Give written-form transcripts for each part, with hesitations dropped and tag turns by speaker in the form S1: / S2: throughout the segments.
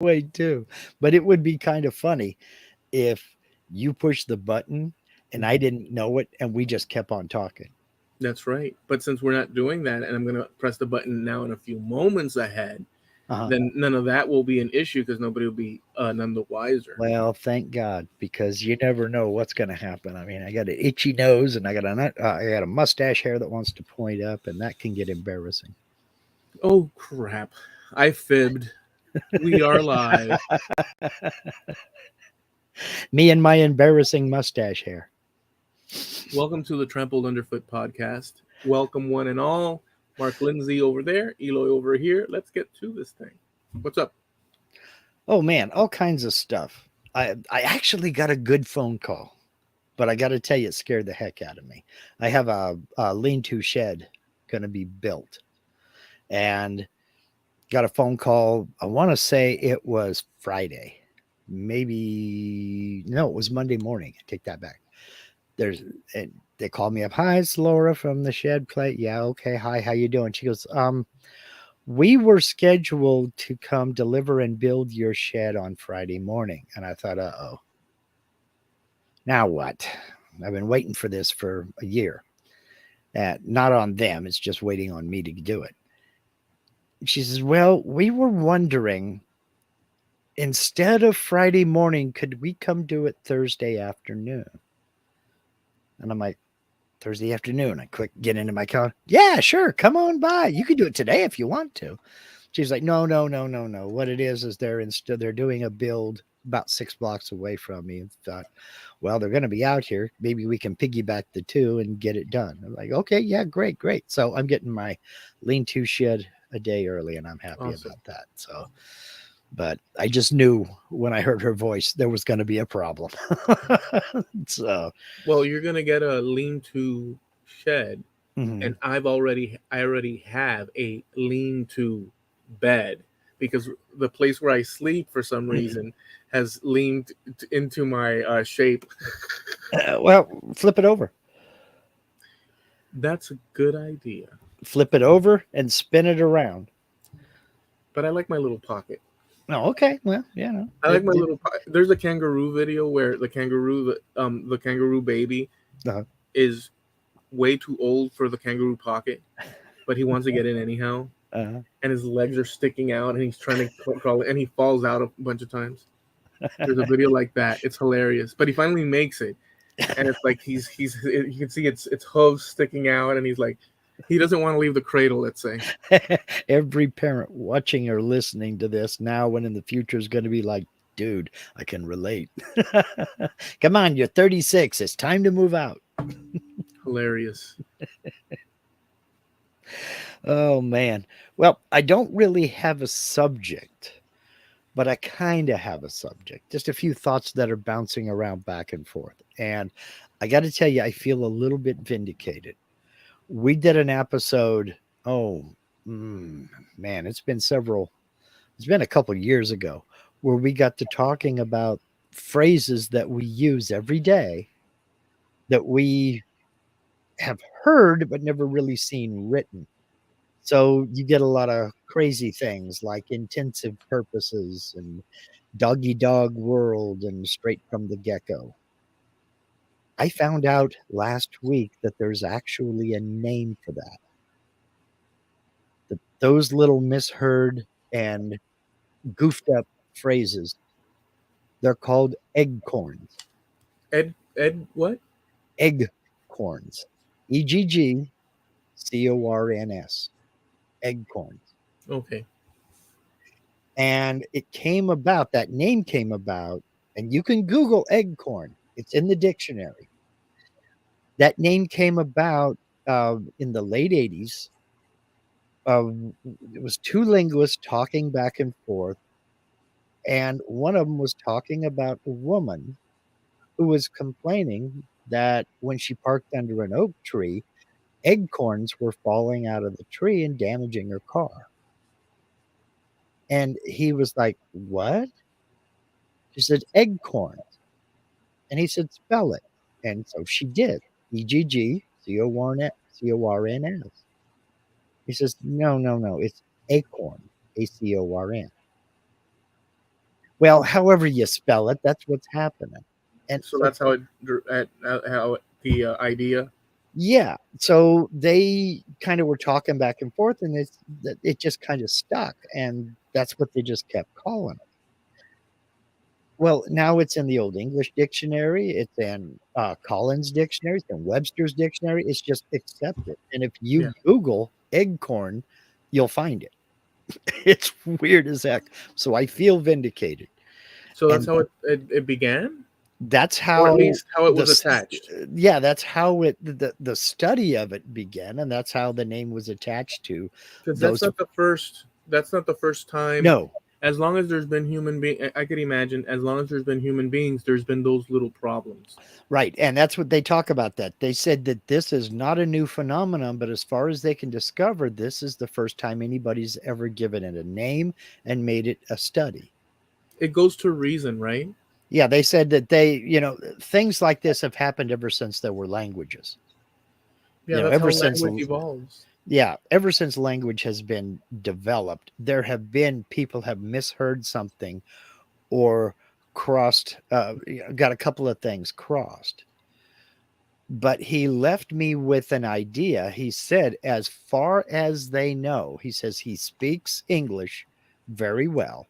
S1: way too. But it would be kind of funny if you push the button and I
S2: Mhm.
S1: didn't know it and we just kept on talking.
S2: That's right. But since we're not doing that, and I'm going to press the button now in a few moments ahead,
S1: Uh-huh.
S2: then none of that will be an issue because nobody will be none the wiser.
S1: Well, thank God, because you never know what's going to happen. I mean, I got an itchy nose, and I got a mustache hair that wants to point up, and that can get embarrassing.
S2: Oh, crap. I fibbed. We are live.
S1: Me and my embarrassing mustache hair.
S2: Welcome to the Trampled Underfoot podcast. Welcome, one and all. Mark Lindsay over there, Eloy over here. Let's get to this thing. What's up?
S1: Oh man, all kinds of stuff. I actually got a good phone call, but I got to tell you, it scared the heck out of me. I have a lean-to shed going to be built, and got a phone call. I want to say it was Friday, maybe no, it was Monday morning. I take that back. There's and they called me up. Hi, it's Laura from the shed plate. Yeah, okay. Hi, how you doing? She goes, we were scheduled to come deliver and build your shed on Friday morning. And I thought, uh-oh, now what? I've been waiting for this for a year. Not on them, it's just waiting on me to do it. She says, well, we were wondering, instead of Friday morning, could we come do it Thursday afternoon? And I'm like, Thursday afternoon. I quick get into my car. Yeah, sure. Come on by. You can do it today if you want to. She's like, no, no, no, no, no. What it is they're doing a build about 6 blocks away from me. And thought, well, they're going to be out here. Maybe we can piggyback the two and get it done. I'm like, okay, yeah, great, great. So I'm getting my lean-to shed a day early, and I'm happy
S2: Awesome.
S1: about that. So, but I just knew when I heard her voice there was going to be a problem. So,
S2: Well, you're gonna get a lean-to shed, and
S1: mhm.
S2: I already have a lean-to bed because the place where I sleep for some reason has leaned into my shape.
S1: Well, flip it over.
S2: That's a good idea.
S1: Flip it over and spin it around.
S2: But I like my little pocket.
S1: Oh, okay. Well,
S2: I like my little. There's a kangaroo video where the kangaroo baby
S1: uh,
S2: is way too old for the kangaroo pocket, but he wants to get in anyhow,
S1: uh,
S2: and his legs are sticking out, and he's trying to crawl, and he falls out a bunch of times. There's a video like that. It's hilarious, but he finally makes it, and it's like he's you can see its hooves sticking out, and he's like he doesn't want to leave the cradle. Let's say.
S1: every parent watching or listening to this now, when in the future, is going to be like, dude, I can relate. Come on, you're 36. It's time to move out.
S2: Hilarious.
S1: Oh, man. Well, I don't really have a subject, but I kind of have a subject. Just a few thoughts that are bouncing around back and forth. And I got to tell you, I feel a little bit vindicated. We did an episode, oh, mm, man, it's been a couple years ago, where we got to talking about phrases that we use every day that we have heard but never really seen written. So you get a lot of crazy things like intensive purposes and doggy dog world and straight from the gecko. I found out last week that there's actually a name for that. Those little misheard and goofed up phrases, they're called eggcorns.
S2: Ed, what?
S1: Eggcorns. Eggcorns. Eggcorns.
S2: Okay.
S1: And that name came about, and you can Google eggcorn, it's in the dictionary. That name came about in the late 80s. It was two linguists talking back and forth, and one of them was talking about a woman who was complaining that when she parked under an oak tree, acorns were falling out of the tree and damaging her car. And he was like, what? She said, eggcorns. And he said, spell it. And so she did. Eggcorns. He says, no, no, no. It's acorn. Acorn. Well, however you spell it, that's what's happening. And
S2: So
S1: so,
S2: that's how the idea.
S1: yeah, so they kind of were talking back and forth, and it just kind of stuck, and that's what they just kept calling it. Well, now it's in the Old English Dictionary, it's in Collins Dictionary, it's in Webster's Dictionary. It's just accepted. And if
S2: Yeah.
S1: you Google eggcorn, you'll find it. It's weird as heck. So I feel vindicated.
S2: So that's
S1: And
S2: how it began,
S1: that's
S2: or at
S1: how
S2: least how it
S1: the
S2: was attached.
S1: yeah, that's how the study of it began, and that's how the name was attached to
S2: Because that's
S1: those.
S2: not the first. That's not the first time.
S1: No,
S2: As long as there's been human being, I could imagine. As long as there's been human beings, there's been those little problems.
S1: right, and that's what they talk about. That they said that this is not a new phenomenon, but as far as they can discover, this is the first time anybody's ever given it a name and made it a study.
S2: It goes to reason, right?
S1: Yeah, they said that things like this have happened ever since there were languages.
S2: Yeah, that's
S1: Ever
S2: how
S1: since
S2: language evolves.
S1: Yeah, ever since language has been developed, there have been people have misheard something or crossed, got a couple of things crossed. But he left me with an idea. He said, as far as they know, he says he speaks English very well.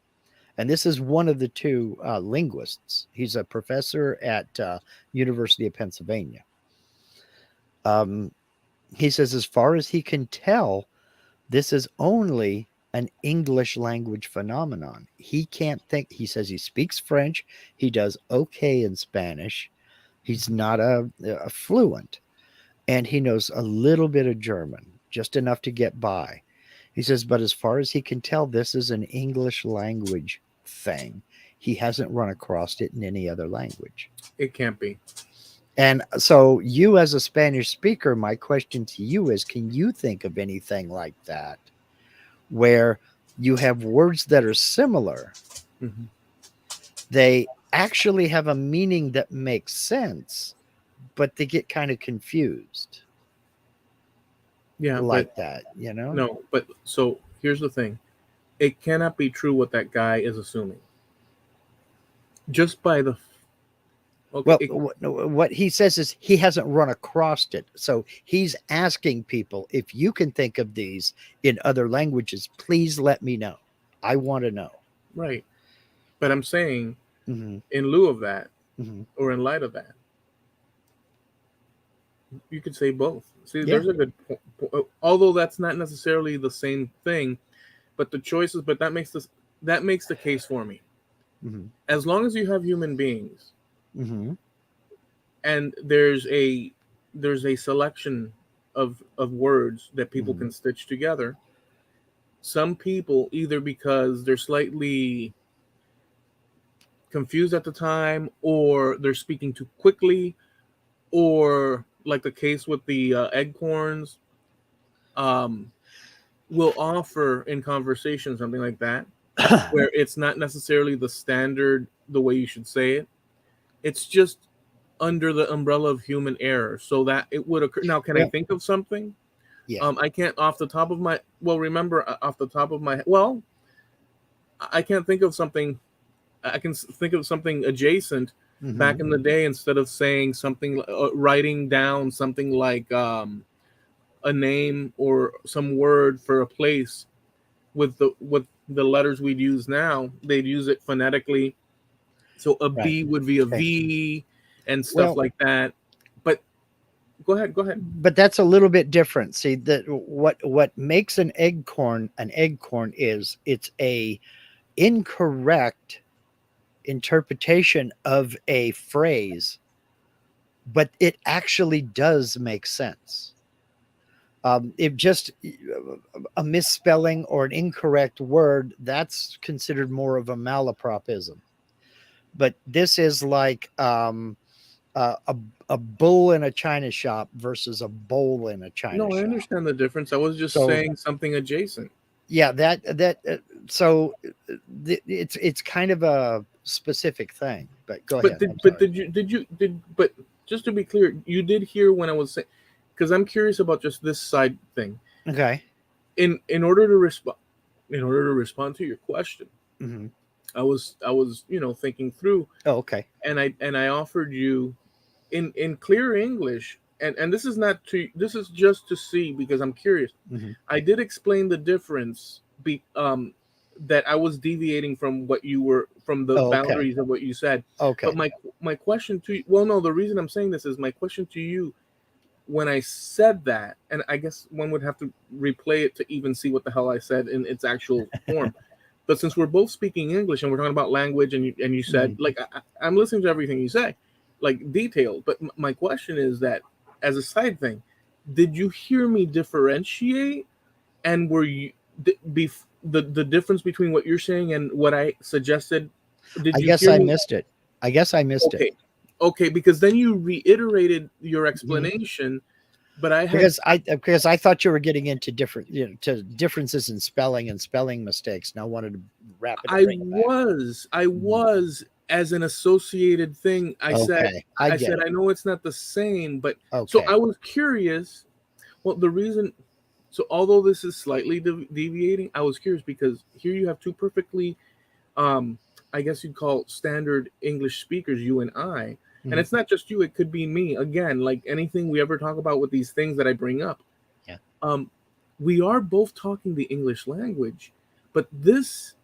S1: And this is one of the two linguists. He's a professor at University of Pennsylvania. Um, he says, as far as he can tell, this is only an English language phenomenon. He can't think. He says he speaks French. He does okay in Spanish. He's not a fluent, and he knows a little bit of German, just enough to get by. He says, but as far as he can tell, this is an English language thing. He hasn't run across it in any other language.
S2: It can't be.
S1: And so, you as a Spanish speaker, my question to you is, can you think of anything like that where you have words that are similar?
S2: Mm-hmm.
S1: They actually have a meaning that makes sense, but they get kind of confused
S2: Yeah, but
S1: like that,
S2: no. But so here's the thing: it cannot be true what that guy is assuming. Just by the okay,
S1: Well, what he says is he hasn't run across it. So he's asking people, if you can think of these in other languages, please let me know. I want to know.
S2: right. But I'm saying,
S1: Mm-hmm,
S2: in lieu of that,
S1: mm-hmm.
S2: or in light of that, you could say both. See,
S1: Yeah.
S2: there's a good point. Although that's not necessarily the same thing, but the choices. But that makes the case for me.
S1: Mm-hmm,
S2: As long as you have human beings,
S1: mm-hmm.
S2: and there's a selection of words that people
S1: Mm-hmm.
S2: can stitch together. Some people, either because they're slightly confused at the time, or they're speaking too quickly, or like the case with the eggcorns, um, will offer in conversation something like that, where it's not necessarily the standard the way you should say it. It's just under the umbrella of human error, so that it would occur. Now, can I
S1: Well,
S2: think of something?
S1: yeah.
S2: I can't off the top of my remember off the top of my I can't think of something. I can think of something adjacent
S1: Mm-hmm.
S2: back in the day. Instead of saying something, writing down something like a name or some word for a place with the letters we'd use now, they'd use it phonetically. So a
S1: Right.
S2: B would be a
S1: Okay.
S2: V and stuff
S1: Well,
S2: like that. But go ahead, go ahead.
S1: but that's a little bit different. See, that what makes an eggcorn is it's a incorrect interpretation of a phrase, but it actually does make sense. If just a misspelling or an incorrect word, that's considered more of a malapropism. But this is like uh, a, a bull in a china shop versus a bowl in a china
S2: No, I
S1: shop.
S2: understand the difference. I was just
S1: So
S2: saying something adjacent.
S1: yeah, so it's kind of a specific thing. But go
S2: But
S1: ahead.
S2: did
S1: I'm
S2: but
S1: sorry.
S2: did but just to be clear, you did hear when I was saying, because I'm curious about just this side thing.
S1: Okay.
S2: In order to respond to your question,
S1: Hmm.
S2: I was thinking through,
S1: Oh, okay.
S2: and I offered you in clear English, and this is not to this is just to see because I'm curious.
S1: Hmm.
S2: I did explain the difference that I was deviating from what you were from the
S1: Oh, okay.
S2: boundaries of what you said. But
S1: Okay.
S2: my question to you, well, no, the reason I'm saying this is my question to you when I said that, and I guess one would have to replay it to even see what the hell I said in its actual form. But since we're both speaking English and we're talking about language, and you said
S1: Hmm.
S2: like I'm listening to everything you say, like detailed. But my question is that as a side thing, did you hear me differentiate, and were you the difference between what you're saying and what I suggested? Did
S1: I
S2: you
S1: guess
S2: hear
S1: I
S2: me?
S1: missed it. I guess I missed it.
S2: Okay, okay, because then you reiterated your
S1: Mhm.
S2: explanation, but I had
S1: Because I thought you were getting into different, to differences in spelling and spelling mistakes, and I wanted to wrap it,
S2: I
S1: bring it back.
S2: was, I
S1: Mhm.
S2: was as an associated thing. I said,
S1: Okay, I
S2: I
S1: get
S2: said,
S1: it.
S2: I know it's not the same, but so I
S1: Okay.
S2: was curious. Well, the reason, so although this is slightly deviating, I was curious because here you have two perfectly, um, I guess you'd call standard English speakers, you and I, and
S1: Mhm.
S2: it's not just you; it could be me. Again, like anything we ever talk about with these things that I bring up,
S1: Yeah.
S2: um, we are both talking the English language, but this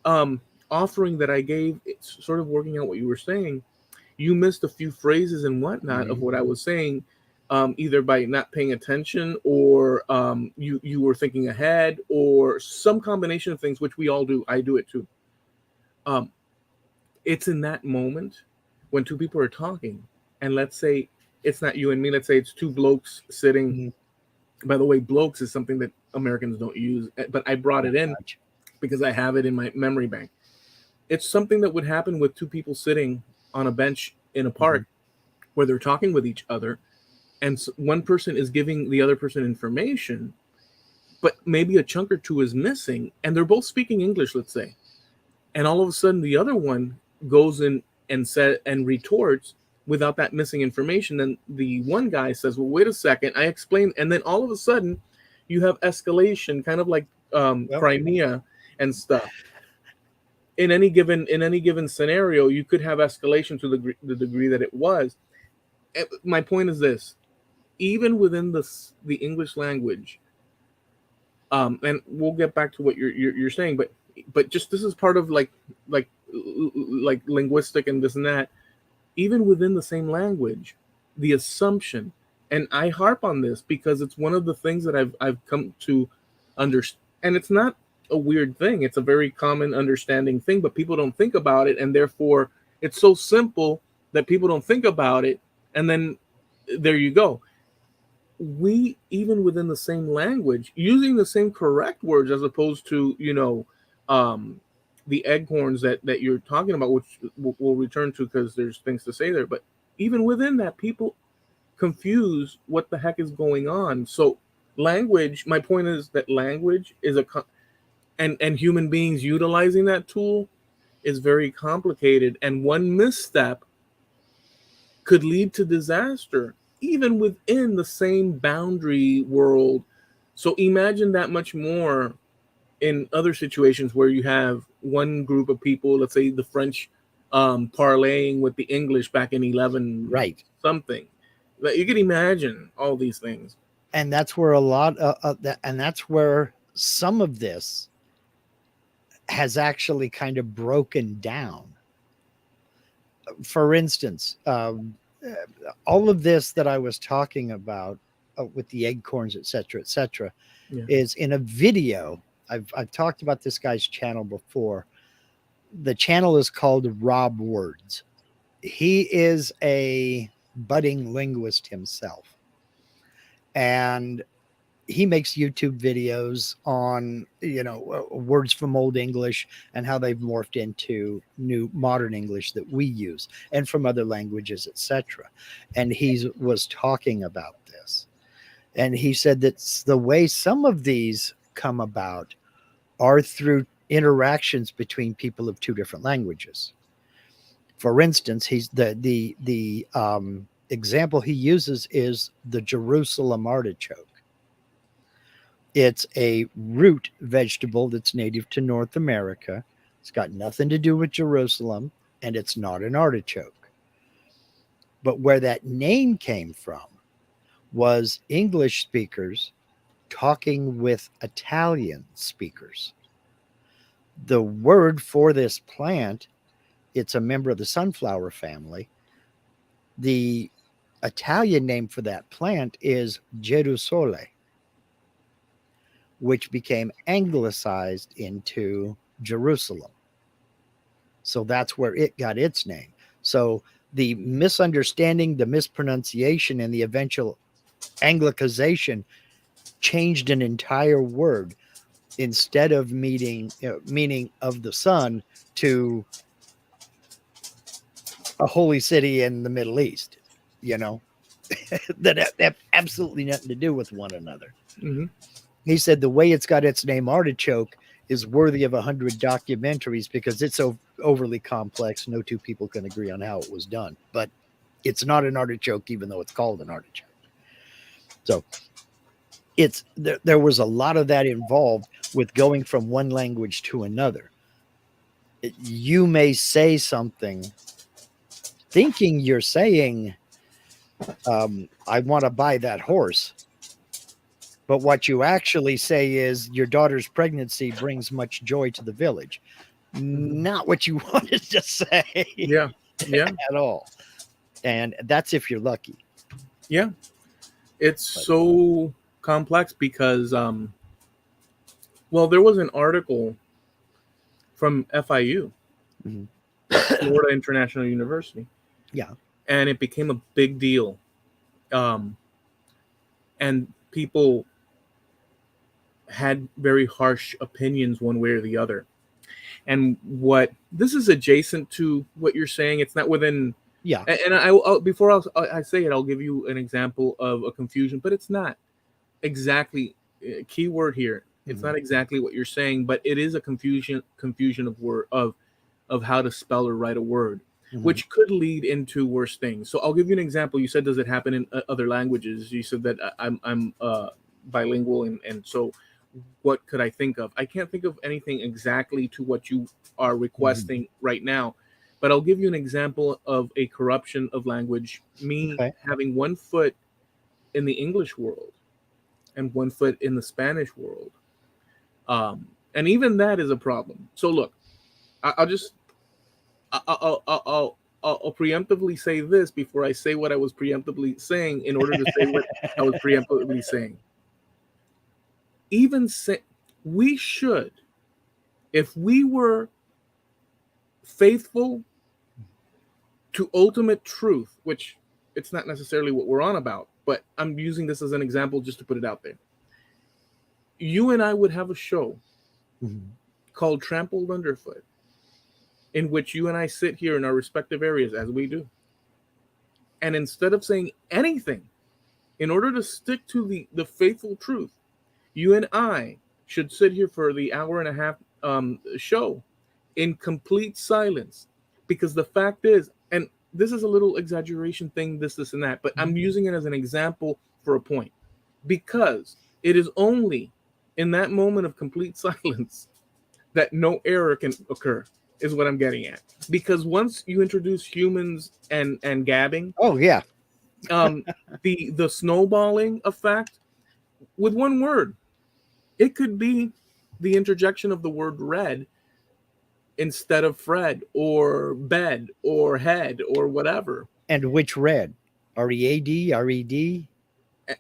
S2: um, offering that I gave, it's sort of working out what you were saying. You missed a few phrases and whatnot of
S1: Mhm.
S2: what I was saying, either by not paying attention or you were thinking ahead or some combination of things, which we all do. I do it too. Um, it's in that moment when two people are talking, and let's say it's not you and me. Let's say it's two blokes sitting.
S1: Mhm.
S2: By the way, blokes is something that Americans don't use, but I brought
S1: Not
S2: it in
S1: much.
S2: because I have it in my memory bank. It's something that would happen with two people sitting on a bench in a
S1: Mhm.
S2: park where they're talking with each other, and one person is giving the other person information, but maybe a chunk or two is missing, and they're both speaking English, let's say, and all of a sudden the other one goes in and said and retorts without that missing information. Then the one guy says, "Well, wait a second, I explained," and then all of a sudden you have escalation, kind of like
S1: Well,
S2: Crimea and stuff. In any given scenario, you could have escalation to the degree that it was. My point is this: even within the English language, and we'll get back to what you're saying, but just this is part of like linguistic and this and that. Even within the same language, the assumption, and I harp on this because it's one of the things that I've come to understand, and it's not a weird thing. It's a very common understanding thing, but people don't think about it, and therefore it's so simple that people don't think about it, and then there you go. We even within the same language using the same correct words as opposed to um the eggcorns that you're talking about, which we'll return to because there's things to say there, but even within that people confuse what the heck is going on. So language, my point is that language is and human beings utilizing that tool is very complicated, and one misstep could lead to disaster, even within the same boundary world. So imagine that much more in other situations where you have one group of people, let's say the French, parlaying with the English back in 11
S1: right.
S2: something. Like, you can imagine all these things.
S1: And that's where a lot of that, and that's where some of this has actually kind of broken down. For instance, all of this that I was talking about with the acorns, et cetera,
S2: Yeah.
S1: is in a video. I've talked about this guy's channel before. The channel is called Rob Words. He is a budding linguist himself, and he makes YouTube videos on words from Old English and how they've morphed into new modern English that we use, and from other languages, etc. And he was talking about this, and he said that the way some of these come about are through interactions between people of two different languages. For instance, he's the example he uses is the Jerusalem artichoke. It's a root vegetable that's native to North America. It's got nothing to do with Jerusalem, and it's not an artichoke. But where that name came from was English speakers talking with Italian speakers. The word for this plant, it's a member of the sunflower family. The Italian name for that plant is Gerusole, which became anglicized into Jerusalem. So that's where it got its name. So the misunderstanding, the mispronunciation, and the eventual anglicization changed an entire word. Instead of meaning of the sun to a holy city in the Middle East, you know, that have absolutely nothing to do with one another.
S2: Mm-hmm.
S1: He said the way it's got its name, artichoke, is worthy of 100 documentaries because it's so overly complex. No two people can agree on how it was done, but it's not an artichoke, even though it's called an artichoke. So there was a lot of that involved with going from one language to another. You may say something thinking you're saying, I want to buy that horse. But what you actually say is your daughter's pregnancy brings much joy to the village. Not what you wanted to say.
S2: Yeah. Yeah.
S1: At all. And that's if you're lucky.
S2: Yeah. It's so complex because, well, there was an article from FIU, Florida International University.
S1: Yeah.
S2: And it became a big deal. And people had very harsh opinions one way or the other. And what this is adjacent to what you're saying, it's not within.
S1: Yeah.
S2: And I'll before I say it, I'll give you an example of a confusion, but it's not exactly key word here. It's not exactly what you're saying, but it is a confusion of word of how to spell or write a word, which could lead into worse things. So I'll give you an example. You said, does it happen in other languages? You said that I'm bilingual, and so what could I think of? I can't think of anything exactly to what you are requesting right now, but I'll give you an example of a corruption of language. Me having 1 foot in the English world and 1 foot in the Spanish world. And even that is a problem. So look, I'll preemptively say this before I say what I was preemptively saying in order to say what I was preemptively saying. We should, if we were faithful to ultimate truth, which it's not necessarily what we're on about, but I'm using this as an example just to put it out there. You and I would have a show called Trampled Underfoot, in which you and I sit here in our respective areas as we do. And instead of saying anything, in order to stick to the faithful truth, you and I should sit here for the hour and a half show in complete silence. Because the fact is, and this is a little exaggeration thing, this, and that, but I'm using it as an example for a point. Because it is only in that moment of complete silence that no error can occur, is what I'm getting at. Because once you introduce humans and gabbing, the snowballing effect with one word, it could be the interjection of the word red instead of Fred or bed or head or whatever.
S1: And which red? R-E-A-D, R-E-D?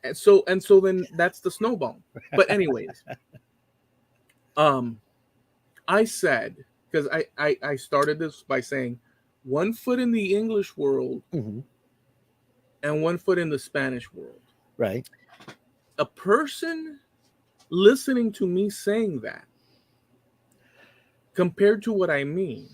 S2: And so then that's the snowball. But anyways, I said, because I started this by saying 1 foot in the English world and 1 foot in the Spanish world.
S1: Right.
S2: A person listening to me saying that, compared to what I mean,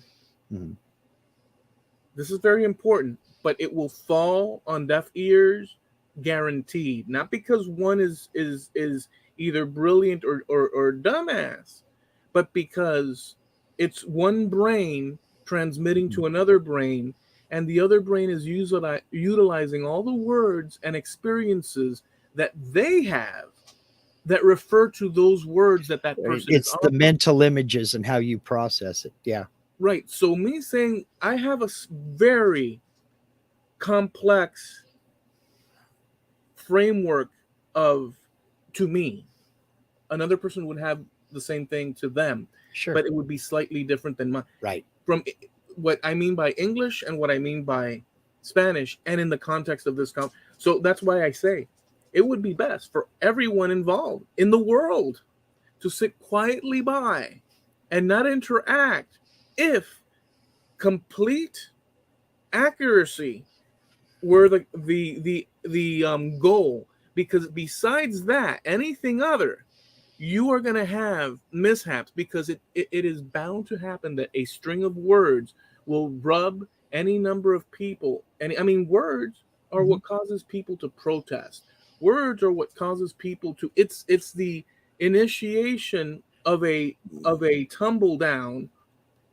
S2: this is very important, but it will fall on deaf ears, guaranteed. Not because one is either brilliant or dumbass, but because it's one brain transmitting to another brain, and the other brain is utilizing all the words and experiences that they have that refer to those words that person is
S1: It's the
S2: offering.
S1: mental images and how you process it. Yeah.
S2: Right. So me saying I have a very complex framework of, to me, another person would have the same thing to them,
S1: Sure.
S2: but it would be slightly different than mine.
S1: Right.
S2: From what I mean by English and what I mean by Spanish, and in the context of this so that's why I say it would be best for everyone involved in the world to sit quietly by and not interact if complete accuracy were the goal. Because besides that, anything other, you are going to have mishaps, because it is bound to happen that a string of words will rub any number of people. And I mean, words are what causes people to protest. Words are what causes people to, it's the initiation of a tumble down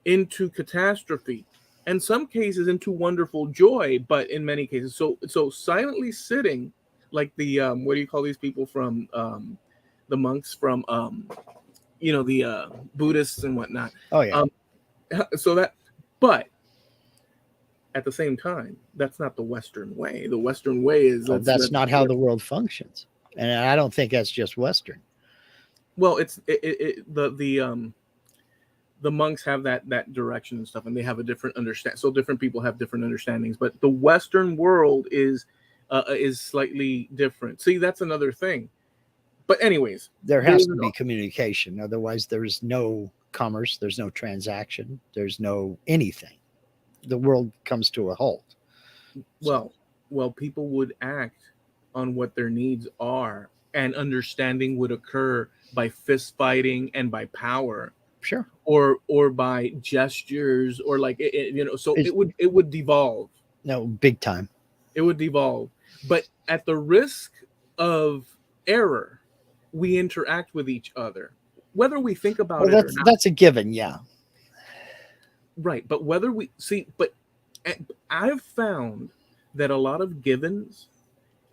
S2: into catastrophe, in some cases into wonderful joy, but in many cases, so silently sitting, like the what do you call these people from the monks from the Buddhists and whatnot.
S1: Oh yeah.
S2: um so that, but at the same time, that's not the Western way. The Western way is,
S1: That's not how the world functions, and I don't think that's just Western.
S2: well, it's the monks have that direction and stuff, and they have a different understand. So different people have different understandings, but the Western world is slightly different. See, that's another thing. But anyways,
S1: There has to be communication, otherwise there's no commerce, there's no transaction, there's no anything. The world comes to a halt.
S2: Well, people would act on what their needs are, and understanding would occur by fist fighting and by power,
S1: Sure.
S2: or by gestures, or like so it would devolve.
S1: No, big time.
S2: It would devolve, but at the risk of error, we interact with each other, whether we think about it or not.
S1: That's a given. Yeah.
S2: Right, but whether we see, but I've found that a lot of givens,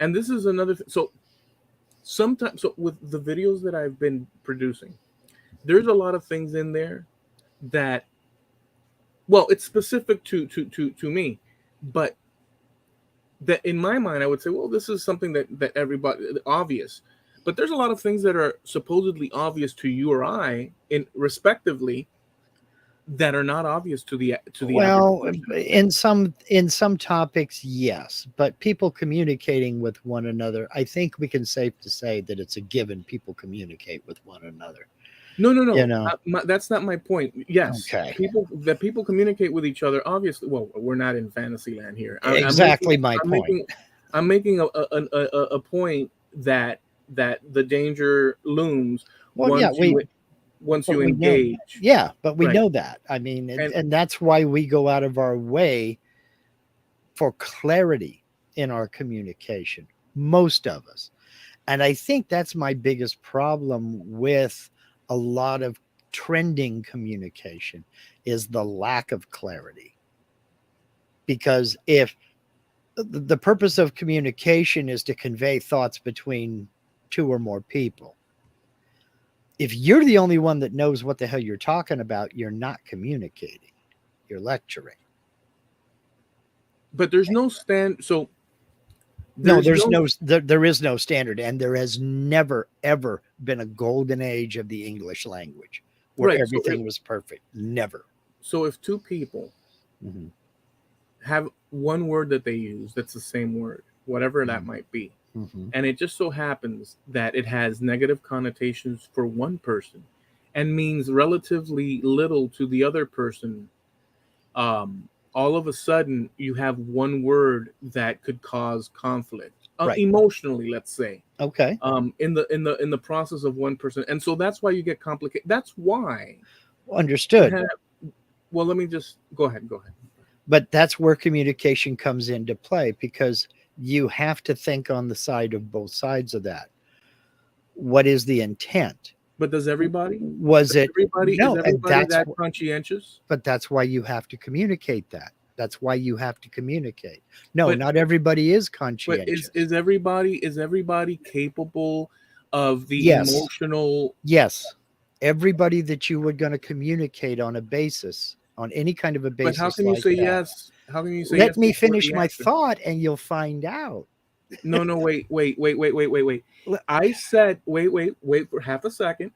S2: and this is another thing. So sometimes, so with the videos that I've been producing, there's a lot of things in there that, well, it's specific to me, but that in my mind I would say, well, this is something that everybody obvious, but there's a lot of things that are supposedly obvious to you or I, in respectively, that are not obvious to the
S1: well, in some topics, yes, but people communicating with one another, I think we can safe to say that it's a given. People communicate with one another.
S2: No. That's not my point. Yes,
S1: okay.
S2: People communicate with each other. Obviously, well, we're not in fantasy land here. I'm making a point that the danger looms.
S1: Well,
S2: once you engage.
S1: Yeah, but we know that. I mean, and that's why we go out of our way for clarity in our communication, most of us. And I think that's my biggest problem with a lot of trending communication, is the lack of clarity. Because if the purpose of communication is to convey thoughts between two or more people, if you're the only one that knows what the hell you're talking about, you're not communicating, you're lecturing.
S2: But there's no stand. So
S1: there is no standard, and there has never ever been a golden age of the English language where everything was perfect. Never.
S2: So if two people have one word that they use that's the same word, whatever that might be, and it just so happens that it has negative connotations for one person and means relatively little to the other person, all of a sudden you have one word that could cause conflict, emotionally, let's say.
S1: Okay.
S2: In the process of one person, and so that's why you get complicated. That's why.
S1: Understood.
S2: Well, let me just go ahead.
S1: But that's where communication comes into play, because you have to think on the side of both sides of that. What is the intent?
S2: But does everybody?
S1: Is everybody
S2: that conscientious?
S1: But that's why you have to communicate that. That's why you have to communicate. No, not everybody is conscientious.
S2: But is everybody capable of the
S1: Yes.
S2: emotional.
S1: Yes. Everybody that you were going to communicate on a basis, on any kind of a
S2: But how
S1: basis
S2: can you
S1: like
S2: say
S1: that.
S2: yes? How can you say
S1: Let
S2: yes
S1: me
S2: before
S1: finish
S2: the
S1: my
S2: answer?
S1: thought and you'll find out.
S2: No, no, wait.
S1: Le-
S2: I said, wait for half a second.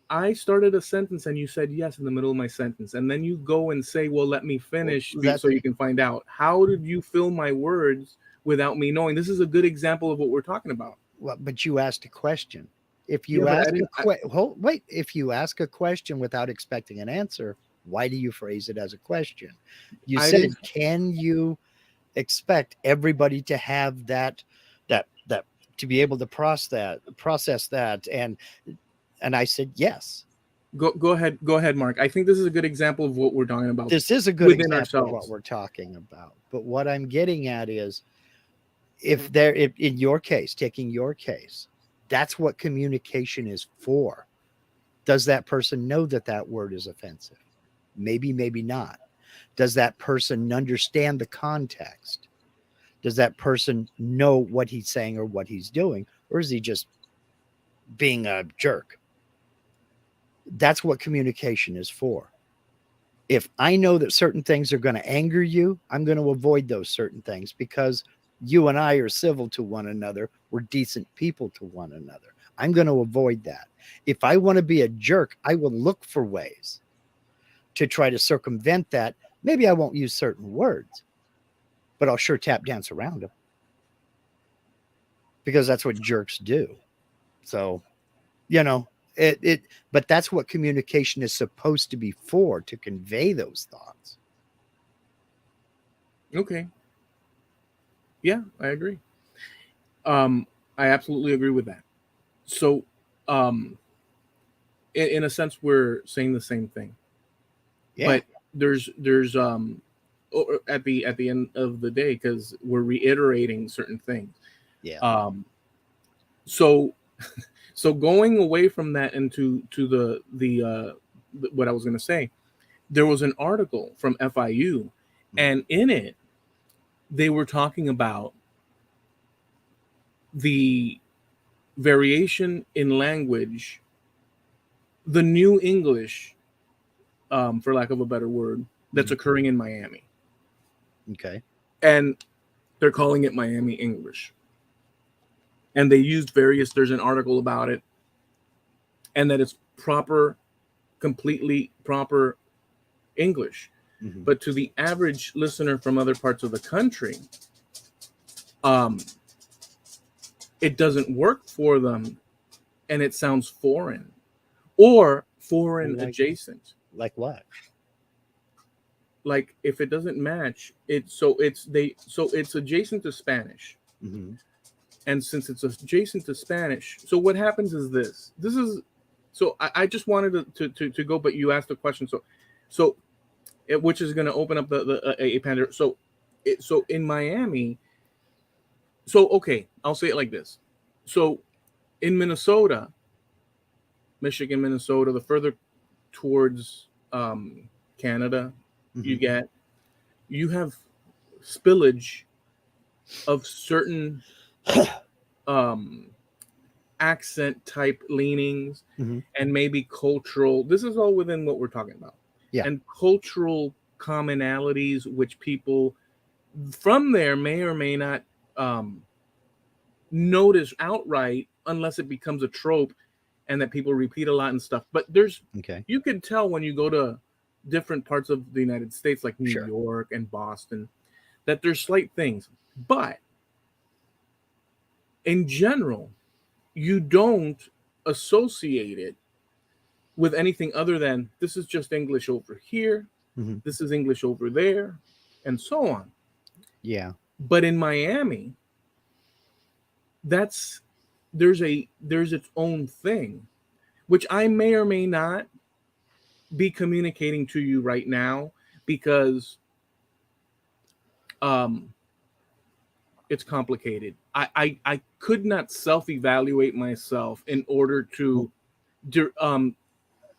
S2: I started a sentence and you said yes in the middle of my sentence. And then you go and say, well, let me
S1: Well,
S2: finish
S1: that
S2: so you can find out. How did you fill my words without me knowing? This is a good example of what we're talking about.
S1: well, but you asked a question. If
S2: Yeah,
S1: you
S2: but I
S1: ask
S2: didn't.
S1: wait, if you ask a question without expecting an answer, why do you phrase it as a question? You
S2: I
S1: said,
S2: didn't.
S1: can you expect everybody to have that to be able to process that and I said yes.
S2: Go ahead, Mark. I think this is a good example of what we're talking about
S1: This is a good
S2: within
S1: example of what
S2: ourselves.
S1: we're talking about. But what I'm getting at is if in your case, taking your case, that's what communication is for. Does that person know that that word is offensive? Maybe, maybe not. Does that person understand the context? Does that person know what he's saying or what he's doing? Or is he just being a jerk? That's what communication is for. If I know that certain things are going to anger you, I'm going to avoid those certain things because you and I are civil to one another. We're decent people to one another. I'm going to avoid that. If I want to be a jerk, I will look for ways to try to circumvent that. Maybe I won't use certain words, but I'll sure tap dance around them because that's what jerks do. So, you know, it but that's what communication is supposed to be for, to convey those thoughts.
S2: Okay. Yeah, I agree. Um, I absolutely agree with that. So, um, in a sense, we're saying the same thing,
S1: Yeah.
S2: but there's at the end of the day, because we're reiterating certain things.
S1: Yeah.
S2: Um, so so going away from that into to what I was going to say, there was an article from FIU,
S1: Mhm.
S2: and in it they were talking about the variation in language, the new English, for lack of a better word, that's
S1: Mhm.
S2: occurring in Miami,
S1: Okay.
S2: and they're calling it Miami English. And they used various. There's an article about it, and that it's proper, completely proper English.
S1: Mhm.
S2: But to the average listener from other parts of the country, um, it doesn't work for them, and it sounds foreign or foreign
S1: Like
S2: adjacent.
S1: like what?
S2: Like if it doesn't match, so it's adjacent to Spanish,
S1: Mhm.
S2: and since it's adjacent to Spanish, so what happens is this. This is so I just wanted to go, but you asked the question, so which is going to open up a Pandora. So in Miami, so okay, I'll say it like this. So in Minnesota, Michigan, Minnesota, the further towards Canada you
S1: Mhm.
S2: get, you have spillage of certain um, accent type leanings
S1: Mhm.
S2: and maybe cultural. This is all within what we're talking about,
S1: Yeah.
S2: and cultural commonalities, which people from there may or may not um, notice outright unless it becomes a trope and that people repeat a lot and stuff. But
S1: Okay.
S2: you can tell when you go to different parts of the United States, like New
S1: Sure.
S2: York and Boston, that there's slight things. But in general, you don't associate it with anything other than this is just English over here,
S1: Mhm.
S2: this is English over there, and so on.
S1: Yeah.
S2: But in Miami, that's there's its own thing, which I may or may not be communicating to you right now because um it's complicated. I could not self-evaluate myself in order
S1: Well,
S2: to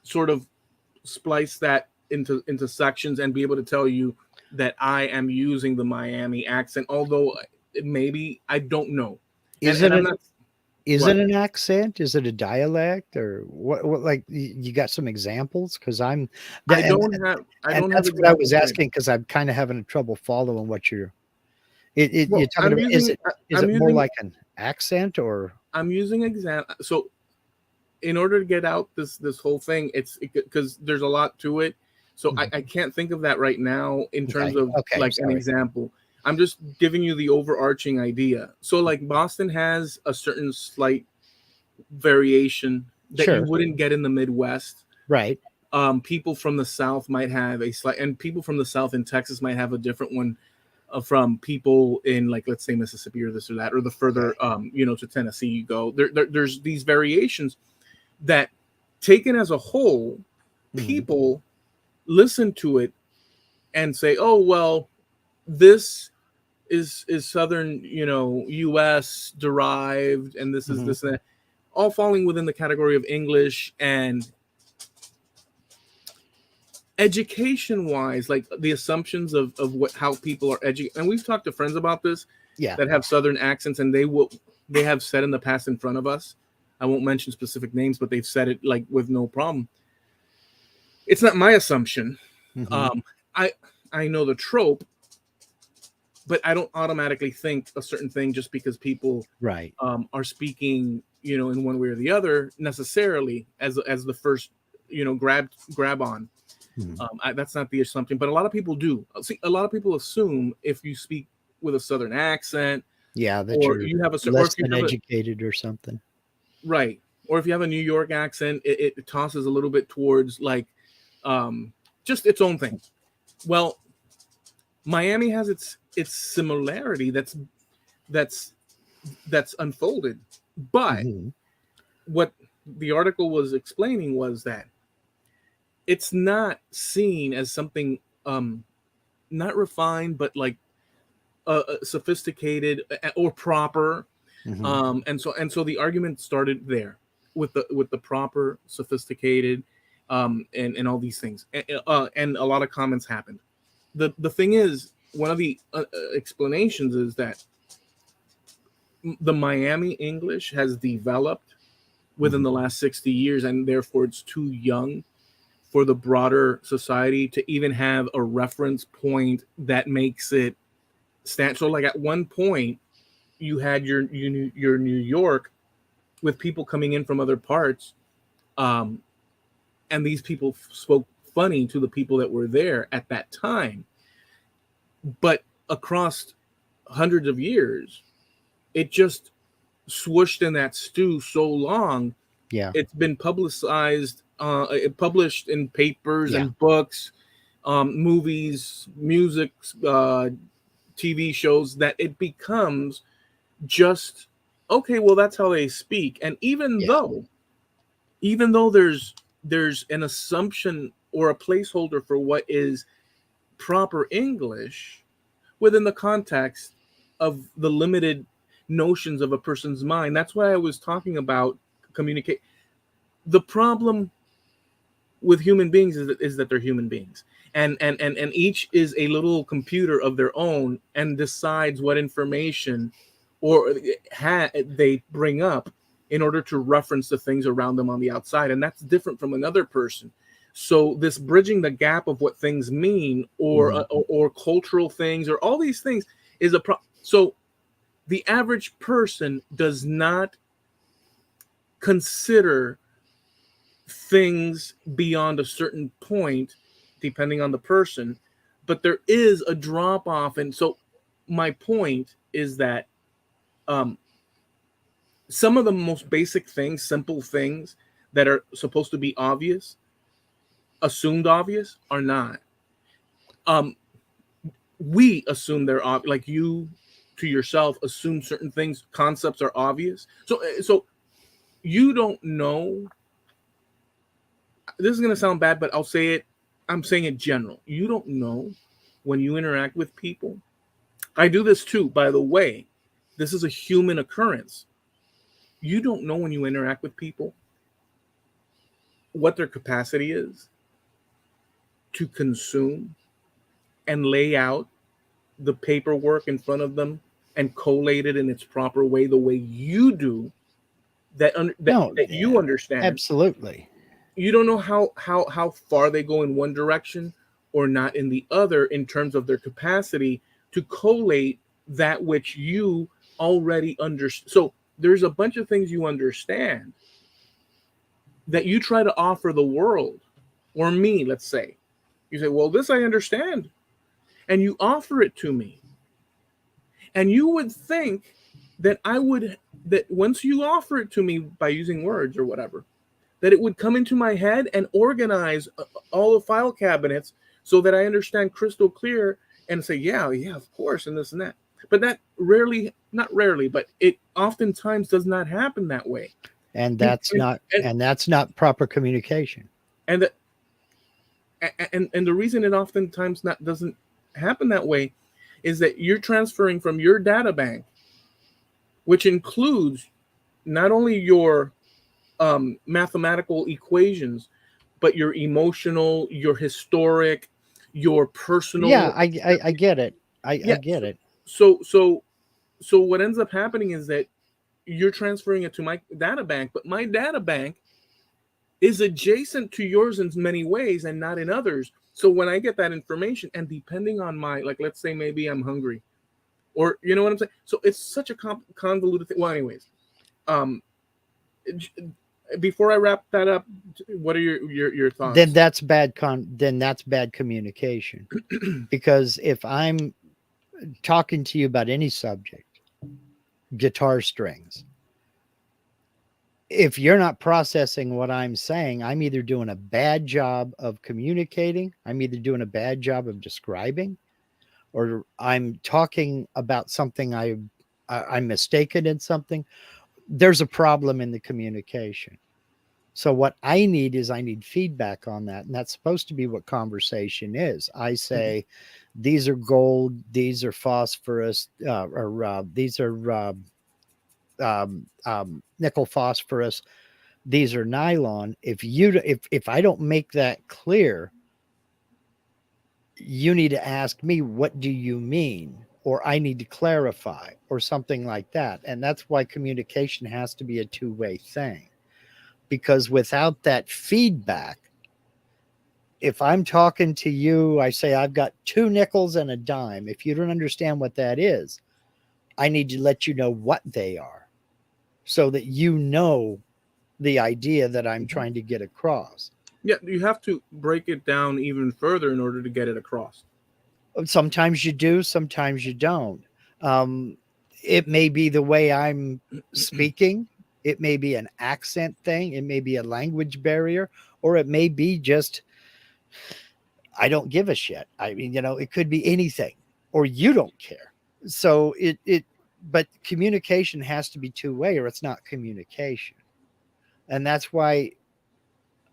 S2: sort of splice that into sections and be able to tell you that I am using the Miami accent, although maybe I don't know.
S1: is
S2: And
S1: it
S2: I'm
S1: an
S2: not.
S1: Is
S2: What?
S1: it an accent? Is it a dialect, or what like you got some examples? Because I'm
S2: I
S1: that
S2: don't have I
S1: and
S2: don't have
S1: that's what I was
S2: examples right now.
S1: asking because I'm kind of having trouble following what you're
S2: Well,
S1: talking about. Is
S2: I'm
S1: it more
S2: using
S1: like an accent or
S2: I'm using example. So in order to get out this whole thing, it's because there's a lot to it. So
S1: Mhm.
S2: I can't think of that right now in terms
S1: Okay,
S2: of
S1: okay,
S2: like an
S1: sorry.
S2: example. I'm just giving you the overarching idea. So like Boston has a certain slight variation that you
S1: Sure,
S2: wouldn't get in the Midwest.
S1: right.
S2: People from the South might have a slight, and people from the South in Texas might have a different one from people in, like, let's say Mississippi or this or that, or the
S1: Okay.
S2: further to Tennessee you go. There's these variations that, taken as a whole,
S1: Mhm,
S2: people listen to it and say, "Oh well, this is Southern, U.S. derived, and this is
S1: mhm.
S2: this and that," all falling within the category of English. And education wise, like the assumptions of what how people are educated, and we've talked to friends about this
S1: Yeah.
S2: that have Southern accents, and they have said in the past in front of us. I won't mention specific names, but they've said it like with no problem. It's not my assumption.
S1: Mhm.
S2: Um, I I know the trope, but I don't automatically think a certain thing just because people
S1: Right.
S2: are speaking, in one way or the other, necessarily as the first, grab on.
S1: Mhm.
S2: That's not the assumption, but a lot of people do. See, a lot of people assume if you speak with a Southern accent,
S1: Yeah, that
S2: or
S1: you're
S2: you have or
S1: less
S2: if you
S1: than
S2: have a
S1: educated or something.
S2: right, or if you have a New York accent, it tosses a little bit towards like um, just its own thing. Well, Miami has its similarity that's that's unfolded, but
S1: Mhm.
S2: what the article was explaining was that it's not seen as something not refined, but like sophisticated or proper.
S1: Mhm.
S2: And so the argument started there with the proper, sophisticated, and all these things, and a lot of comments happened. The thing is, one of the explanations is that the Miami English has developed within
S1: Mhm.
S2: the last 60 years, and therefore it's too young for the broader society to even have a reference point that makes it stand. So like at one point you had your New York with people coming in from other parts, um, and these people spoke funny to the people that were there at that time. But across hundreds of years, it just swooshed in that stew so long.
S1: Yeah.
S2: It's been publicized, published in papers
S1: Yeah.
S2: and books, movies, music, TV shows, that it becomes just okay. Well, that's how they speak, and
S1: Yeah.
S2: even though there's an assumption or a placeholder for what is proper English within the context of the limited notions of a person's mind. That's why I was talking about communicate. The problem with human beings is that they're human beings, and each is a little computer of their own and decides what information or they bring up in order to reference the things around them on the outside, and that's different from another person. So this bridging the gap of what things mean,
S1: Mhm.
S2: or cultural things, or all these things, is so the average person does not consider things beyond a certain point, depending on the person, but there is a drop off. And so my point is that um, some of the most basic things, simple things that are supposed to be obvious, assumed obvious, are not. um, we assume they're obvious, like you to yourself assume certain things, concepts are obvious. So you don't know, this is going to sound bad, but I'll say it. I'm saying it general. You don't know when you interact with people. I do this too, by the way. This is a human occurrence. You don't know when you interact with people what their capacity is to consume and lay out the paperwork in front of them and collate it in its proper way, the way you do,
S1: No,
S2: that you understand.
S1: absolutely.
S2: You don't know how far they go in one direction or not in the other in terms of their capacity to collate that which you already understand. So there's a bunch of things you understand that you try to offer the world, or me, let's say. You say, well, this I understand, and you offer it to me, and you would think that that once you offer it to me by using words or whatever, that it would come into my head and organize all the file cabinets so that I understand crystal clear and say, yeah, yeah, of course, and this and that. But that rarely, not rarely, but it oftentimes does not happen that way.
S1: And
S2: You
S1: that's not proper communication.
S2: and the, and the reason it oftentimes not doesn't happen that way is that you're transferring from your data bank, which includes not only your mathematical equations, but your emotional, your historic, your
S1: Yeah,
S2: personal.
S1: I get it. I
S2: Yeah.
S1: get it.
S2: So so so what ends up happening is that you're transferring it to my data bank, but my data bank is adjacent to yours in many ways and not in others. So when I get that information, and depending on my, like, let's say maybe I'm hungry, or you know what I'm saying. So it's such a convoluted thing. Well, anyways, um, before I wrap that up, what are your
S1: Then
S2: thoughts?
S1: that's bad communication. Because if I'm talking to you about any subject, guitar strings, if you're not processing what I'm saying, I'm either doing a bad job of communicating, I'm either doing a bad job of describing, or I'm talking about something I'm mistaken in something. There's a problem in the communication. So what I need feedback on that, and that's supposed to be what conversation is. I
S2: Mhm.
S1: say, these are gold, these are phosphorus, or these are nickel phosphorus, these are nylon. If I don't make that clear, you need to ask me, what do you mean? Or I need to clarify, or something like that. And that's why communication has to be a two-way thing. Because without that feedback, if I'm talking to you, I say, I've got two nickels and a dime. If you don't understand what that is, I need to let you know what they are so that you know the idea that I'm
S2: Mhm.
S1: trying to get across.
S2: Yeah, you have to break it down even further in order to get it across.
S1: Sometimes you do, sometimes you don't. Um, it may be the way I'm speaking, it may be an accent thing, it may be a language barrier, or it may be just I don't give a shit. I mean, it could be anything, or you don't care. So but communication has to be two way, or it's not communication. And that's why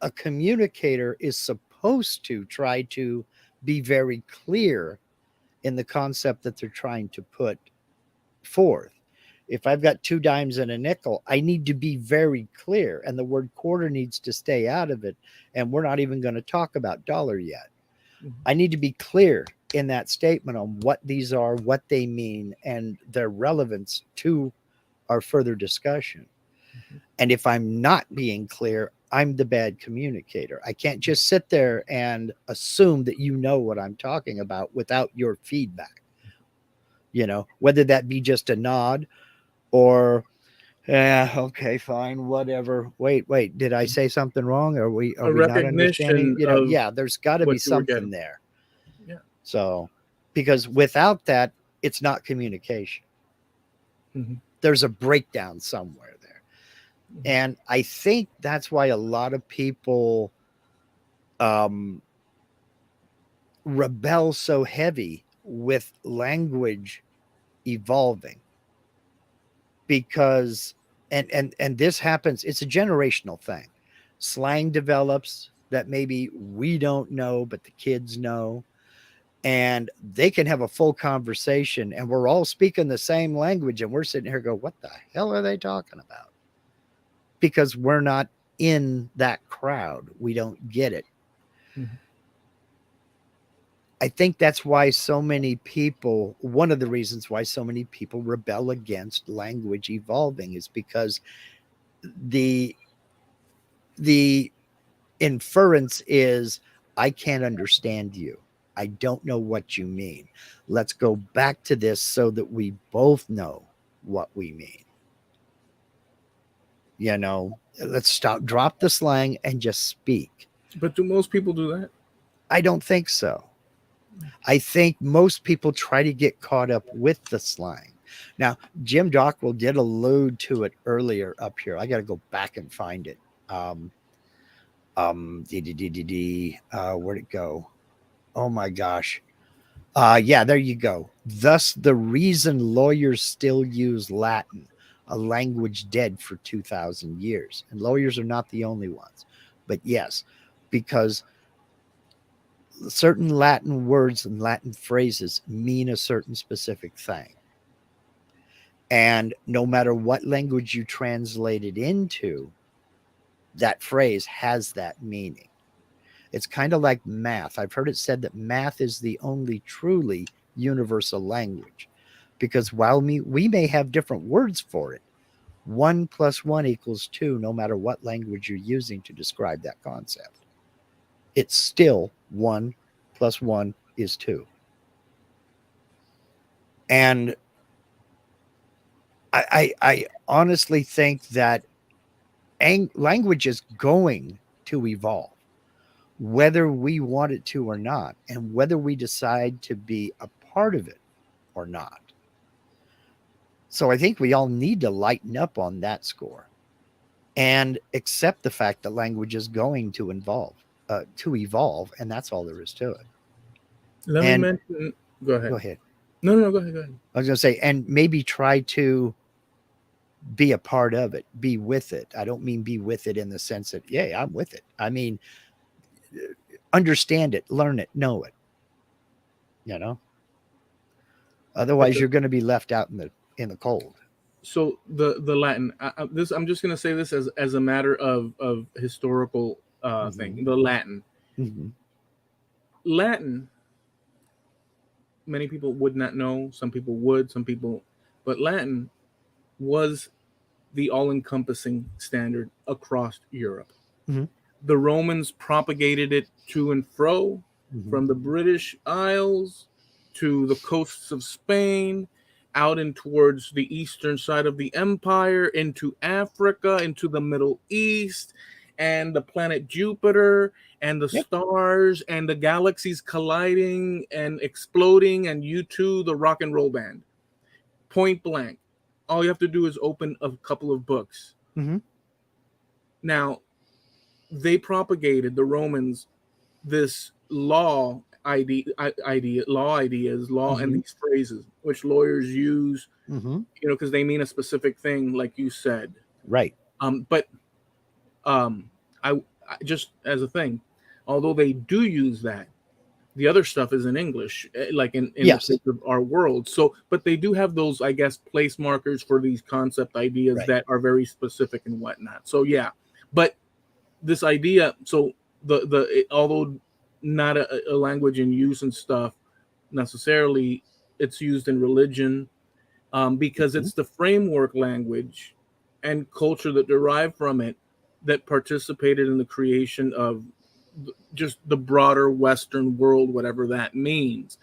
S1: a communicator is supposed to try to be very clear in the concept that they're trying to put forth. If I've got two dimes and a nickel, I need to be very clear, and the word quarter needs to stay out of it. And we're not even going to talk about dollar yet.
S2: Mhm.
S1: I need to be clear in that statement on what these are, what they mean, and their relevance to our further discussion.
S2: Mhm.
S1: And if I'm not being clear, I'm the bad communicator. I can't just sit there and assume that you know what I'm talking about without your feedback. Whether that be just a nod or, yeah, okay, fine, whatever. Wait, did I say something wrong? Are
S2: A
S1: we not understanding?
S2: recognition of
S1: Yeah, there's got to be
S2: what you were
S1: something
S2: getting.
S1: there.
S2: Yeah.
S1: So, because without that, it's not communication.
S2: Hmm.
S1: There's a breakdown somewhere there.
S2: Hmm.
S1: And I think that's why a lot of people um, rebel so heavy with language evolving, because and this happens, it's a generational thing. Slang develops that maybe we don't know, but the kids know, and they can have a full conversation and we're all speaking the same language and we're sitting here go, what the hell are they talking about? Because we're not in that crowd, we don't get it.
S2: Hmm.
S1: I think that's why so many people, one of the reasons why so many people rebel against language evolving is because the the inference is, I can't understand you. I don't know what you mean. Let's go back to this so that we both know what we mean. You know, let's drop the slang and just speak.
S2: But do most people do that?
S1: I don't think so. I think most people try to get caught up with the slang. Now, Jim Dockwell did allude to it earlier up here. I got to go back and find it. Where'd it go? Oh my gosh. Yeah, there you go. Thus, the reason lawyers still use Latin, a language dead for 2,000 years. And lawyers are not the only ones. But yes, because certain Latin words and Latin phrases mean a certain specific thing. And no matter what language you translate it into, that phrase has that meaning. It's kind of like math. I've heard it said that math is the only truly universal language, because while we may have different words for it, 1 + 1 = 2, no matter what language you're using to describe that concept. It's still 1 + 1 = 2. And I honestly think that language is going to evolve, whether we want it to or not, and whether we decide to be a part of it or not. So I think we all need to lighten up on that score and accept the fact that language is going to evolve, and that's all there is to it.
S2: Let me mention. Go ahead.
S1: Go ahead.
S2: No, go ahead.
S1: I was going to say, and maybe try to be a part of it, be with it. I don't mean be with it in the sense that, yeah, I'm with it. I mean, understand it, learn it, know it. You know, otherwise you're going to be left out in the cold.
S2: So the Latin, I'm just going to say this as a matter of historical thing. The Latin, Latin. Many people would not know. Some people would. Some people, but Latin was the all-encompassing standard across Europe. The Romans propagated it to and fro, from the British Isles to the coasts of Spain, out and towards the eastern side of the empire, into Africa, into the Middle East, and the planet Jupiter, and the stars, and the galaxies colliding and exploding, and U2, the rock and roll band. Point blank. All you have to do is open a couple of books. Now, they propagated, the Romans, this law ideas, and these phrases, which lawyers use, because they mean a specific thing, like you said.
S1: Right.
S2: But I just as a thing, although they do use that, the other stuff is in English, like in
S1: yes.
S2: of our world. So, but they do have those, I guess, place markers for these concept ideas that are very specific and whatnot. So yeah, but this idea, so although not a language in use and stuff necessarily, it's used in religion, because it's the framework language and culture that derived from it that participated in the creation of just the broader Western world, whatever that means.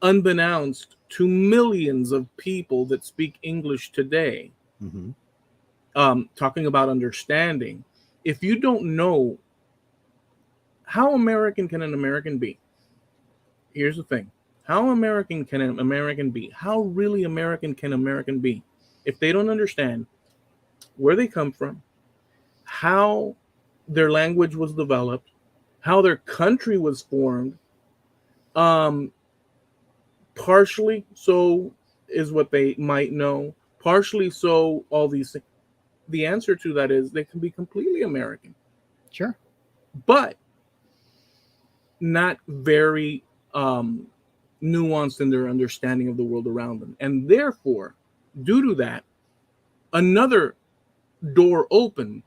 S2: Unbeknownst to millions of people that speak English today, talking about understanding, if you don't know, how American can an American be? Here's the thing. How American can an American be? How really American can American be? If they don't understand where they come from, how their language was developed, how their country was formed, partially so is what they might know, partially so all these things. The answer to that is they can be completely American.
S1: Sure.
S2: But not very nuanced in their understanding of the world around them. And therefore, due to that, another door open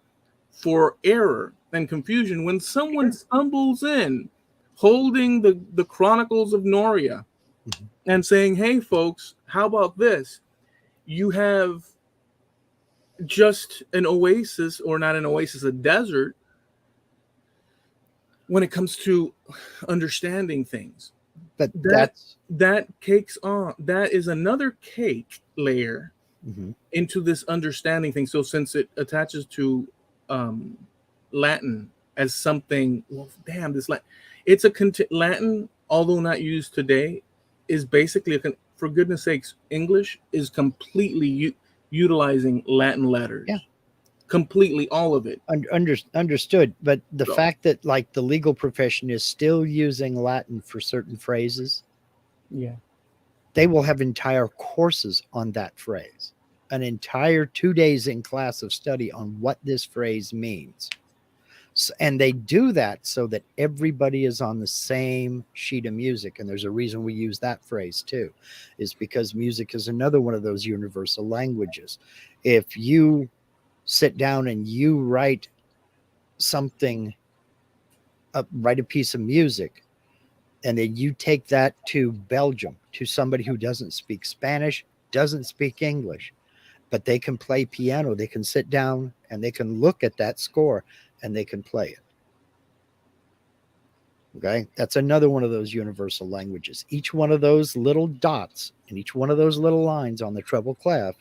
S2: for error and confusion when someone stumbles in holding the Chronicles of Noria and saying, hey, folks, how about this? You have just an oasis, or not an oasis, a desert, when it comes to understanding things.
S1: But
S2: That
S1: that's
S2: that is another cake layer
S1: mhm.
S2: into this understanding thing. So since it attaches to um, Latin as something, well, damn, this Latin, it's a Latin, although not used today, is basically for goodness sakes, English is completely utilizing Latin
S1: Yeah,
S2: letters, completely all of it.
S1: understood. But the
S2: So
S1: fact that like the legal profession is still using Latin for certain phrases,
S2: yeah,
S1: they will have entire courses on that phrase, an entire 2 days in class of study on what this phrase means. And they do that so that everybody is on the same sheet of music. And there's a reason we use that phrase too, is because music is another one of those universal languages. If you sit down and you something, write a piece of music, and then you take that to Belgium, to somebody who doesn't speak Spanish, doesn't speak English, but they can play piano, they can sit down and they can look at that score and they can play it. Okay, that's another one of those universal languages. Each one of those little dots and each one of those little lines on the treble clef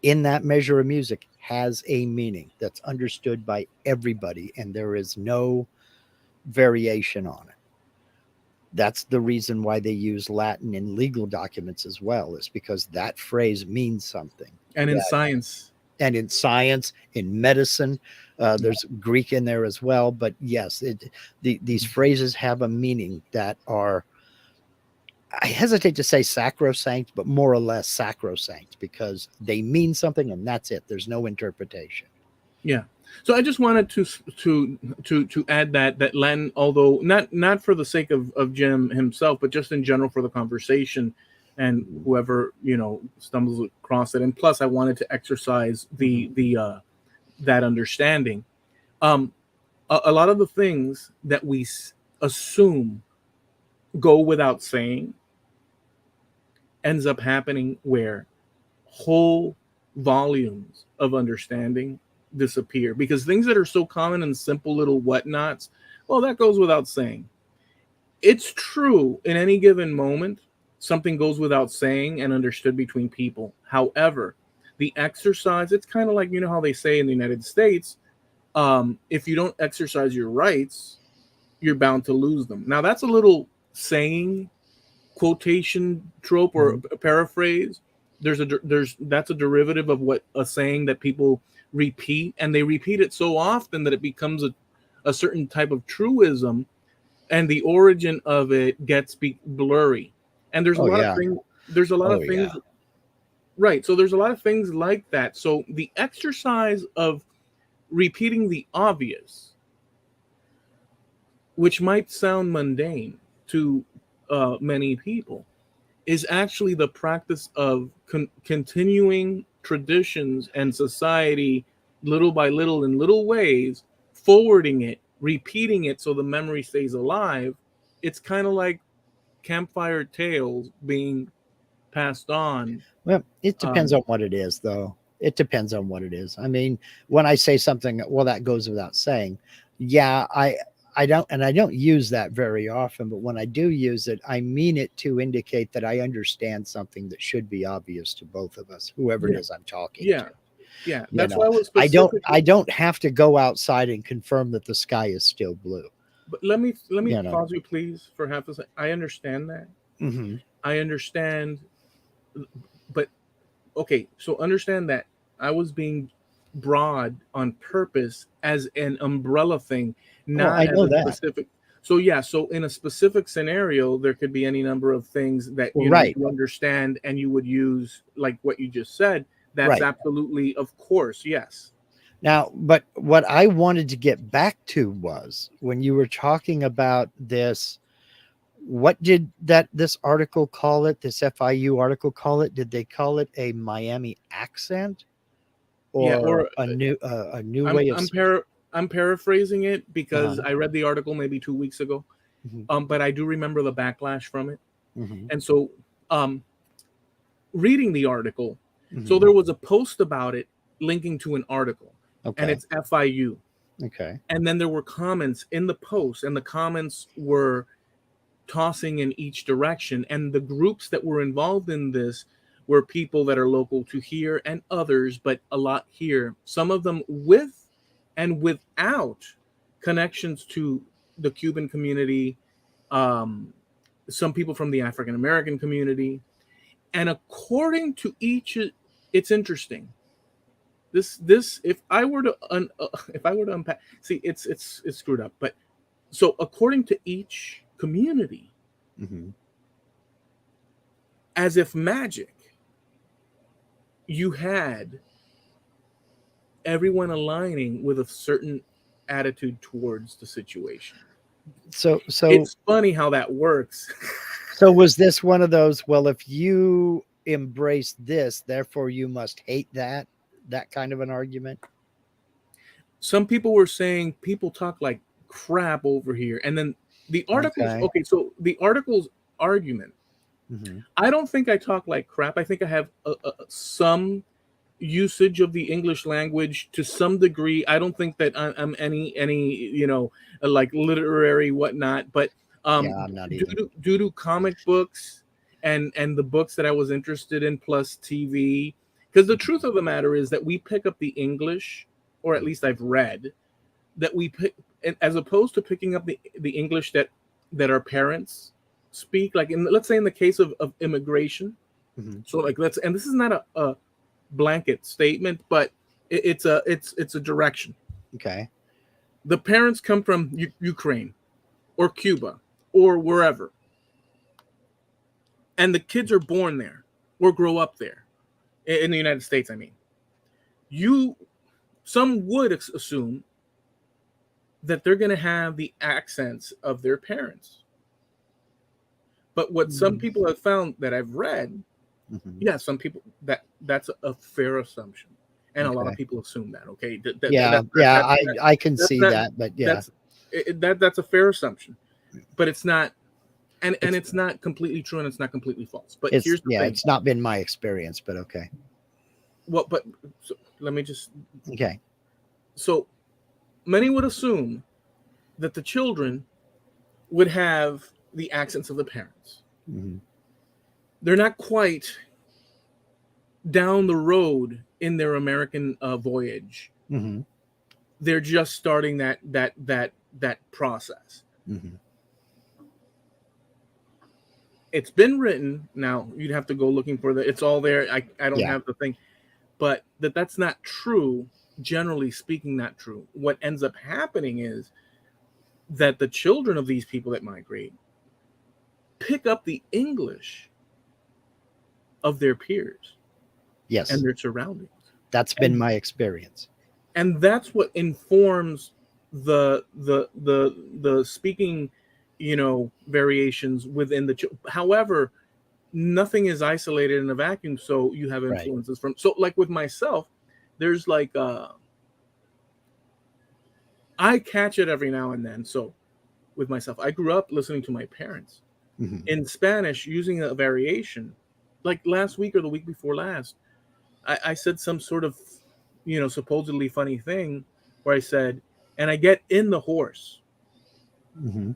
S1: in that measure of music has a meaning that's understood by everybody, and there is no variation on it. That's the reason why they use Latin in legal documents as well, is because that phrase means something.
S2: and in science,
S1: And in science, in medicine, there's Greek in there as well. But yes, these phrases have a meaning that are, I hesitate to say sacrosanct, but more or less sacrosanct, because they mean something and that's it. There's no interpretation.
S2: yeah. So I just wanted to add that Latin, although not for the sake of Jim himself, but just in general for the conversation, and whoever stumbles across it. And plus, I wanted to exercise the that understanding. Um, a lot of the things that we assume go without saying ends up happening where whole volumes of understanding disappear, because things that are so common and simple little whatnots, well, that goes without saying. It's true in any given moment, something goes without saying and understood between people. However, the exercise, it's kind of like, how they say in the United States, if you don't exercise your rights, you're bound to lose them. Now, that's a little saying, quotation trope, or a paraphrase. There's that's a derivative of what a saying that people repeat, and they repeat it so often that it becomes a certain type of truism, and the origin of it gets blurry. And there's a
S1: Oh
S2: lot of
S1: yeah.
S2: things. There's a lot
S1: Oh
S2: of
S1: yeah.
S2: things, right? So there's a lot of things like that. So the exercise of repeating the obvious, which might sound mundane to many people, is actually the practice of continuing traditions and society, little by little, in little ways, forwarding it, repeating it so the memory stays alive. It's kind of like campfire tales being passed on.
S1: Well, it depends
S2: Um,
S1: on what it is, though. It depends on what it is. I mean, when I say something, well, that goes without saying. Yeah, I don't use that very often, but when I do use it, I mean it to indicate that I understand something that should be obvious to both of us, whoever it
S2: yeah,
S1: is I'm talking to.
S2: yeah, yeah.
S1: You
S2: That's why
S1: know,
S2: I was
S1: I
S2: specifically.
S1: don't have to go outside and confirm that the sky is still blue.
S2: But let me
S1: You know.
S2: pause you, please, for half a second. I understand that.
S1: Hmm.
S2: I understand, but okay, so understand that I was being broad on purpose as an umbrella thing,
S1: Oh,
S2: not
S1: I
S2: as
S1: know
S2: a
S1: that.
S2: specific. So yeah, so in a specific scenario, there could be any number of things that
S1: Well, right,
S2: you understand and you would use, like what you just said. That's
S1: right.
S2: absolutely, of course, yes.
S1: Now, but what I wanted to get back to was when you were talking about this, what did this article call it? This FIU article call it? Did they call it a Miami accent
S2: Yeah,
S1: or
S2: or
S1: a new
S2: I'm
S1: way of
S2: I'm
S1: speaking?
S2: para I'm paraphrasing it because
S1: Uh-huh.
S2: I read the article maybe 2 weeks ago.
S1: Hmm.
S2: But I do remember the backlash from it.
S1: Hmm.
S2: And so, reading the article, so
S1: Hmm.
S2: there was a post about it linking to an article, and
S1: Okay.
S2: it's FIU.
S1: Okay.
S2: And then there were comments in the post, and the comments were tossing in each direction. And the groups that were involved in this were people that are local to here and others, but a lot here. Some of them with and without connections to the Cuban community, some people from the African American community. And according to each, it's interesting. This if I were to unpack, see, it's screwed up. But so according to each community,
S1: Mm-hmm.
S2: as if magic, you had everyone aligning with a certain attitude towards the situation.
S1: So
S2: It's funny how that works.
S1: so was this one of those? Well, if you embrace this, therefore you must hate that. That kind of an argument.
S2: Some people were saying people talk like crap over here, and then the articles.
S1: Okay.
S2: Okay, so the article's argument.
S1: Mm-hmm.
S2: I don't think I talk like crap. I think I have some usage of the English language to some degree. I don't think that I'm any like literary whatnot, but
S1: Yeah, I'm not either.
S2: due to comic books and the books that I was interested in, plus TV. Because the truth of the matter is that we pick up the English, or at least I've read that we pick, as opposed to picking up the English that our parents speak. Like let's say in the case of immigration.
S1: Mm-hmm.
S2: So like and this is not a blanket statement, but it's a direction.
S1: Okay.
S2: The parents come from Ukraine or Cuba or wherever, and the kids are born there or grow up there in the United States. I mean, some would assume that they're going to have the accents of their parents. But what some people have found that I've read, yeah, some people that's a fair assumption, and a lot of people assume that. Okay,
S1: I can see that, but yeah,
S2: that's a fair assumption, but it's not, and it's not completely true, and it's not completely false. But here's the thing:
S1: it's not been my experience, but okay.
S2: Well, but so, let me just
S1: okay.
S2: So many would assume that the children would have the accents of the parents.
S1: Mm-hmm.
S2: They're not quite down the road in their American voyage.
S1: Mm-hmm.
S2: They're just starting that process.
S1: Mm-hmm.
S2: It's been written. Now you'd have to go looking for it's all there. I don't have the thing, but that's not true. Generally speaking, not true. What ends up happening is that the children of these people that migrate pick up the English of their peers.
S1: Yes.
S2: And their surroundings.
S1: That's been my experience.
S2: And that's what informs the speaking, variations within however, nothing is isolated in a vacuum. So you have influences from, so like with myself, there's like, I catch it every now and then. So with myself, I grew up listening to my parents in Spanish using a variation. Like last week or the week before last, I said some sort of, supposedly funny thing where I said, and I get in the horse.
S1: Mm-hmm.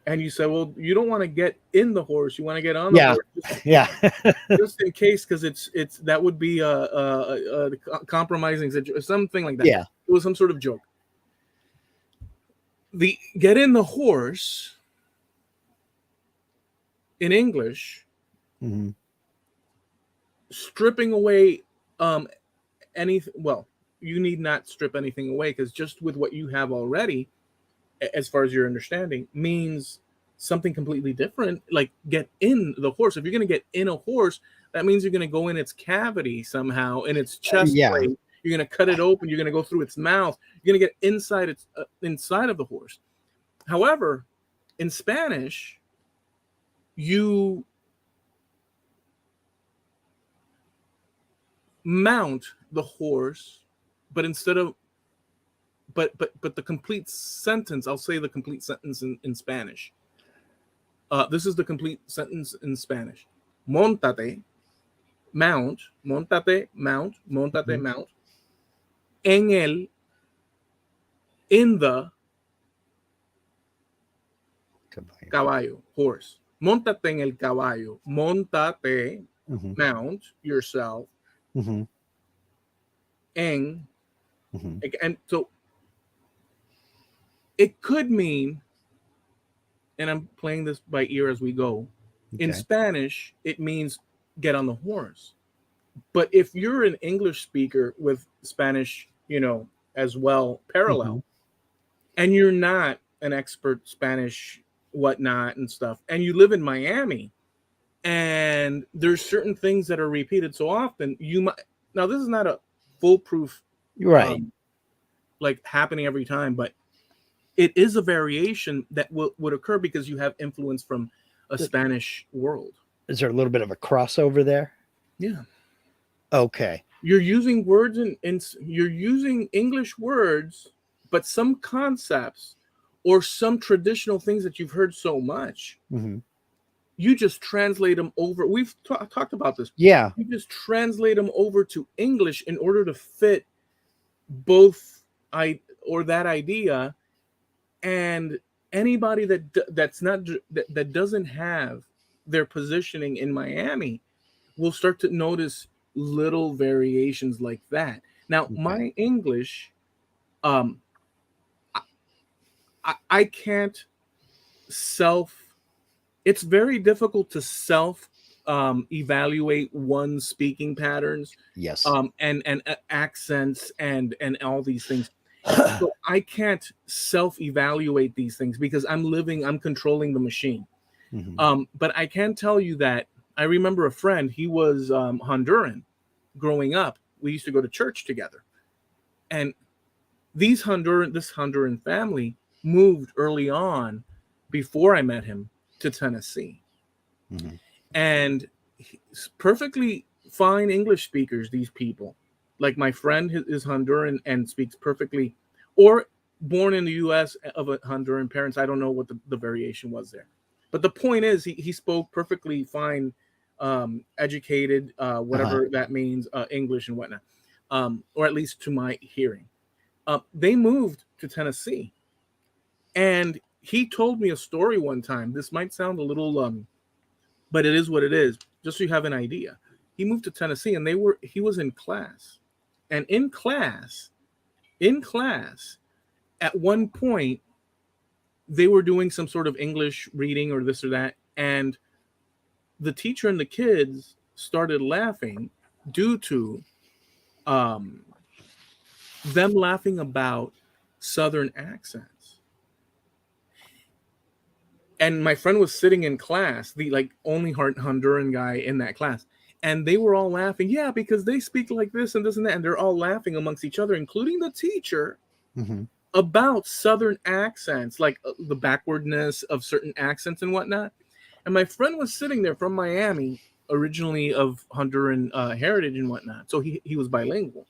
S2: And you said, well, you don't want to get in the horse. You want to get on the horse. Just in case, because it's that would be a compromising situation, something like that.
S1: Yeah.
S2: It was some sort of joke. The get in the horse in English, stripping away anything. Well, you need not strip anything away, because just with what you have already, as far as your understanding, means something completely different. Like get in the horse. If you're going to get in a horse, that means you're going to go in its cavity somehow, in its chest plate. You're going to cut it open. You're going to go through its mouth. You're going to get inside its inside of the horse. However, in Spanish, you mount the horse, but instead of but the complete sentence, I'll say the complete sentence in Spanish. This is the complete sentence in Spanish. Montate, mount, montate, mount, montate, mount. en el, in the caballo, horse. Móntate en el caballo. Móntate,
S1: Mm-hmm.
S2: mount yourself
S1: Mm-hmm.
S2: en,
S1: Mm-hmm.
S2: and so it could mean, and I'm playing this by ear as we go. In
S1: Okay.
S2: Spanish, it means get on the horse. But if you're an English speaker with Spanish, as well,
S1: Mm-hmm.
S2: parallel, and you're not an expert Spanish, whatnot, and stuff, and you live in Miami, and there's certain things that are repeated so often, you might. Now, this is not a foolproof,
S1: Right.
S2: um, like happening every time, but it is a variation that would occur because you have influence from a Spanish world.
S1: Is there a little bit of a crossover there?
S2: Yeah.
S1: Okay.
S2: You're using words and you're using English words, but some concepts or some traditional things that you've heard so much,
S1: Mm-hmm.
S2: you just translate them over. We've talked about this.
S1: Yeah.
S2: You just translate them over to English in order to fit both that idea. And anybody that doesn't have their positioning in Miami will start to notice little variations like that. Now,
S1: Okay.
S2: my English, um, I can't self. It's very difficult to self evaluate one's speaking patterns,
S1: Yes.
S2: and accents and all these things. So I can't self evaluate these things because I'm controlling the machine.
S1: Mm-hmm.
S2: But I can tell you that I remember a friend. He was Honduran growing up. We used to go to church together, and this Honduran family moved early on, before I met him, to Tennessee,
S1: Mm-hmm.
S2: and perfectly fine English speakers. These people, like my friend, is Honduran and speaks perfectly, or born in the U.S. of a Honduran parents. I don't know what the variation was there, but the point is, he spoke perfectly fine, educated,
S1: Uh-huh.
S2: whatever that means, English and whatnot, or at least to my hearing. They moved to Tennessee, and he told me a story one time. This might sound a little, but it is what it is. Just so you have an idea, he moved to Tennessee, and he was in class, and in class, at one point, they were doing some sort of English reading or this or that, and the teacher and the kids started laughing due to um, them laughing about Southern accents. And my friend was sitting in class, the like only Honduran guy in that class, and they were all laughing. Yeah, because they speak like this and this and that, and they're all laughing amongst each other, including the teacher,
S1: Mm-hmm.
S2: about Southern accents, like the backwardness of certain accents and whatnot. And my friend was sitting there from Miami, originally of Honduran heritage and whatnot, so he was bilingual,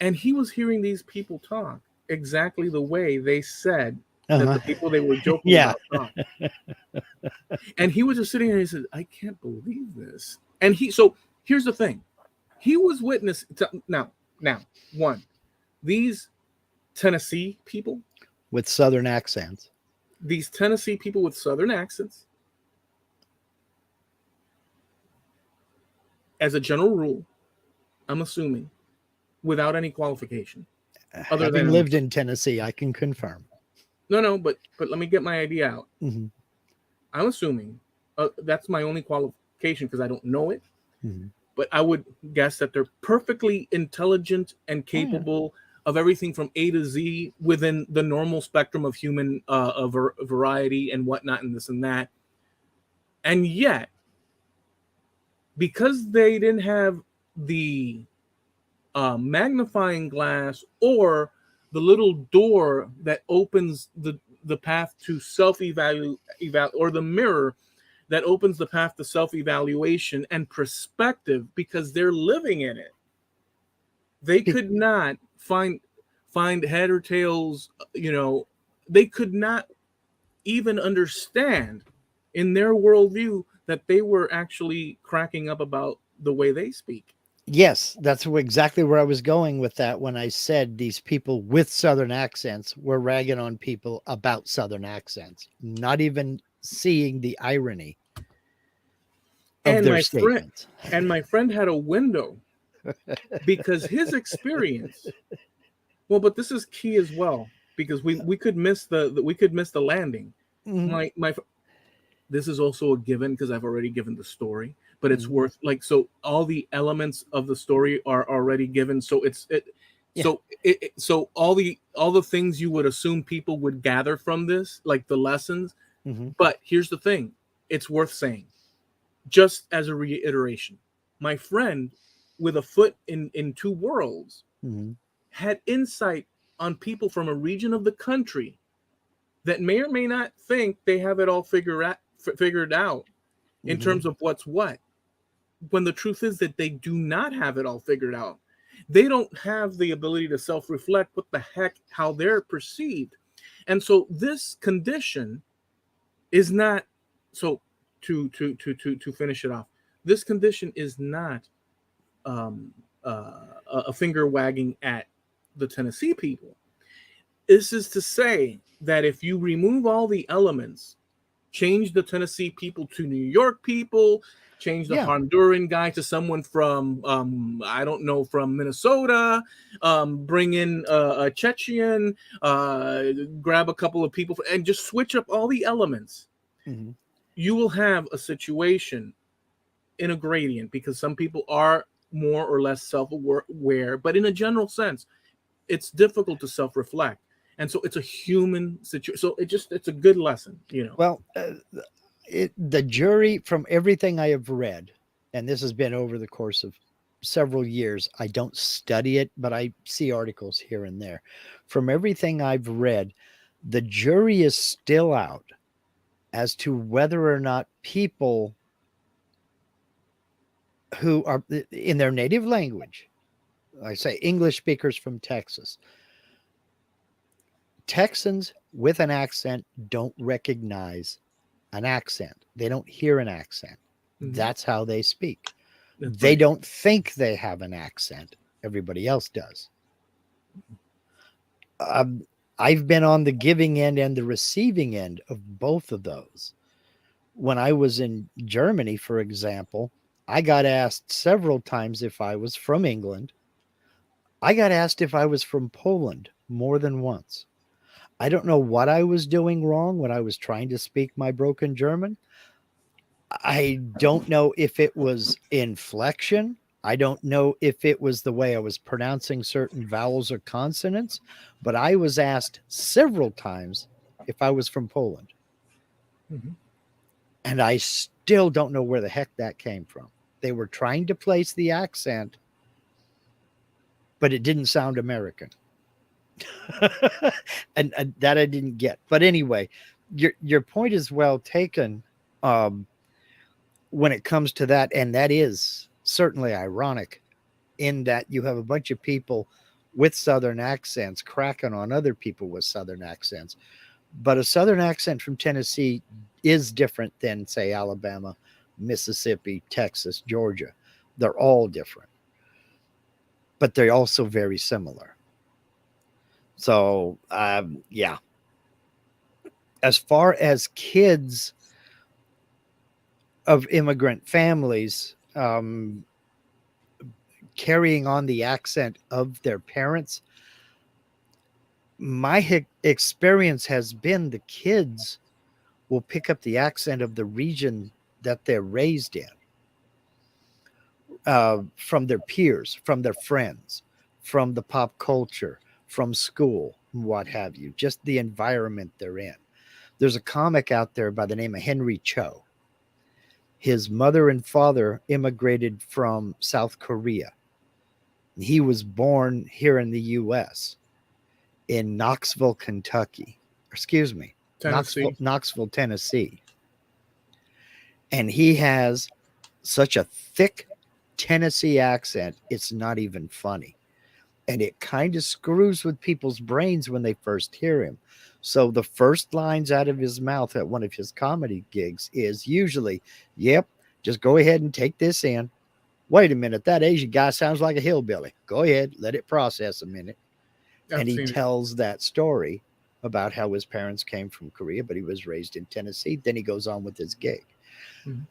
S2: and he was hearing these people talk exactly the way they said that
S1: Uh-huh.
S2: the people they were joking
S1: Yeah.
S2: about talk. And he was just sitting there and he said, I can't believe this. And so here's the thing. He was witness to, now, one, these Tennessee people,
S1: With Southern accents.
S2: these Tennessee people with Southern accents, as a general rule, I'm assuming, without any qualification, other
S1: Having
S2: than,
S1: lived in Tennessee, I can confirm.
S2: no, but let me get my idea out.
S1: Mm-hmm.
S2: I'm assuming, that's my only qualification because I don't know it,
S1: Mm-hmm.
S2: but I would guess that they're perfectly intelligent and capable of everything from A to Z within the normal spectrum of human variety and whatnot and this and that. And yet, because they didn't have the magnifying glass or the little door that opens the path to or the mirror that opens the path to self-evaluation and perspective, because they're living in it, they could not find head or tails. They could not even understand in their worldview that they were actually cracking up about the way they speak.
S1: Yes, that's exactly where I was going with that when I said these people with Southern accents were ragging on people about Southern accents, not even seeing the irony of
S2: And
S1: their
S2: my friend
S1: statements.
S2: and my friend had a window because his experience. Well, but this is key as well because we could miss we could miss the landing.
S1: Mhm,
S2: My this is also a given because I've already given the story, but it's
S1: mhm.
S2: worth like so all the elements of the story are already given. So
S1: Yeah.
S2: so all the things you would assume people would gather from this, like the lessons.
S1: Mhm,
S2: But here's the thing, it's worth saying just as a reiteration. My friend with a foot in two worlds
S1: mhm,
S2: had insight on people from a region of the country that may or may not think they have it all figured out in
S1: mhm,
S2: terms of what's what, when the truth is that they do not have it all figured out. They don't have the ability to self-reflect what the heck how they're perceived. And so this condition is not so to finish it off. This condition is not um, a finger wagging at the Tennessee people. This is to say that if you remove all the elements, change the Tennessee people to New York people, change the
S1: yeah.
S2: Honduran guy to someone from I don't know, from Minnesota, bring in a Chechen, grab a couple of people and just switch up all the elements.
S1: Mhm.
S2: You will have a situation in a gradient because some people are more or less self-aware, but in a general sense, it's difficult to self-reflect, and so it's a human situation. So it's a good lesson, you know.
S1: Well, the jury, from everything I have read, and this has been over the course of several years, I don't study it, but I see articles here and there. From everything I've read, the jury is still out as to whether or not people who are in their native language, I say English speakers from Texas, Texans with an accent don't recognize an accent. They don't hear an accent.
S2: Mm-hmm.
S1: That's how they speak.
S2: That's
S1: They
S2: right.
S1: don't think they have an accent. Everybody else does. Um, I've been on the giving end and the receiving end of both of those. When I was in Germany, for example, I got asked several times if I was from England. I got asked if I was from Poland more than once. I don't know what I was doing wrong when I was trying to speak my broken German. I don't know if it was inflection. I don't know if it was the way I was pronouncing certain vowels or consonants, but I was asked several times if I was from Poland.
S2: Mm-hmm.
S1: And I still don't know where the heck that came from. They were trying to place the accent, but it didn't sound American. And that I didn't get. But anyway, your point is well taken. Um, when it comes to that, and that is certainly ironic in that you have a bunch of people with Southern accents cracking on other people with Southern accents. But a Southern accent from Tennessee is different than, say, Alabama, Mississippi, Texas, Georgia. They're all different, but they're also very similar. So, yeah. As far as kids of immigrant families, carrying on the accent of their parents, my experience has been the kids will pick up the accent of the region that they're raised in, from their peers, from their friends, from the pop culture, from school, what have you, just the environment they're in. There's a comic out there by the name of Henry Cho. His mother and father immigrated from South Korea. He was born here in the US in Knoxville, Kentucky. Excuse me,
S2: Tennessee.
S1: Knoxville, Tennessee. And he has such a thick Tennessee accent, it's not even funny. And it kind of screws with people's brains when they first hear him. So the first lines out of his mouth at one of his comedy gigs is usually, "Yep, just go ahead and take this in." wait a minute, that Asian guy sounds like a hillbilly. Go ahead, let it process a minute.
S2: I've
S1: And he
S2: seen it.
S1: tells that story about how his parents came from Korea, but he was raised in Tennessee. Then he goes on with his gig.
S2: Mhm.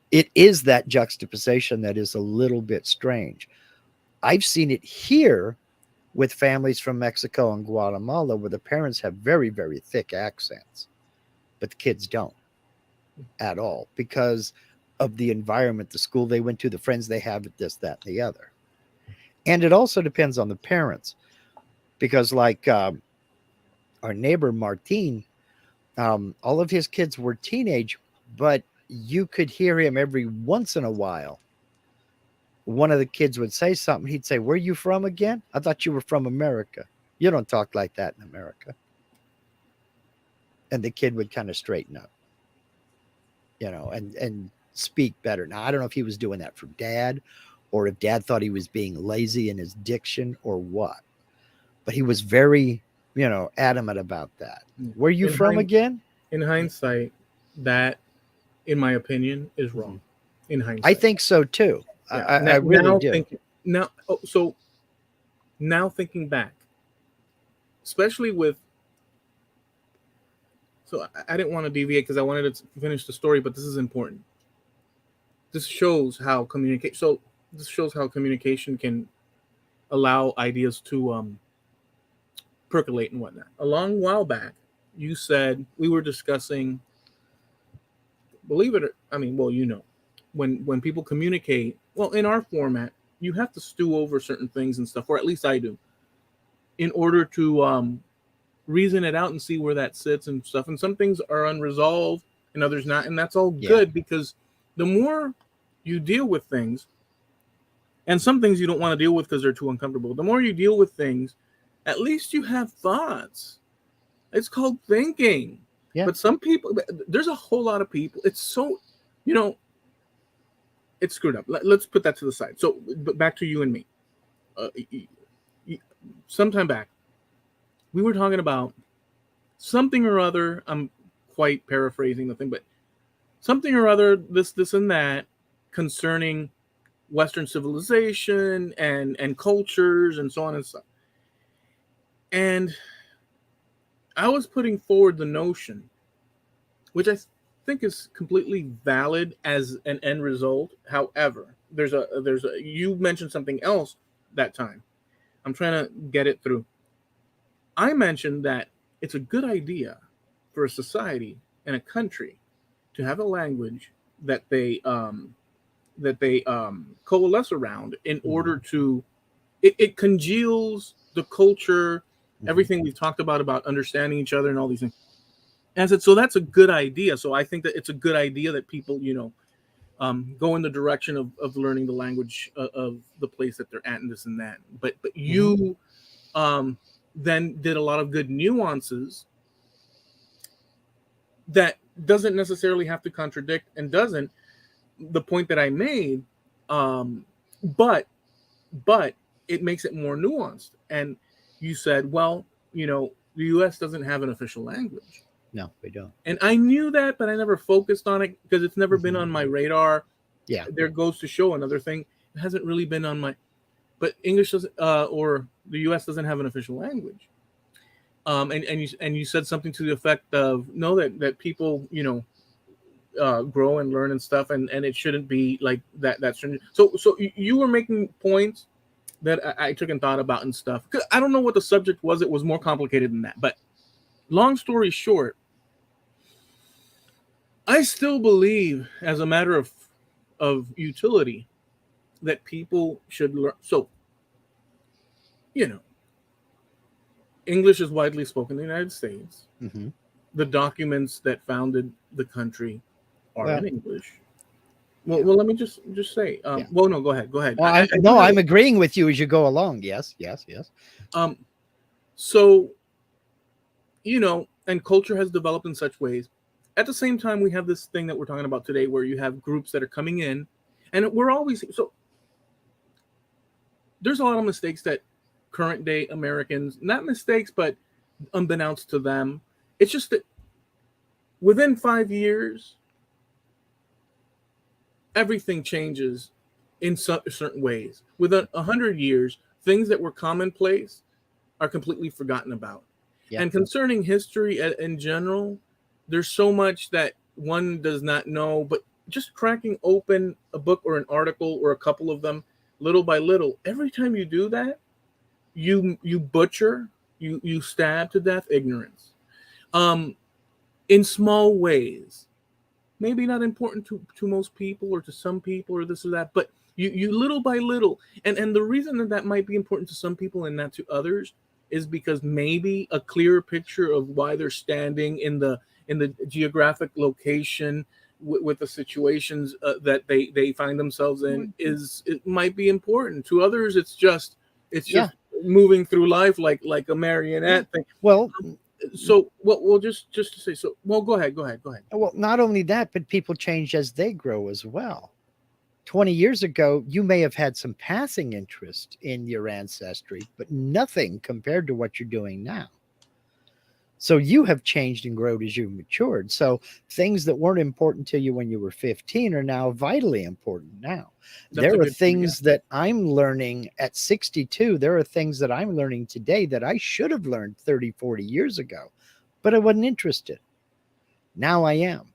S1: It is that juxtaposition that is a little bit strange. I've seen it here with families from Mexico and Guatemala where the parents have very, very thick accents, but the kids don't at all because of the environment, the school they went to, the friends they have, this, that, and the other. And it also depends on the parents because, like our neighbor Martin, all of his kids were teenage, but you could hear him every once in a while. One of the kids would say something. He'd say, "Where are you from again? I thought you were from America. You don't talk like that in America." And the kid would kind of straighten up, and speak better. Now, I don't know if he was doing that for dad or if dad thought he was being lazy in his diction or what, but he was very, adamant about that. Where are you
S2: In,
S1: from
S2: hind-
S1: again?
S2: in hindsight, that, in my opinion, is
S1: Mhm.
S2: wrong. In
S1: I
S2: hindsight,
S1: think so too.
S2: yeah.
S1: I really
S2: Now
S1: do.
S2: thinking now, so now thinking back, especially with. So I didn't want to deviate because I wanted to finish the story, but this is important. This shows how communicate. So this shows how communication can allow ideas to percolate and whatnot. A long while back, you said we were discussing. Believe it or I mean, well, when people communicate, well, in our format, you have to stew over certain things and stuff, or at least I do, in order to reason it out and see where that sits and stuff. And some things are unresolved and others not, and that's all
S1: Yeah.
S2: good because the more you deal with things, and some things you don't want to deal with because they're too uncomfortable. The more you deal with things, at least you have thoughts. It's called thinking.
S1: Yeah.
S2: But some people, there's a whole lot of people. It's so, you know, it's screwed up. Let's put that to the side. So, but back to you and me. Uh, Sometime back, we were talking about something or other. I'm quite paraphrasing the thing, but something or other, this, and that, concerning Western civilization and cultures and so on and so. And I was putting forward the notion, which I think is completely valid as an end result. However, there's a you mentioned something else that time. I'm trying to get it through. I mentioned that it's a good idea for a society and a country to have a language that they coalesce around in order to it congeals the culture, everything we've talked about understanding each other and all these things. And I said, so that's a good idea. So I think that it's a good idea that people, go in the direction of learning the language of the place that they're at and this and that. But you then did a lot of good nuances that doesn't necessarily have to contradict and doesn't the point that I made, but it makes it more nuanced. And you said, well, the U.S. doesn't have an official language.
S1: No, we don't.
S2: And I knew that, but I never focused on it because it's never been on my radar.
S1: Yeah.
S2: There goes to show another thing. It hasn't really been on my. But English doesn't, or the U.S. doesn't have an official language. And you said something to the effect of no, that people grow and learn and stuff, and it shouldn't be like that. That's so you were making points that I took and thought about and stuff. I don't know what the subject was. It was more complicated than that. But long story short, I still believe, as a matter of utility, that people should learn. So, English is widely spoken in the United States.
S1: Mm-hmm.
S2: The documents that founded the country are in English. Well,
S1: Yeah.
S2: well, let me just say.
S1: Yeah.
S2: Well, no, go ahead. Go ahead.
S1: Well, I'm agreeing with you as you go along. Yes, yes, yes.
S2: So, and culture has developed in such ways. At the same time, we have this thing that we're talking about today, where you have groups that are coming in, and we're always so. There's a lot of mistakes that current day Americans, not mistakes, but unbeknownst to them, it's just that within 5 years, everything changes in certain ways. Within 100 years, things that were commonplace are completely forgotten about.
S1: Yeah.
S2: And concerning history in general, there's so much that one does not know, but just cracking open a book or an article or a couple of them little by little, every time you do that, you butcher, you stab to death ignorance. Um, in small ways, maybe not important to most people or to some people or this or that, but you little by little, and the reason that that might be important to some people and not to others is because maybe a clearer picture of why they're standing in the geographic location with the situations that they find themselves in is it might be important to others. It's
S1: Yeah.
S2: just moving through life like a
S1: Yeah.
S2: marionette thing.
S1: Well,
S2: So well just to say so well go ahead.
S1: well, not only that, but people change as they grow as well. 20 years ago, you may have had some passing interest in your ancestry, but nothing compared to what you're doing now. So you have changed and grown as you matured. So things that weren't important to you when you were 15 are now vitally important now.
S2: That's a
S1: There are
S2: good point, yeah.
S1: things that I'm learning at 62. There are things that I'm learning today that I should have learned 30, 40 years ago, but I wasn't interested. Now I am.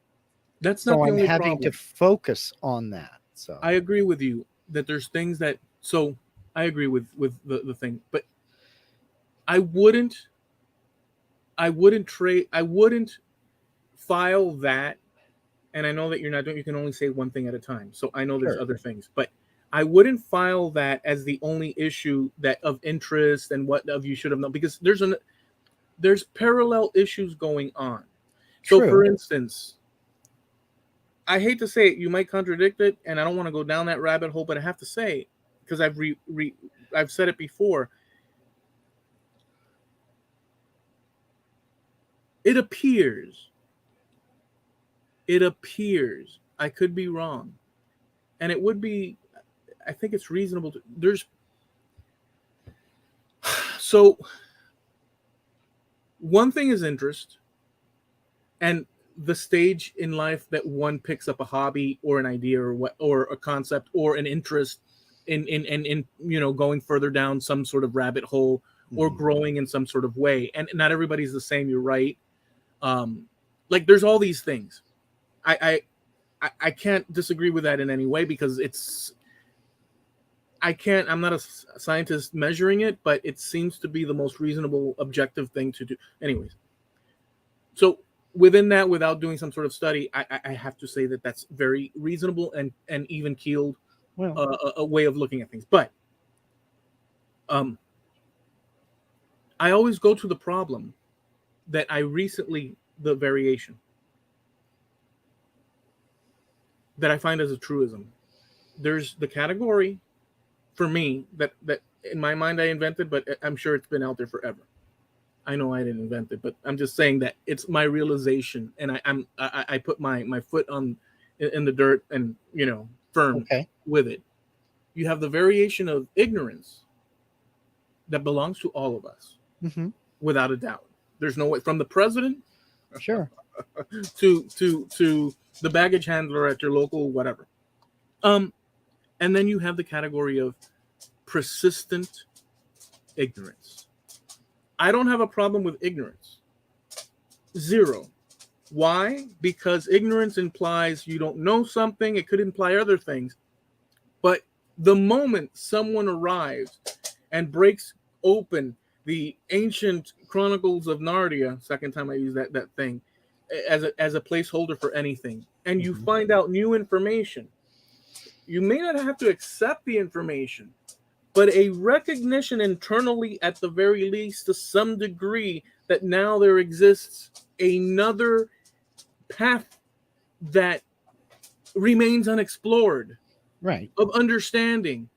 S2: That's not
S1: So
S2: the
S1: I'm
S2: only
S1: having to
S2: problem.
S1: focus on that. So,
S2: I agree with you that there's things that so I agree with the thing, but I wouldn't I wouldn't file that, and I know that you're not doing you can only say one thing at a time. So I know there's
S1: sure.
S2: other things, but I wouldn't file that as the only issue that of interest and what of you should have known because there's parallel issues going on. So for
S1: True.
S2: instance, I hate to say it, you might contradict it, and I don't want to go down that rabbit hole, but I have to say because I've said it before. It appears, it appears. I could be wrong, and it would be. I think it's reasonable. There's so one thing is interest, and the stage in life that one picks up a hobby or an idea or what or a concept or an interest in going further down some sort of rabbit hole or
S1: Mhm.
S2: growing in some sort of way. And not everybody's the same. You're right. Like there's all these things. I can't disagree with that in any way because I'm not a scientist measuring it, but it seems to be the most reasonable objective thing to do. Anyways, so within that, without doing some sort of study, I have to say that that's very reasonable and even keeled
S1: Well,
S2: a way of looking at things. But um, I always go to the problem that I recently the variation that I find as a truism. There's the category for me that in my mind I invented, but I'm sure it's been out there forever. I know I didn't invent it, but I'm just saying that it's my realization, and I put my foot on in the dirt and firm
S1: okay.
S2: with it. You have the variation of ignorance that belongs to all of us,
S1: Hmm.
S2: without a doubt. There's no way from the president
S1: Sure.
S2: to the baggage handler at your local whatever. Um, and then you have the category of persistent ignorance. I don't have a problem with ignorance. Zero. Why? Because ignorance implies you don't know something. It could imply other things. But the moment someone arrives and breaks open the ancient chronicles of Narnia, second time I use that thing, as a placeholder for anything, and you
S1: Hmm.
S2: find out new information, you may not have to accept the information, but a recognition internally, at the very least, to some degree, that now there exists another path that remains unexplored
S1: Right.
S2: of understanding,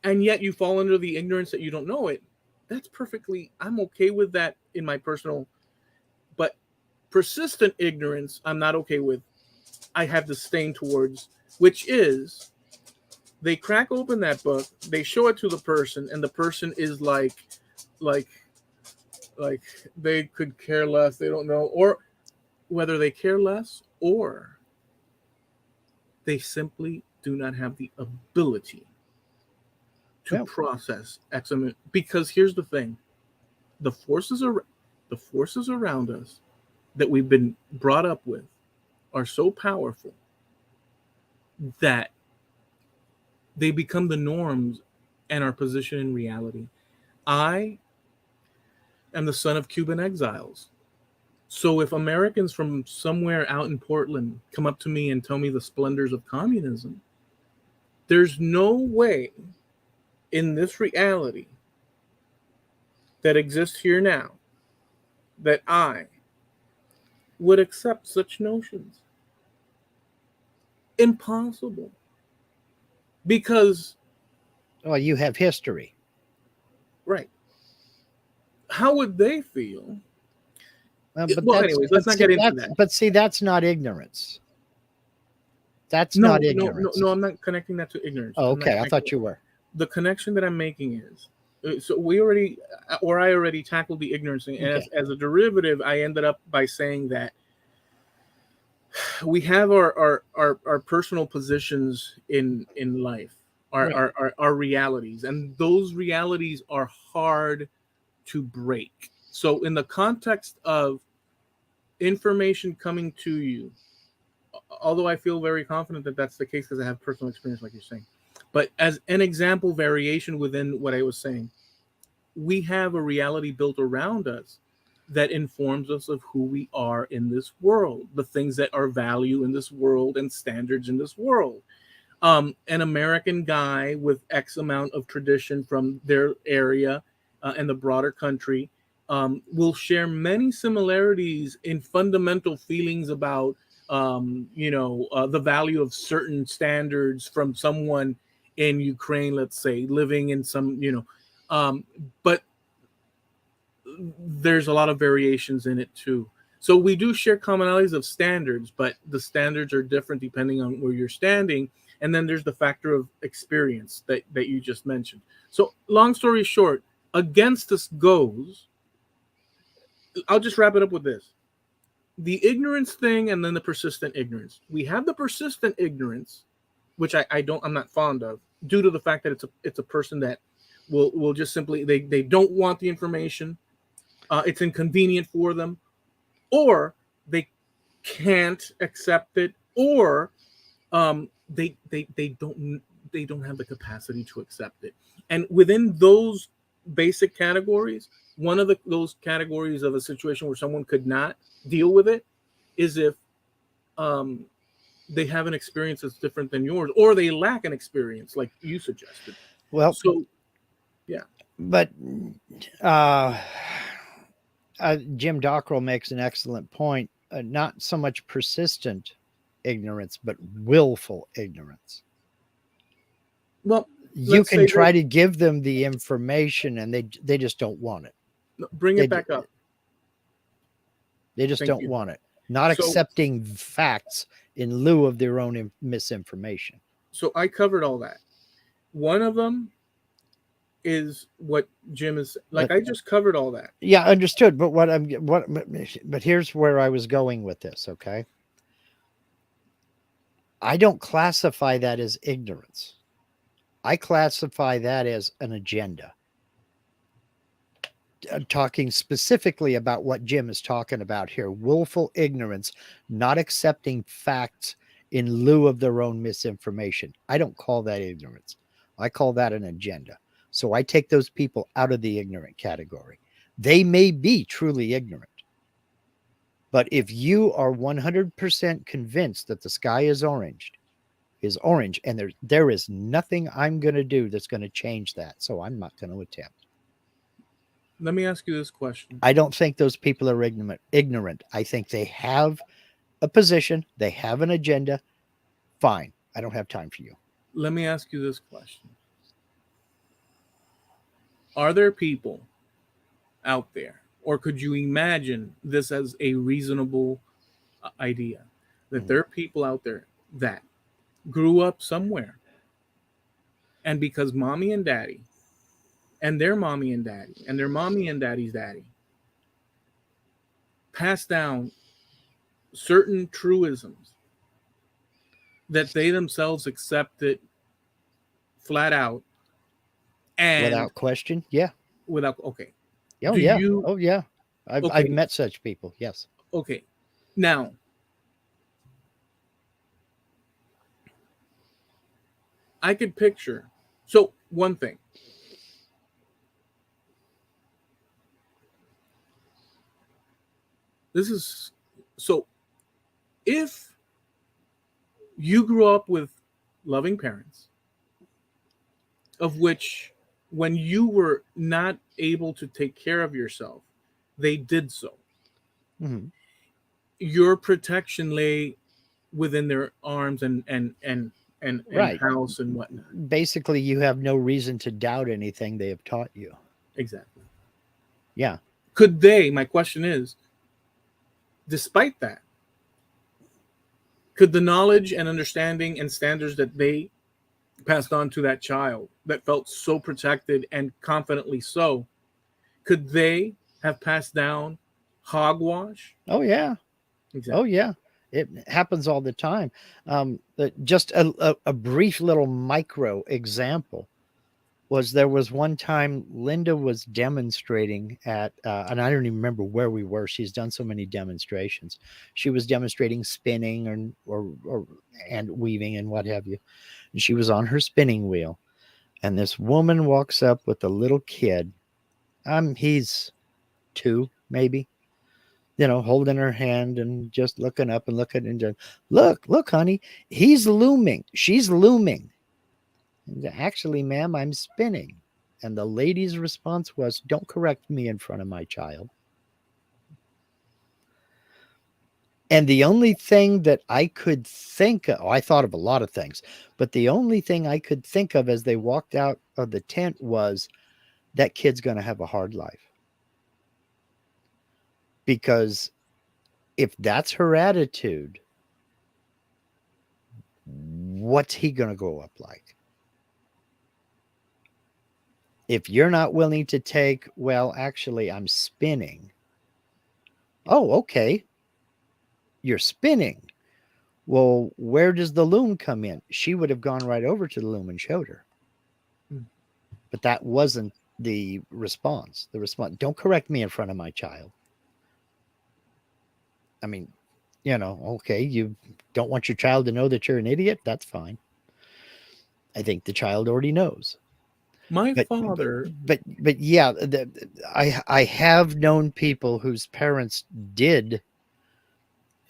S2: and yet you fall under the ignorance that you don't know it. That's perfectly, I'm okay with that in my personal, but persistent ignorance, I'm not okay with. I have disdain towards, which is they crack open that book, they show it to the person, and the person is like, like they could care less, they don't know, or whether they care less or they simply do not have the ability to
S1: Well,
S2: process X amount. Because here's the thing: the forces are the forces around us that we've been brought up with are so powerful that they become the norms and our position in reality. I am the son of Cuban exiles. So if Americans from somewhere out in Portland come up to me and tell me the splendors of communism, there's no way in this reality that exists here now that I would accept such notions. Impossible. Because,
S1: well, you have history.
S2: right, how would they feel?
S1: But
S2: Well,
S1: that's
S2: anyways,
S1: but
S2: let's not
S1: see
S2: get into
S1: that's
S2: that.
S1: but see that's not ignorance. That's not
S2: No, no, no,
S1: ignorance.
S2: no, I'm not connecting that to ignorance.
S1: Oh,
S2: I'm not
S1: okay, I
S2: connecting
S1: thought
S2: it.
S1: you were.
S2: The connection that I'm making is so we already, or I already tackled the ignorance thing. And
S1: Okay.
S2: as a derivative, I ended up by saying that we have our personal positions in life,
S1: Right.
S2: our realities, and those realities are hard to break. So in the context of information coming to you, although I feel very confident that that's the case because I have personal experience, like you're saying, but as an example variation within what I was saying, we have a reality built around us that informs us of who we are in this world, the things that are value in this world and standards in this world. An American guy with X amount of tradition from their area and the broader country will share many similarities in fundamental feelings about, the value of certain standards from someone in Ukraine, let's say, living in some, but there's a lot of variations in it too. So we do share commonalities of standards, but the standards are different depending on where you're standing. And then there's the factor of experience that you just mentioned. So long story short, against us goes, I'll just wrap it up with this. The ignorance thing and then the persistent ignorance. We have the persistent ignorance, which I'm not fond of, due to the fact that it's a person that will just simply they don't want the information. It's inconvenient for them, or they can't accept it, or they don't have the capacity to accept it. And within those basic categories, one of those categories of a situation where someone could not deal with it is if um, they have an experience that's different than yours, or they lack an experience, like you suggested.
S1: Well,
S2: So, yeah.
S1: but uh, Jim Dockrell makes an excellent point. Not so much persistent ignorance, but willful ignorance.
S2: Well,
S1: You
S2: let's
S1: can
S2: say
S1: try
S2: that.
S1: to give them the information, and they just don't want it.
S2: Bring
S1: They
S2: it back up.
S1: they just
S2: Thank
S1: don't
S2: you.
S1: want it. Not
S2: So,
S1: accepting facts in lieu of their own misinformation.
S2: so I covered all that. One of them is what Jim is like.
S1: But
S2: I just covered all that.
S1: yeah, understood. But but here's where I was going with this. Okay, I don't classify that as ignorance. I classify that as an agenda. Talking specifically about what Jim is talking about here, willful ignorance, not accepting facts in lieu of their own misinformation. I don't call that ignorance. I call that an agenda. So I take those people out of the ignorant category. They may be truly ignorant. But if you are 100% convinced that the sky is orange, and there is nothing I'm going to do that's going to change that, so I'm not going to attempt.
S2: Let me ask you this question.
S1: I don't think those people are ignorant. I think they have a position, they have an agenda. Fine. I don't have time for you.
S2: Let me ask you this question. Are there people out there, or could you imagine this as a reasonable idea, that there are people out there that grew up somewhere, and because mommy and daddy and their mommy and daddy and their mommy and daddy's daddy passed down certain truisms that they themselves accept it flat out and
S1: Without question. Yeah.
S2: without okay.
S1: Oh
S2: Do
S1: yeah.
S2: you
S1: Oh yeah. I've
S2: okay,
S1: met such people. Yes.
S2: okay. Now, I could picture. So, one thing. This is so if you grew up with loving parents, of which when you were not able to take care of yourself, they did so.
S1: Hmm.
S2: Your protection lay within their arms and
S1: Right.
S2: house and whatnot.
S1: Basically, you have no reason to doubt anything they have taught you.
S2: Exactly.
S1: Yeah.
S2: Could they, my question is, despite that, could the knowledge and understanding and standards that they passed on to that child that felt so protected and confidently so, could they have passed down hogwash?
S1: Oh yeah. Oh
S2: Exactly.
S1: yeah. It happens all the time. Just a brief little micro example was there was one time Linda was demonstrating at, and I don't even remember where we were. She's done so many demonstrations. She was demonstrating spinning or and weaving and what have you. And she was on her spinning wheel, and this woman walks up with a little kid. He's 2, maybe, holding her hand and just looking up and looking and just, look, honey, he's looming. She's looming. And actually, ma'am, I'm spinning. And the lady's response was, don't correct me in front of my child. And the only thing that I could think of, I thought of a lot of things, but the only thing I could think of as they walked out of the tent was that kid's going to have a hard life. Because if that's her attitude, what's he going to grow up like? If you're not willing to take, well, actually, I'm spinning. Oh, okay. You're spinning. Well, where does the loom come in? She would have gone right over to the loom and showed her. But that wasn't the response. The response, don't correct me in front of my child. I mean, okay, you don't want your child to know that you're an idiot. That's fine. I think the child already knows.
S2: My
S1: But
S2: father,
S1: but yeah, I have known people whose parents did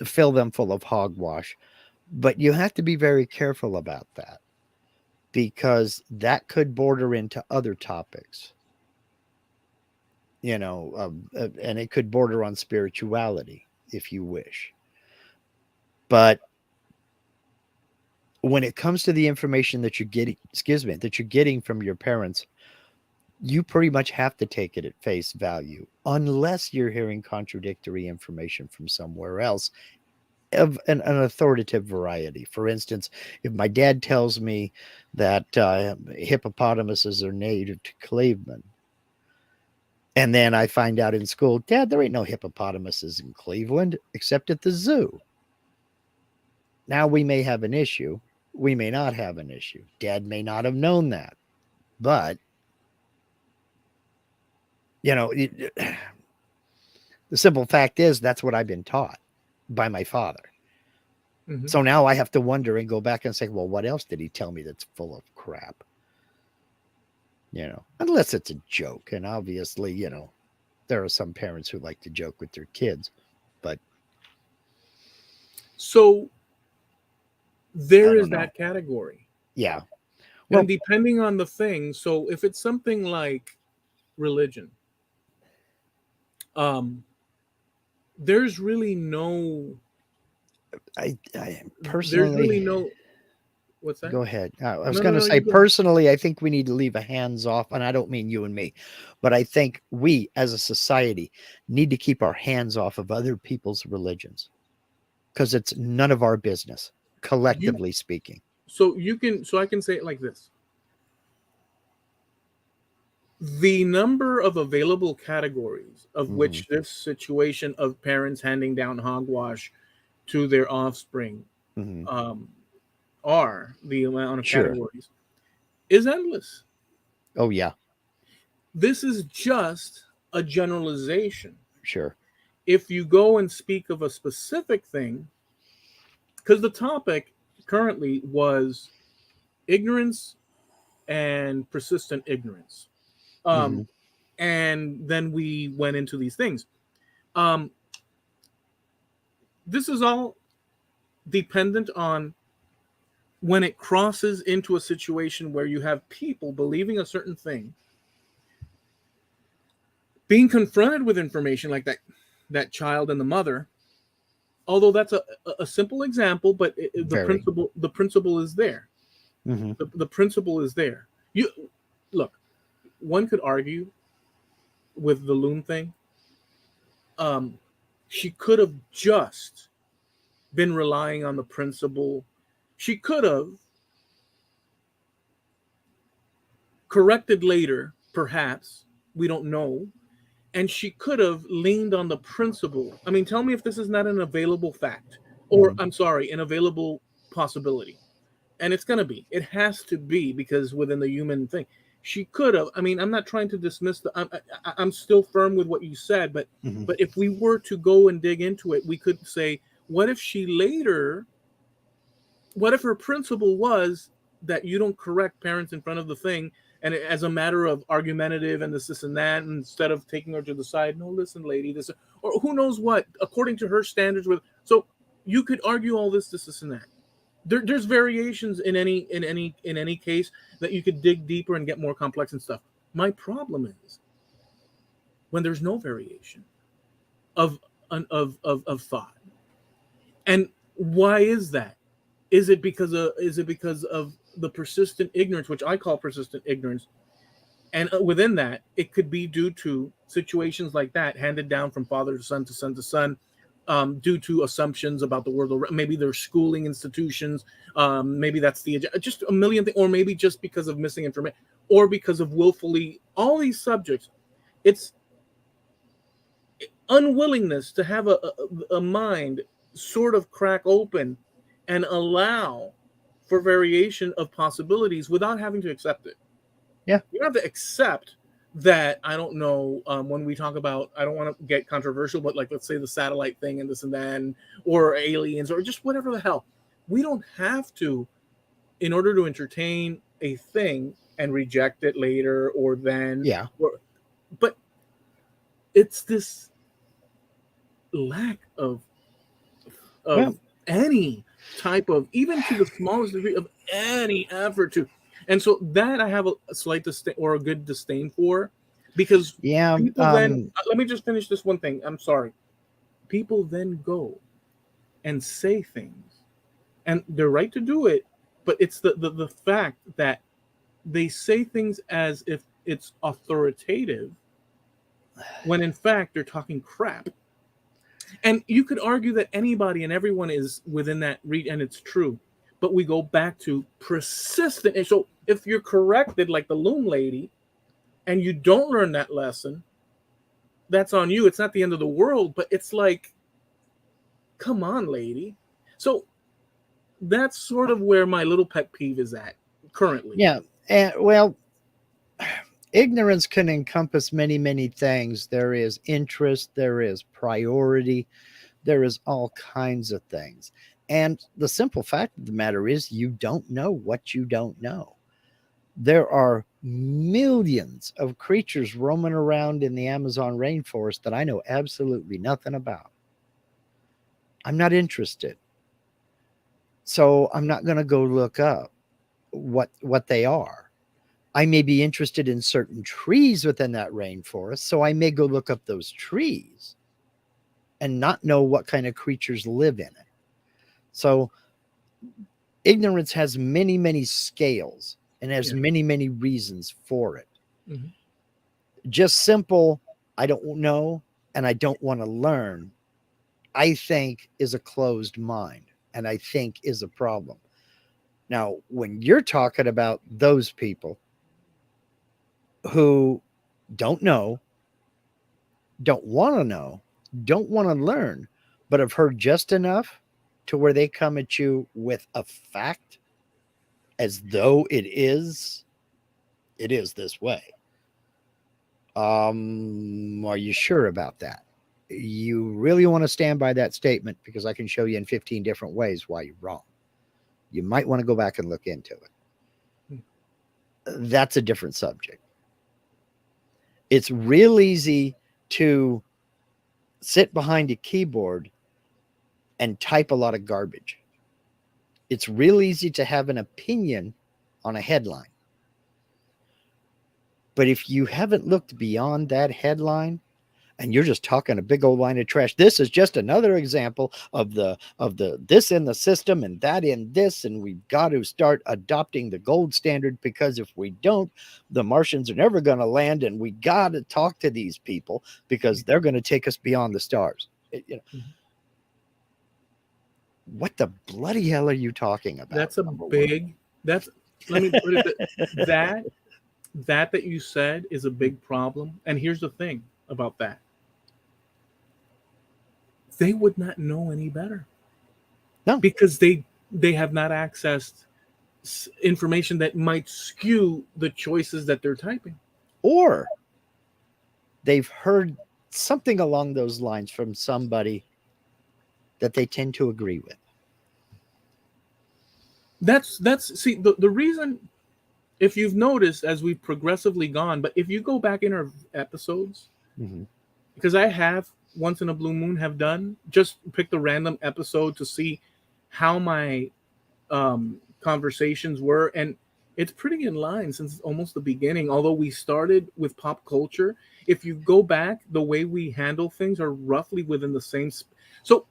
S1: fill them full of hogwash, but you have to be very careful about that because that could border into other topics, and it could border on spirituality if you wish. But when it comes to the information that you're getting, that you're getting from your parents, you pretty much have to take it at face value unless you're hearing contradictory information from somewhere else of an authoritative variety. For instance, if my dad tells me that hippopotamuses are native to Cleveland, and then I find out in school, Dad, there ain't no hippopotamuses in Cleveland except at the zoo. Now we may have an issue. We may not have an issue. Dad may not have known that. But, you know, it, the simple fact is that's what I've been taught by my father.
S2: mhm.
S1: So now I have to wonder and go back and say, well, what else did he tell me that's full of crap? Unless it's a joke. And obviously, there are some parents who like to joke with their kids, but
S2: So
S1: I
S2: there is
S1: don't know.
S2: that category.
S1: Yeah.
S2: And
S1: Well,
S2: depending on the thing, so if it's something like religion, um, there's really no,
S1: I
S2: there's
S1: personally,
S2: really no, what's that?
S1: go ahead. I was
S2: No,
S1: going
S2: no,
S1: to
S2: no,
S1: say,
S2: you go.
S1: personally, I think we need to leave a hands off, and I don't mean you and me, but I think we as a society need to keep our hands off of other people's religions because it's none of our business,
S2: You,
S1: collectively speaking.
S2: so I can say it like this. The number of available categories of
S1: Hmm.
S2: which this situation of parents handing down hogwash to their offspring
S1: Hmm.
S2: um, are, the amount of
S1: Sure.
S2: categories, is endless.
S1: Oh yeah.
S2: This is just a generalization.
S1: Sure.
S2: If you go and speak of a specific thing, because the topic currently was ignorance and persistent ignorance.
S1: Hmm.
S2: Um, and then we went into these things. Um, this is all dependent on when it crosses into a situation where you have people believing a certain thing, being confronted with information like that child and the mother. Although that's a simple example, but
S1: Very.
S2: the principle is there.
S1: Hmm.
S2: The principle is there. You look. One could argue with the loon thing. Um, she could have just been relying on the principle. She could have corrected later, perhaps. We don't know. And she could have leaned on the principle. I mean, tell me if this is not an available fact, or
S1: Hmm.
S2: I'm sorry, an available possibility. And it's going to be. It has to be because within the human thing, she could have. I mean, I'm not trying to dismiss the. I'm still firm with what you said,
S1: Hmm.
S2: but if we were to go and dig into it, we could say, what if she later? What if her principle was that you don't correct parents in front of the thing, and as a matter of argumentative and this and that, instead of taking her to the side, no, listen, lady, this, or who knows what, according to her standards. With so you could argue all this and that. There's variations in any case that you could dig deeper and get more complex and stuff. My problem is when there's no variation of of thought. And why is that? Is it because of the persistent ignorance, which I call persistent ignorance, and within that, it could be due to situations like that handed down from father to son to son to son, due to assumptions about the world. Maybe their schooling institutions. Maybe that's just a million things, or maybe just because of missing information, or because of willfully all these subjects. It's unwillingness to have a mind sort of crack open and allow for variation of possibilities without having to accept it.
S1: Yeah.
S2: You have to accept that. I don't know, when we talk about, I don't want to get controversial, but like, let's say the satellite thing and this and that, or aliens, or just whatever the hell. We don't have to, in order to entertain a thing and reject it later or then,
S1: Yeah.
S2: but it's this lack of
S1: Well.
S2: any type of, even to the smallest degree of any effort to. And so that I have a slight disdain, or a good disdain for, because
S1: Yeah.
S2: people then, let me just finish this one thing, I'm sorry. People then go and say things, and they're right to do it, but it's the fact that they say things as if it's authoritative, when in fact they're talking crap. And you could argue that anybody and everyone is within that reach, and it's true. But we go back to persistent. And so if you're corrected, like the loom lady, and you don't learn that lesson, that's on you. It's not the end of the world, but it's like, come on, lady. So that's sort of where my little pet peeve is at currently.
S1: Yeah. And well, ignorance can encompass many, many things. There is interest, there is priority, there is all kinds of things. And the simple fact of the matter is, you don't know what you don't know. There are millions of creatures roaming around in the Amazon rainforest that I know absolutely nothing about. I'm not interested. So I'm not going to go look up what they are. I may be interested in certain trees within that rainforest, so I may go look up those trees and not know what kind of creatures live in it. So ignorance has many, many scales and has
S2: Yeah.
S1: many, many reasons for it.
S2: Mhm.
S1: Just simple, I don't know and I don't want to learn, I think is a closed mind, and I think is a problem. Now, when you're talking about those people who don't know, don't want to know, don't want to learn, but have heard just enough to where they come at you with a fact. as though it is this way. Are you sure about that? You really want to stand by that statement, because I can show you in 15 different ways why you're wrong. You might want to go back and look into it. That's a different subject. It's real easy to sit behind a keyboard and type a lot of garbage. It's real easy to have an opinion on a headline. But if you haven't looked beyond that headline and you're just talking a big old line of trash, this is just another example of the this in the system and that in this, and we've got to start adopting the gold standard, because if we don't, the Martians are never going to land, and we got to talk to these people because they're going to take us beyond the stars. What the bloody hell are you talking about?
S2: That's a big. That's let me put it that you said is a big problem. And here's the thing about that: they would not know any better.
S1: No,
S2: because they have not accessed information that might skew the choices that they're typing,
S1: or they've heard something along those lines from somebody that they tend to agree with.
S2: That's see the reason, if you've noticed as we've progressively gone, but if you go back in our episodes, because I have once in a blue moon have done, just picked a random episode to see how my conversations were, and it's pretty in line since almost the beginning, although we started with pop culture. If you go back, the way we handle things are roughly within the same so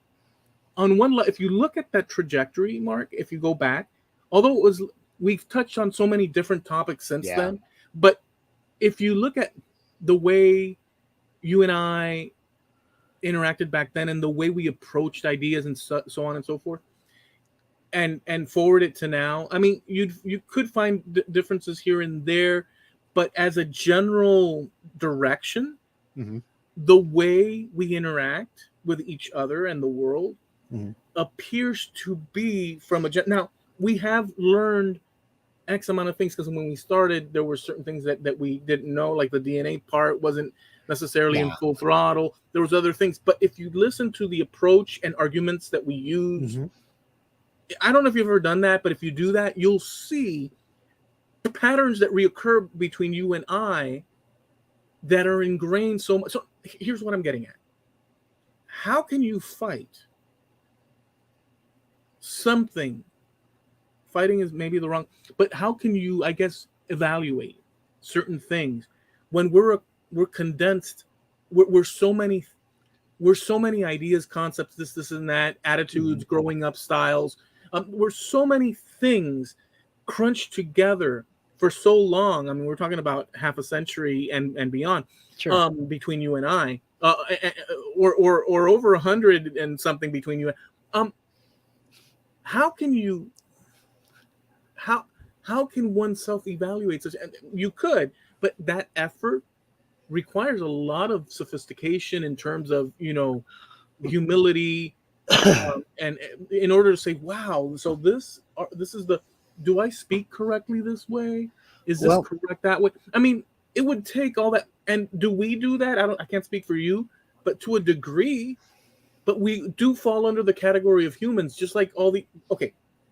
S2: on one if you look at that trajectory, Mark, if you go back, although we've touched on so many different topics since then, but if you look at the way you and I interacted back then and the way we approached ideas and so on and so forth, and forward it to now, I mean, you could find differences here and there, but as a general direction, the way we interact with each other and the world appears to be from now we have learned X amount of things, because when we started, there were certain things that we didn't know, like the DNA part wasn't necessarily in full throttle. There was other things, but if you listen to the approach and arguments that we use, I don't know if you've ever done that, but if you do that, you'll see patterns that reoccur between you and I that are ingrained so much. So here's what I'm getting at. How can you fight something? Fighting is maybe the wrong, but how can you, I guess, evaluate certain things when we're condensed? We're so many ideas, concepts, this and that, attitudes, growing up styles. We're so many things crunched together for so long. I mean, we're talking about half a century and beyond, between you and I, or over 100 and something between you. How can you? How can one self-evaluate such? And you could, but that effort requires a lot of sophistication in terms of humility, and in order to say, wow, so this is the, do I speak correctly this way? Is this correct that way? I mean, it would take all that. And do we do that? I can't speak for you, but to a degree, but we do fall under the category of humans, just like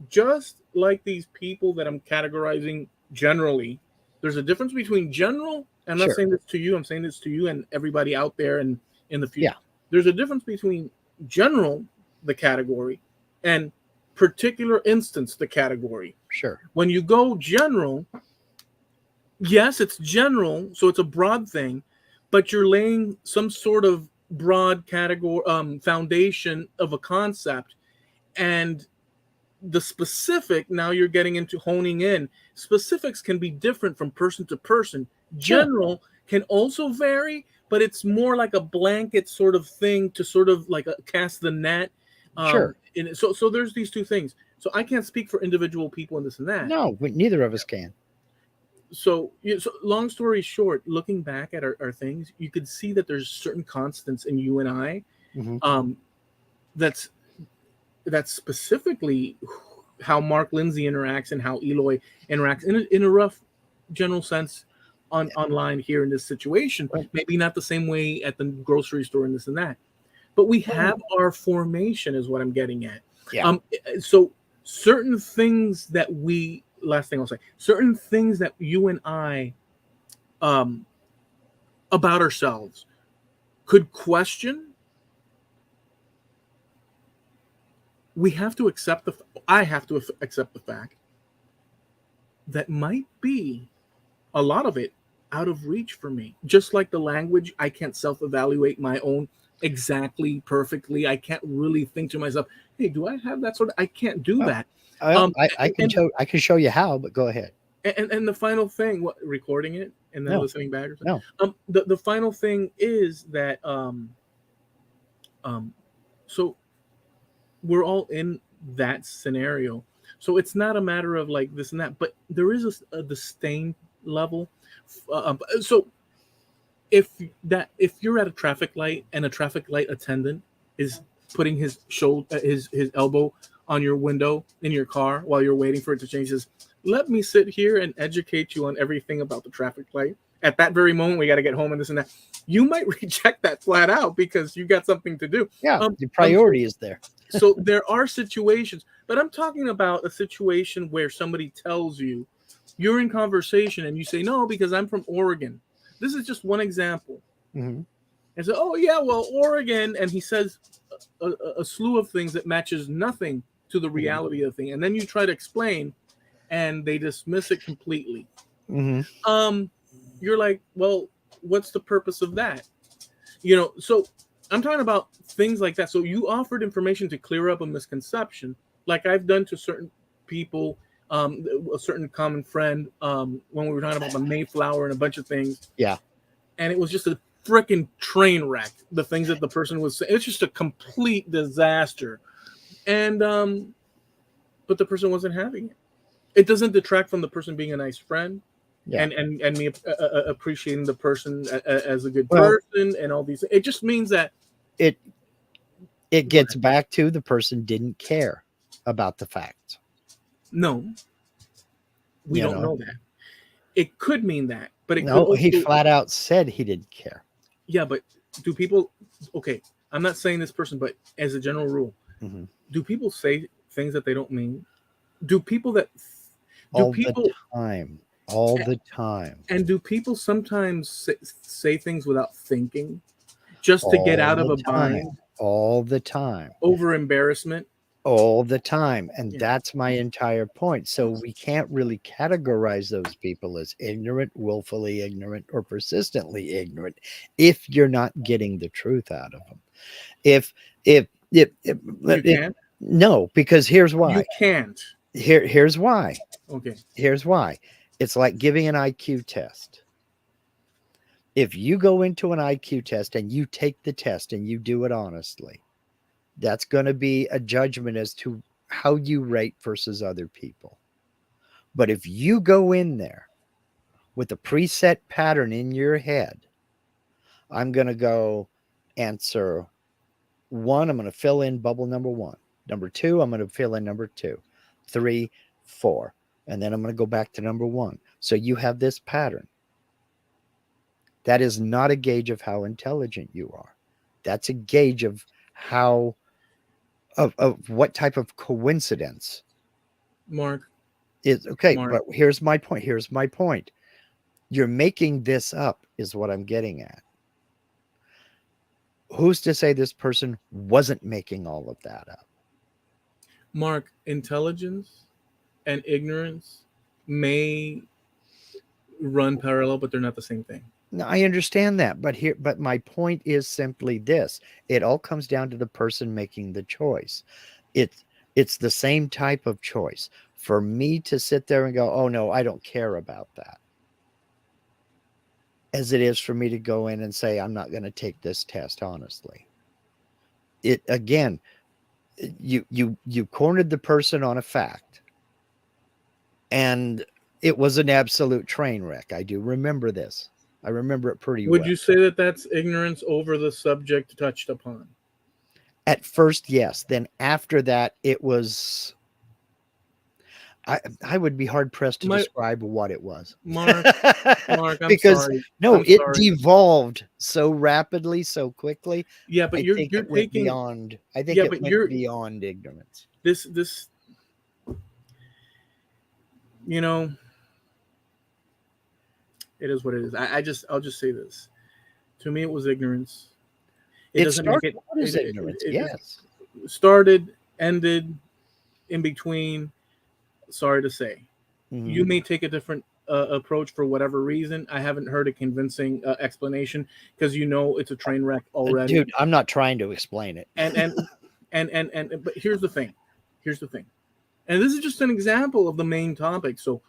S2: just like these people that I'm categorizing generally. There's a difference between general. I'm not saying this to you. I'm saying this to you and everybody out there and in the future. There's a difference between general, the category, and particular instance, the category. When you go general, yes, it's general, so it's a broad thing, but you're laying some sort of broad category foundation of a concept, and the specific, now you're getting into honing in. Specifics can be different from person to person. General can also vary, but it's more like a blanket sort of thing to sort of like cast the net. So there's these two things. So I can't speak for individual people and this and that.
S1: No, neither of us can.
S2: So long story short, looking back at our things, you could see that there's certain constants in you and I, that's specifically how Mark Lindsay interacts and how Eloy interacts in a rough general sense online here in this situation.
S1: Right.
S2: Maybe not the same way at the grocery store and this and that, but we have our formation is what I'm getting at.
S1: Yeah.
S2: So certain things that last thing I'll say, certain things that you and I about ourselves could question, we have to accept I have to accept the fact that might be a lot of it out of reach for me. Just like the language, I can't self-evaluate my own exactly perfectly. I can't really think to myself, hey, do I have that sort of, I can't do that.
S1: I can show you how, but go ahead.
S2: And the final thing, what, recording it and then listening back or something?
S1: No.
S2: The final thing is that so we're all in that scenario. So it's not a matter of like this and that, but there is a disdain level. So if you're at a traffic light and a traffic light attendant is putting his shoulder, his elbow on your window in your car while you're waiting for it to change, says, let me sit here and educate you on everything about the traffic light. At that very moment, we got to get home and this and that. You might reject that flat out because you got something to do.
S1: Yeah, the priority is there.
S2: So there are situations, but I'm talking about a situation where somebody tells you, you're in conversation and you say, no, because I'm from Oregon. This is just one example.
S1: Mm-hmm.
S2: And so, oh yeah, well, Oregon, and he says a slew of things that matches nothing to the reality of the thing. And then you try to explain and they dismiss it completely.
S1: Mm-hmm.
S2: You're like, well, what's the purpose of that? So I'm talking about things like that. So you offered information to clear up a misconception, like I've done to certain people, a certain common friend, when we were talking about the Mayflower and a bunch of things.
S1: Yeah.
S2: And it was just a freaking train wreck. The things that the person was saying, it's just a complete disaster. And, but the person wasn't having it. It doesn't detract from the person being a nice friend. Yeah. And me appreciating the person as a good person and all these. It just means that
S1: it gets back to the person didn't care about the facts.
S2: No, we don't know that. It could mean that, but it could
S1: also, he flat out said he didn't care.
S2: Yeah, but do people? Okay, I'm not saying this person, but as a general rule, do people say things that they don't mean? Do people that?
S1: All the time.
S2: And do people sometimes say things without thinking, just to get out of a bind?
S1: All the time.
S2: Over embarrassment?
S1: All the time. And that's my entire point. So we can't really categorize those people as ignorant, willfully ignorant, or persistently ignorant if you're not getting the truth out of them. No, because here's why.
S2: You can't.
S1: Here's why.
S2: Okay.
S1: Here's why. It's like giving an IQ test. If you go into an IQ test and you take the test and you do it honestly, that's going to be a judgment as to how you rate versus other people. But if you go in there with a preset pattern in your head, I'm going to go answer 1. I'm going to fill in bubble number 1. Number 2, I'm going to fill in number 2. 3, 4. And then I'm going to go back to number 1. So you have this pattern. That is not a gauge of how intelligent you are. That's a gauge of how, of what type of coincidence.
S2: Mark.
S1: Is okay, Mark. But here's my point. You're making this up is what I'm getting at. Who's to say this person wasn't making all of that up?
S2: Mark, intelligence and ignorance may run parallel, but they're not the same thing.
S1: No, I understand that, but my point is simply this. It all comes down to the person making the choice. It's the same type of choice. For me to sit there and go, oh no, I don't care about that, as it is for me to go in and say, I'm not going to take this test honestly. It again, you cornered the person on a fact, and it was an absolute train wreck. I do remember this. I remember it pretty well.
S2: Would you say that that's ignorance over the subject touched upon?
S1: At first, yes. Then after that, it was I would be hard pressed to
S2: My
S1: describe what it was.
S2: Mark, I'm
S1: Because
S2: sorry.
S1: no,
S2: I'm
S1: it
S2: sorry.
S1: devolved so rapidly, so quickly.
S2: Yeah, but
S1: I think
S2: you're
S1: it went
S2: taking.
S1: beyond. I think
S2: Yeah,
S1: it
S2: but
S1: went
S2: you're
S1: beyond ignorance.
S2: this. You know, it is what it is. I'll just say this. To me, it was ignorance. It
S1: It
S2: doesn't make
S1: started
S2: it.
S1: out as ignorance. Yes.
S2: It started, ended, in between. Sorry to say,
S1: Mhm.
S2: you may take a different approach for whatever reason. I haven't heard a convincing explanation because it's a train wreck already.
S1: Dude, I'm not trying to explain it.
S2: And but here's the thing. Here's the thing. And this is just an example of the main topic. So,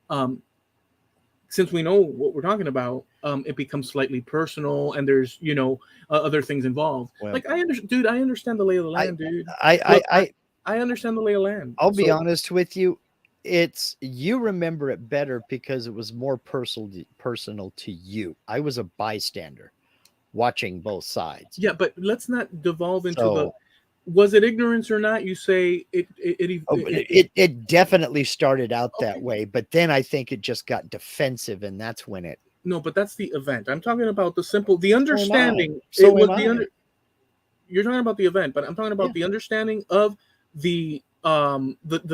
S2: um, since we know what we're talking about, it becomes slightly personal, and there's other things involved.
S1: Well,
S2: Like dude. I understand the lay of the
S1: I
S2: land, dude.
S1: I I
S2: Look,
S1: I
S2: I understand the lay of the land.
S1: I'll be
S2: So
S1: honest with you. It's you remember it better because it was more personal to you. I was a bystander watching both sides.
S2: yeah, but let's not devolve into the
S1: So,
S2: was it ignorance or not. You say
S1: oh, but it definitely started out that
S2: okay.
S1: way, but then I think it just got defensive, and that's when it.
S2: No, but that's the event. I'm talking about the
S1: So am I.
S2: understanding. It
S1: So
S2: was
S1: am I.
S2: you're talking about the event, but I'm talking
S1: Yeah.
S2: about the understanding of the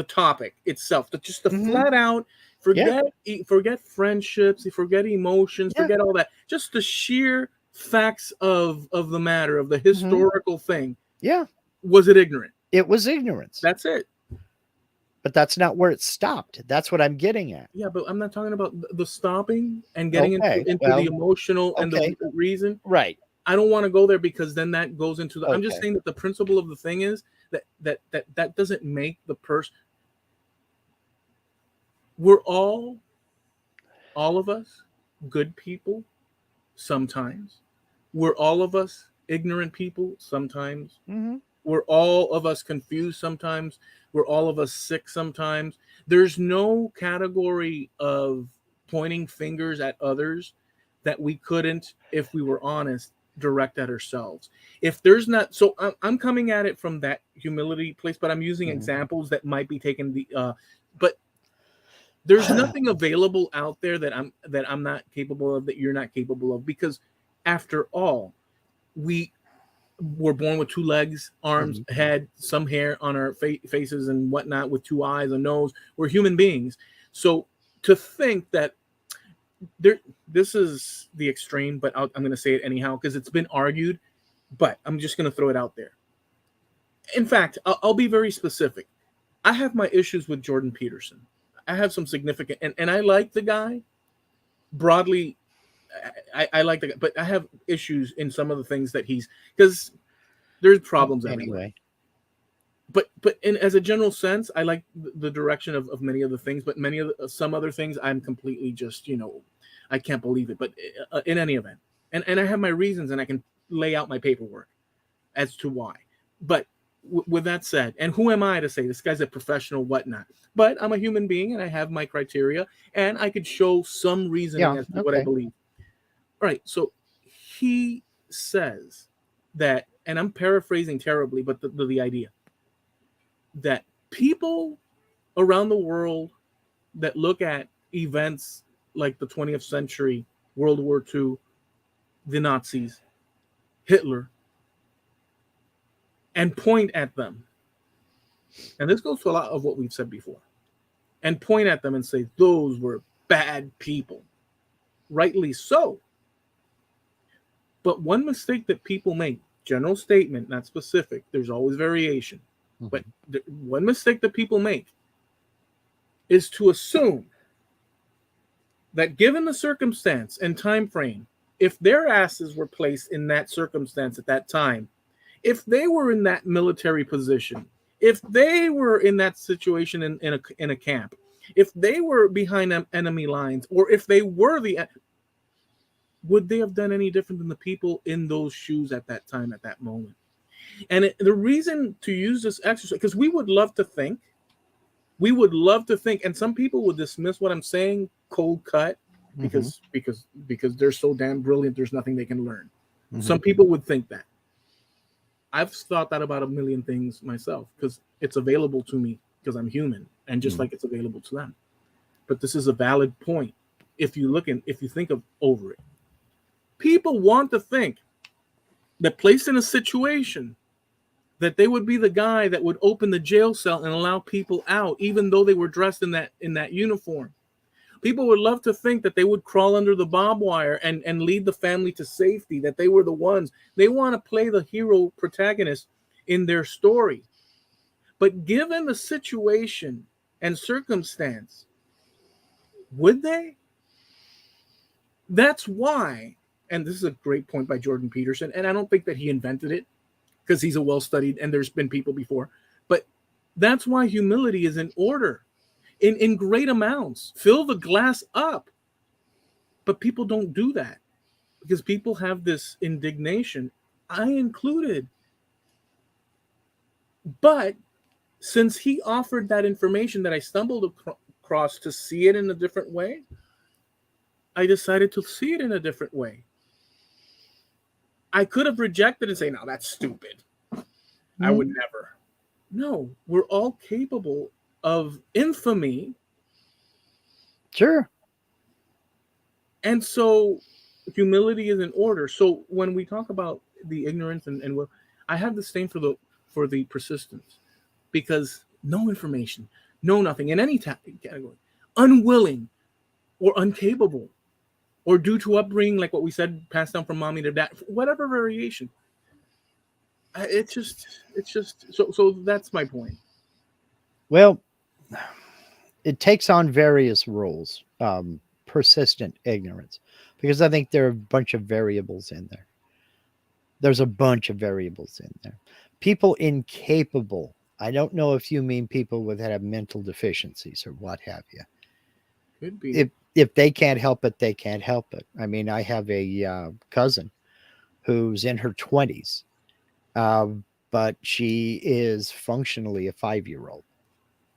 S2: topic itself. Just the
S1: Mhm.
S2: flat out
S1: Yeah.
S2: forget friendships, forget emotions,
S1: Yeah.
S2: forget all that. Just the sheer facts of the matter of the
S1: Mhm.
S2: historical thing.
S1: Yeah.
S2: Was it ignorant?
S1: It was ignorance,
S2: That's it.
S1: but that's not where it stopped. That's what I'm getting at.
S2: Yeah, but I'm not talking about the stopping and getting
S1: Okay.
S2: into the
S1: Well,
S2: emotional and
S1: okay.
S2: the reason.
S1: Right.
S2: I don't want to go there because then that goes into the. I'm just
S1: Okay.
S2: saying that the principle of the thing is that doesn't make the person. We're all of us, good people sometimes. We're all of us ignorant people sometimes.
S1: Mhm.
S2: We're all of us confused sometimes. We're all of us sick sometimes. There's no category of pointing fingers at others that we couldn't, if we were honest, direct at ourselves. If there's not, so I'm coming at it from that humility place, but I'm using
S1: Mhm.
S2: examples that might be taken but there's nothing available out there that I'm not capable of, that you're not capable of, because after all, we were born with two legs, arms,
S1: Mhm.
S2: head, some hair on our faces and whatnot, with two eyes, a nose. We're human beings. So to think that there, this is the extreme, but I'm going to say it anyhow because it's been argued. But I'm just going to throw it out there. In fact, I'll be very specific. I have my issues with Jordan Peterson. I have some significant, and I like the guy broadly. I like the guy, but I have issues in some of the things that because there's
S1: Well,
S2: problems everywhere.
S1: anyway.
S2: But in as a general sense, I like the direction of many of the things, but some other things I'm completely just I can't believe it. But in any event, and I have my reasons, and I can lay out my paperwork as to why. But with that said, and who am I to say this guy's a professional, whatnot? But I'm a human being, and I have my criteria, and I could show some reasoning
S1: Yeah.
S2: as to what I
S1: Okay.
S2: believe. All right, so he says that, and I'm paraphrasing terribly, but the idea that people around the world that look at events like the 20th century, World War II, the Nazis, Hitler, and point at them, and this goes to a lot of what we've said before, and point at them and say those were bad people, rightly so. But one mistake that people make, general statement, not specific, there's always variation, but
S1: Mhm.
S2: one mistake that people make is to assume that given the circumstance and time frame, if their asses were placed in that circumstance at that time, if they were in that military position, if they were in that situation in a camp, if they were behind enemy lines, or if they were would they have done any different than the people in those shoes at that time, at that moment? And the reason to use this exercise, because we would love to think, and some people would dismiss what I'm saying cold cut
S1: Mhm.
S2: because they're so damn brilliant. There's nothing they can learn.
S1: Mhm.
S2: Some people would think that. I've thought that about a million things myself because it's available to me because I'm human, and just
S1: Mhm.
S2: like it's available to them. But this is a valid point. If you think of over it, people want to think that placed in a situation that they would be the guy that would open the jail cell and allow people out, even though they were dressed in that uniform. People would love to think that they would crawl under the barbed wire and lead the family to safety, that they were the ones. They want to play the hero protagonist in their story. But given the situation and circumstance, would they? That's why, and this is a great point by Jordan Peterson, and I don't think that he invented it because he's a well-studied and there's been people before, but that's why humility is in order in great amounts. Fill the glass up. But people don't do that because people have this indignation, I included. But since he offered that information that I stumbled across to see it in a different way, I decided to see it in a different way. I could have rejected and say, no, that's stupid. I would never. No, we're all capable of infamy.
S1: Sure.
S2: And so humility is in order. So when we talk about the ignorance and will, I have disdain for the persistence, because no information, no nothing in any category, unwilling or incapable, or due to upbringing, like what we said, passed down from mommy to dad, whatever variation. It's just so that's my point.
S1: Well, it takes on various roles. Persistent ignorance, because I think there are a bunch of variables in there. There's a bunch of variables in there. People incapable. I don't know if you mean people that have mental deficiencies or what have you.
S2: Could be.
S1: If they can't help it, they can't help it. I mean, I have a cousin who's in her 20s, uh, but she is functionally a 5-year-old.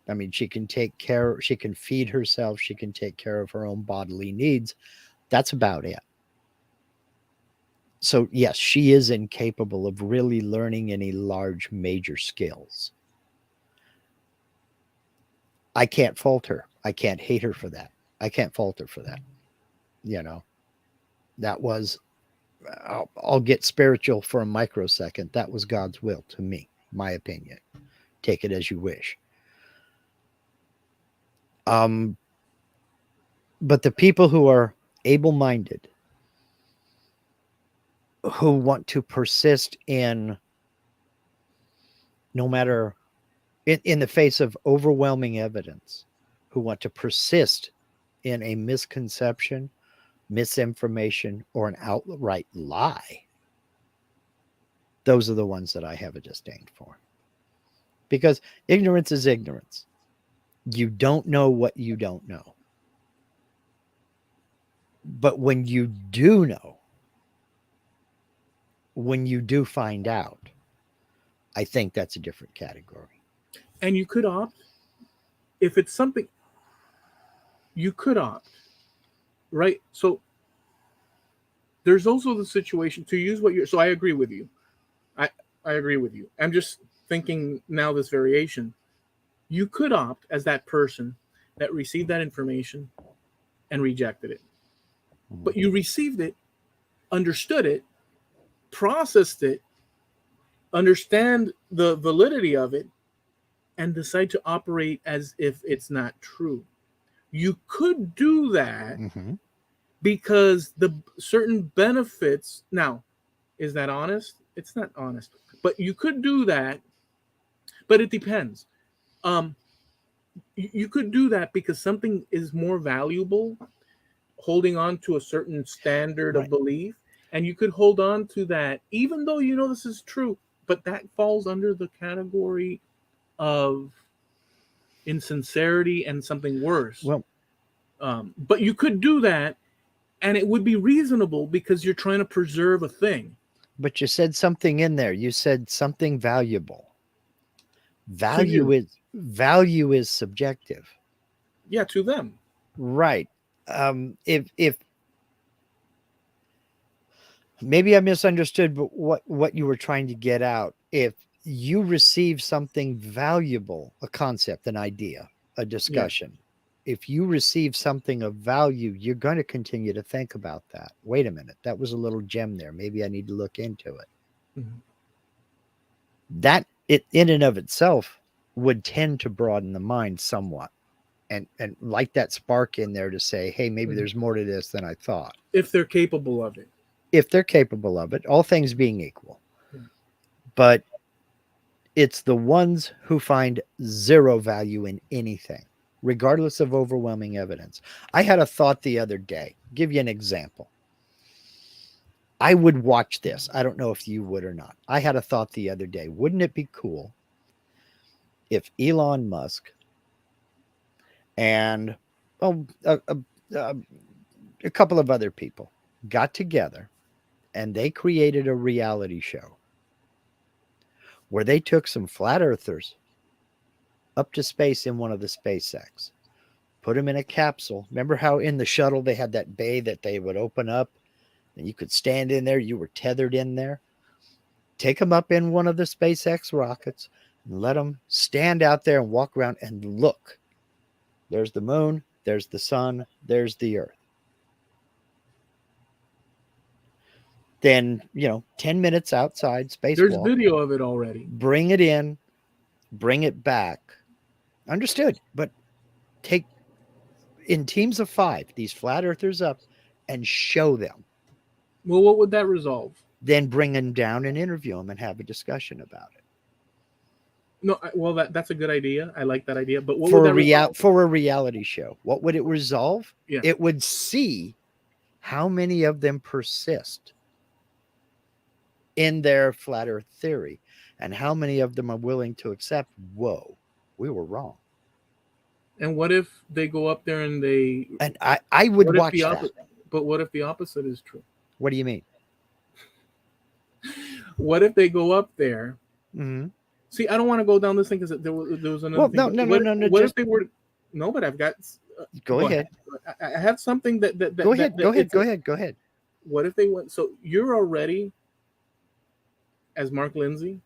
S1: I mean, she can take care, she can feed herself, she can take care of her own bodily needs. That's about it. So, yes, she is incapable of really learning any large major skills. I can't fault her. I can't hate her for that. I can't fault her for that. You know, that was, I'll get spiritual for a microsecond. That was God's will to me, my opinion. Take it as you wish. Um, but the people who are able minded, who want to persist in no matter in the face of overwhelming evidence, who want to persist in a misconception, misinformation, or an outright lie, those are the ones that I have a disdain for. Because ignorance is ignorance. You don't know what you don't know. But when you do know, when you do find out, I think that's a different category.
S2: And you could opt, if it's something, you could opt, right? So there's also the situation to use what you're. So I agree with you. I I agree with you. I'm just thinking now this variation. You could opt as that person that received that information and rejected it, but you received it, understood it, processed it, understand the validity of it, and decide to operate as if it's not true. You could do that
S1: Mm-hmm.
S2: because the certain benefits. Now, is that honest? It's not honest, but you could do that. But it depends. Um, you could do that because something is more valuable, holding on to a certain standard of
S1: Right.
S2: belief, and you could hold on to that even though you know this is true, but that falls under the category of insincerity and something worse.
S1: Well,
S2: But you could do that, and it would be reasonable because you're trying to preserve a thing.
S1: but you said something in there. You said something valuable.
S2: To you,
S1: Value is subjective.
S2: yeah, to them.
S1: Right. If maybe I misunderstood, but what you were trying to get out, if you receive something valuable, a concept, an idea, a
S2: Yeah.
S1: discussion. If you receive something of value, you're going to continue to think about that. Wait a minute, that was a little gem there. Maybe I need to look into it.
S2: Mhm.
S1: That it in and of itself would tend to broaden the mind somewhat and light that spark in there to say, hey, maybe
S2: Mhm.
S1: there's more to this than I thought.
S2: If they're capable of it.
S1: If they're capable of it, all things being equal.
S2: Yeah.
S1: But it's the ones who find zero value in anything, regardless of overwhelming evidence. I had a thought the other day. Give you an example. I would watch this. I don't know if you would or not. I had a thought the other day. Wouldn't it be cool if Elon Musk and oh, a, a couple of other people got together and they created a reality show where they took some flat earthers up to space in one of the SpaceX, put them in a capsule. Remember how in the shuttle they had that bay that they would open up and you could stand in there, you were tethered in there? Take them up in one of the SpaceX rockets and let them stand out there and walk around and look. There's the moon, there's the sun, there's the earth. Then, 10 minutes outside
S2: There's
S1: spacewalk,
S2: video of it already.
S1: bring it in, bring it back. Understood. But take in teams of 5 these flat earthers up and show them.
S2: Well, what would that resolve?
S1: Then bring them down and interview them and have a discussion about it.
S2: No, well, that's a good idea. I like that idea. But what would that resolve?
S1: For a reality show, what would it resolve?
S2: Yeah.
S1: It would see how many of them persist in their flat earth theory and how many of them are willing to accept, whoa, we were wrong.
S2: And what if they go up there and they...
S1: And I would watch that.
S2: But what if the opposite is true?
S1: What do you mean?
S2: What if they go up there?
S1: Mm-hmm.
S2: See, I don't want to go down this thing because there was another
S1: Well,
S2: thing.
S1: No.
S2: What if they were... No, but I've got...
S1: Go ahead.
S2: I have something that
S1: Go ahead.
S2: What if they went... So you're already, as Mark Lindsay,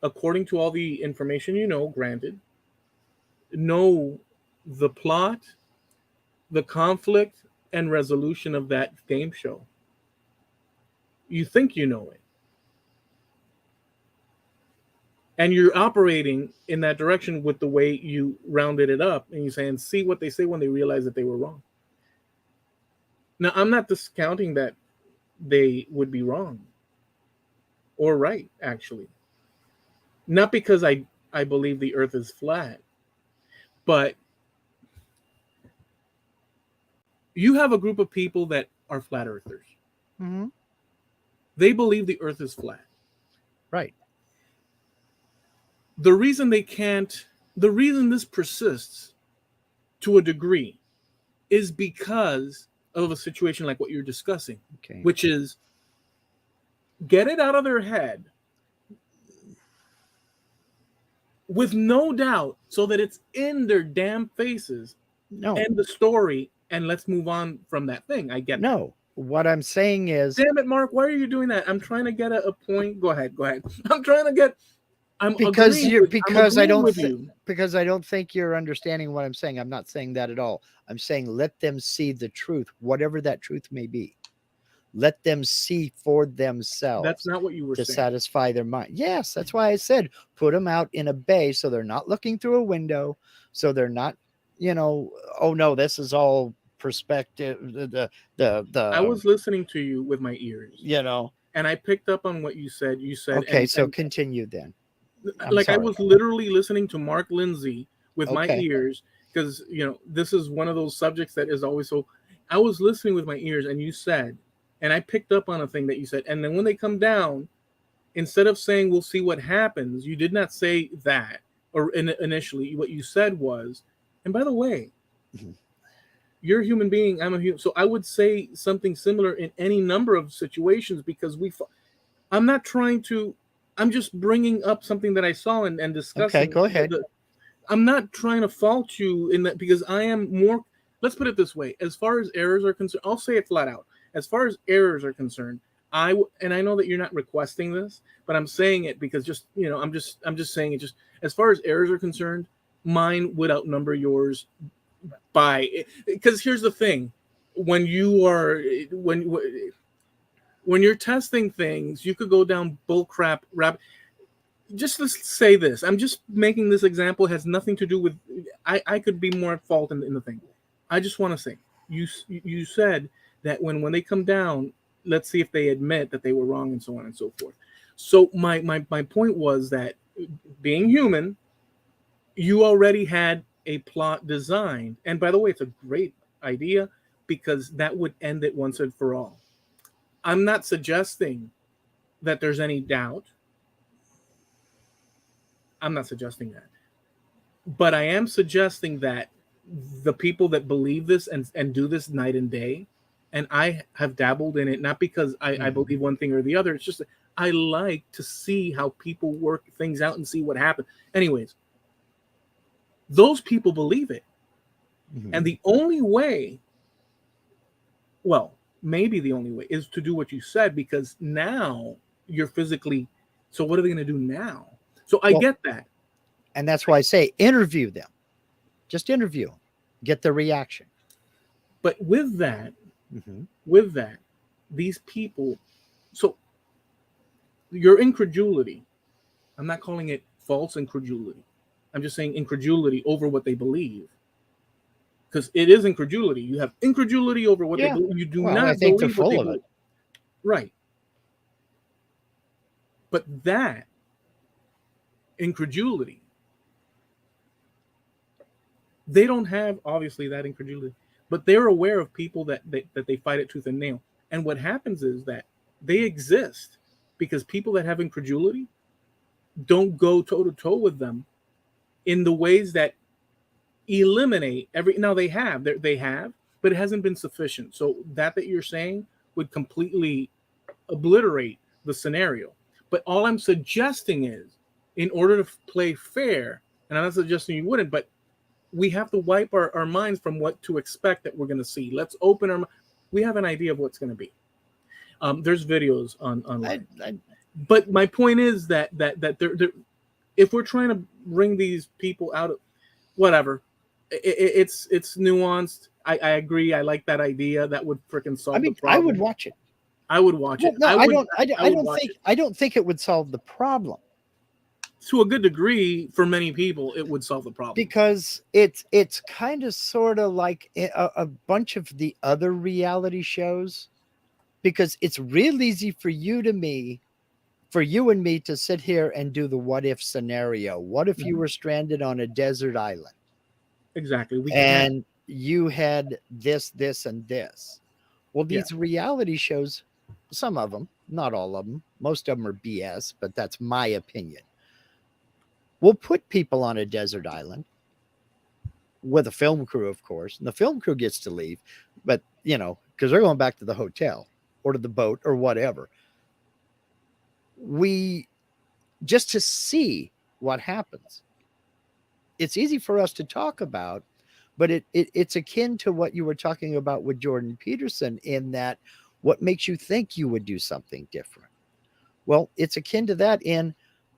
S2: according to all the information you know, granted, know the plot, the conflict, and resolution of that game show. You think you know it. And you're operating in that direction with the way you rounded it up. And you're saying, see what they say when they realize that they were wrong. Now, I'm not discounting that they would be wrong. Or right, actually. Not because I believe the earth is flat. But you have a group of people that are flat earthers.
S1: Mm-hmm.
S2: They believe the earth is flat.
S1: Right.
S2: The reason this persists to a degree is because of a situation like what you're discussing,
S1: okay,
S2: which is get it out of their head with no doubt so that it's in their damn faces.
S1: No.
S2: End the story and let's move on from that thing. I get
S1: no. What I'm saying is,
S2: damn it, Mark, why are you doing that? I'm trying to get a point. Go ahead. I'm trying to get.
S1: Because I don't think you're understanding what I'm saying. I'm not saying that at all. I'm saying let them see the truth, whatever that truth may be. Let them see for themselves.
S2: That's not what you were saying.
S1: To satisfy their mind. Yes, that's why I said put them out in a bay so they're not looking through a window, so they're not, oh no, this is all perspective.
S2: I was listening to you with my ears, and I picked up on what you said. You said,
S1: okay, so continue then.
S2: I was literally listening to Mark Lindsay with my ears because this is one of those subjects that is always so. I was listening with my ears, and you said, and I picked up on a thing that you said, and then when they come down, instead of saying we'll see what happens, you did not say that, or initially what you said was, and by the way, you're a human being, I'm a human, so I would say something similar in any number of situations because I'm not trying to. I'm just bringing up something that I saw and discussing.
S1: Okay, go ahead.
S2: I'm not trying to fault you in that because I am more. Let's put it this way: as far as errors are concerned, I'll say it flat out. As far as errors are concerned, And I know that you're not requesting this, but I'm saying it because just I'm just saying it. Just as far as errors are concerned, mine would outnumber yours by, because here's the thing: when you are when you're testing things, you could go down bull crap rap. Just let's say this. I'm just making this example. It has nothing to do with. I could be more at fault in the thing. I just want to say you said that when they come down, let's see if they admit that they were wrong and so on and so forth. So my point was that, being human, you already had a plot designed, and by the way, it's a great idea because that would end it once and for all. I'm not suggesting that there's any doubt. I'm not suggesting that. But I am suggesting that the people that believe this and do this night and day, and I have dabbled in it, not because I believe one thing or the other. It's just that I like to see how people work things out and see what happens. Anyways, those people believe it.
S1: Mhm.
S2: And the only way, well, maybe the only way, is to do what you said, because now you're physically. So what are they going to do now? So I
S1: Well,
S2: get that.
S1: and that's why I say interview them. Just interview them. Get the reaction.
S2: But with that,
S1: Mm-hmm.
S2: these people, so your incredulity, I'm not calling it false incredulity. I'm just saying incredulity over what they believe. Because it is incredulity. You have incredulity over what they
S1: Yeah.
S2: believe. You do
S1: Well, I
S2: not
S1: think they're
S2: believe what they
S1: full of
S2: believe.
S1: it.
S2: Right. But that incredulity, they don't have obviously that incredulity, but they're aware of people that they fight it tooth and nail. And what happens is that they exist because people that have incredulity don't go toe to toe with them in the ways that eliminate every. Now they have, but it hasn't been sufficient. So that you're saying would completely obliterate the scenario. But all I'm suggesting is, in order to play fair, and I'm not suggesting you wouldn't, but we have to wipe our minds from what to expect that we're going to see. Let's open our. We have an idea of what's going to be. There's videos
S1: I,
S2: online,
S1: I,
S2: but my point is that they're if we're trying to bring these people out of whatever, it's nuanced. I agree. I like that idea. That would freaking
S1: I
S2: solve the
S1: mean, I would
S2: problem.
S1: watch it.
S2: I would watch
S1: Well,
S2: it.
S1: no,
S2: I
S1: I
S2: would.
S1: don't.
S2: I would watch it
S1: I don't think it would solve the problem
S2: to a good degree. For many people, it would solve the problem.
S1: because it's kind of sort of like a bunch of the other reality shows. Because it's real easy for you and me to sit here and do the what if scenario. What if you
S2: Mhm.
S1: were stranded on a desert island
S2: Exactly. We can't.
S1: and you had this, and this? Well,
S2: Yeah.
S1: these reality shows, some of them, not all of them, most of them are BS, but that's my opinion. We'll put people on a desert island with a film crew, of course, and the film crew gets to leave, but because they're going back to the hotel or to the boat or whatever. We just to see what happens. It's easy for us to talk about, but it's akin to what you were talking about with Jordan Peterson, in that what makes you think you would do something different. Well, it's akin to that in,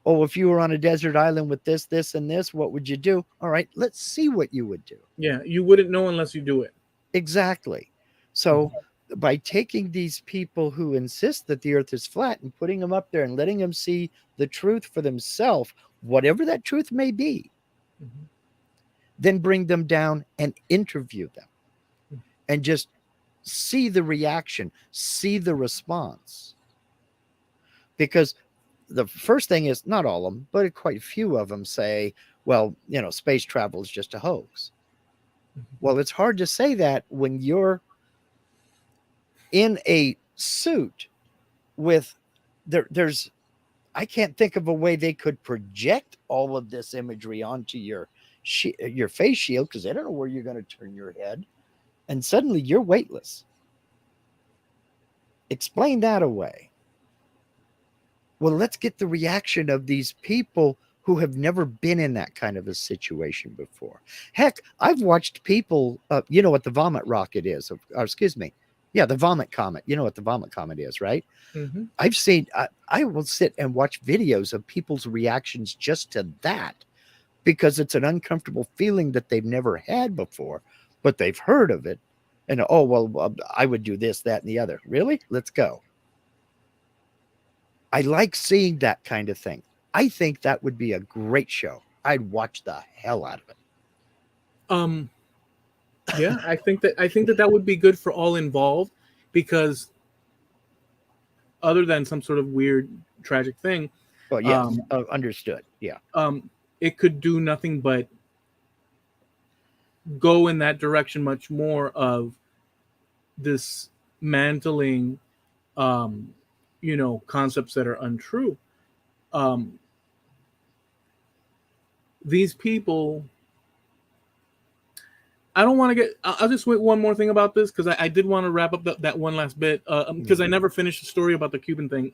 S1: oh, if you were on a desert island with this, and this, what would you do? All right, let's see what you would do.
S2: Yeah. You wouldn't know unless you do it.
S1: Exactly. So by taking these people who insist that the earth is flat and putting them up there and letting them see the truth for themselves, whatever that truth may be,
S2: Mhm.
S1: then bring them down and interview them and just see the reaction, see the response. Because the first thing is, not all of them, but quite a few of them say, well, space travel is just a hoax. Well, it's hard to say that when you're in a suit with there's I can't think of a way they could project all of this imagery onto your face shield, because they don't know where you're going to turn your head, and suddenly you're weightless. Explain that away. Well, let's get the reaction of these people who have never been in that kind of a situation before. Heck, I've watched people, you know what the vomit rocket is, or excuse me, Yeah, the vomit comet. You know what the vomit comet is, right?
S2: Mm-hmm.
S1: I've seen. I will sit and watch videos of people's reactions just to that because it's an uncomfortable feeling that they've never had before, but they've heard of it. And oh well, I would do this, that, and the other. Really? Let's go. I like seeing that kind of thing. I think that would be a great show. I'd watch the hell out of it.
S2: Um, yeah, I think that that would be good for all involved, because other than some sort of weird tragic thing,
S1: Well, yes,
S2: um,
S1: understood. Yeah.
S2: um, it could do nothing but go in that direction much more of this mantling, um, concepts that are untrue. Um, these people, I don't want to get. I'll just wait one more thing about this, because I did want to wrap up that one last bit, because I never finished the story about the Cuban thing,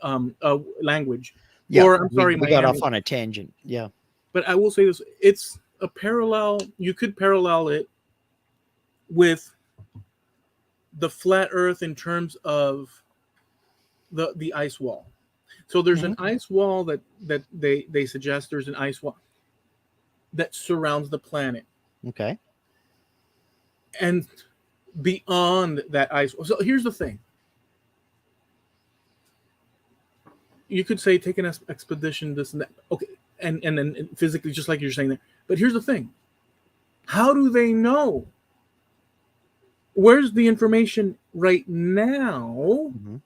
S2: language,
S1: Yeah,
S2: or I'm sorry,
S1: we got off
S2: Miami.
S1: on a tangent. Yeah.
S2: But I will say this: it's a parallel. You could parallel it with the flat Earth in terms of the ice wall. So there's an
S1: Mhm.
S2: ice wall that they suggest, there's an ice wall that surrounds the planet,
S1: Okay.
S2: and beyond that ice. So here's the thing: you could say take an expedition, this and that, okay, and then physically, just like you're saying there. But here's the thing: how do they know? Where's the information right now
S1: Mhm.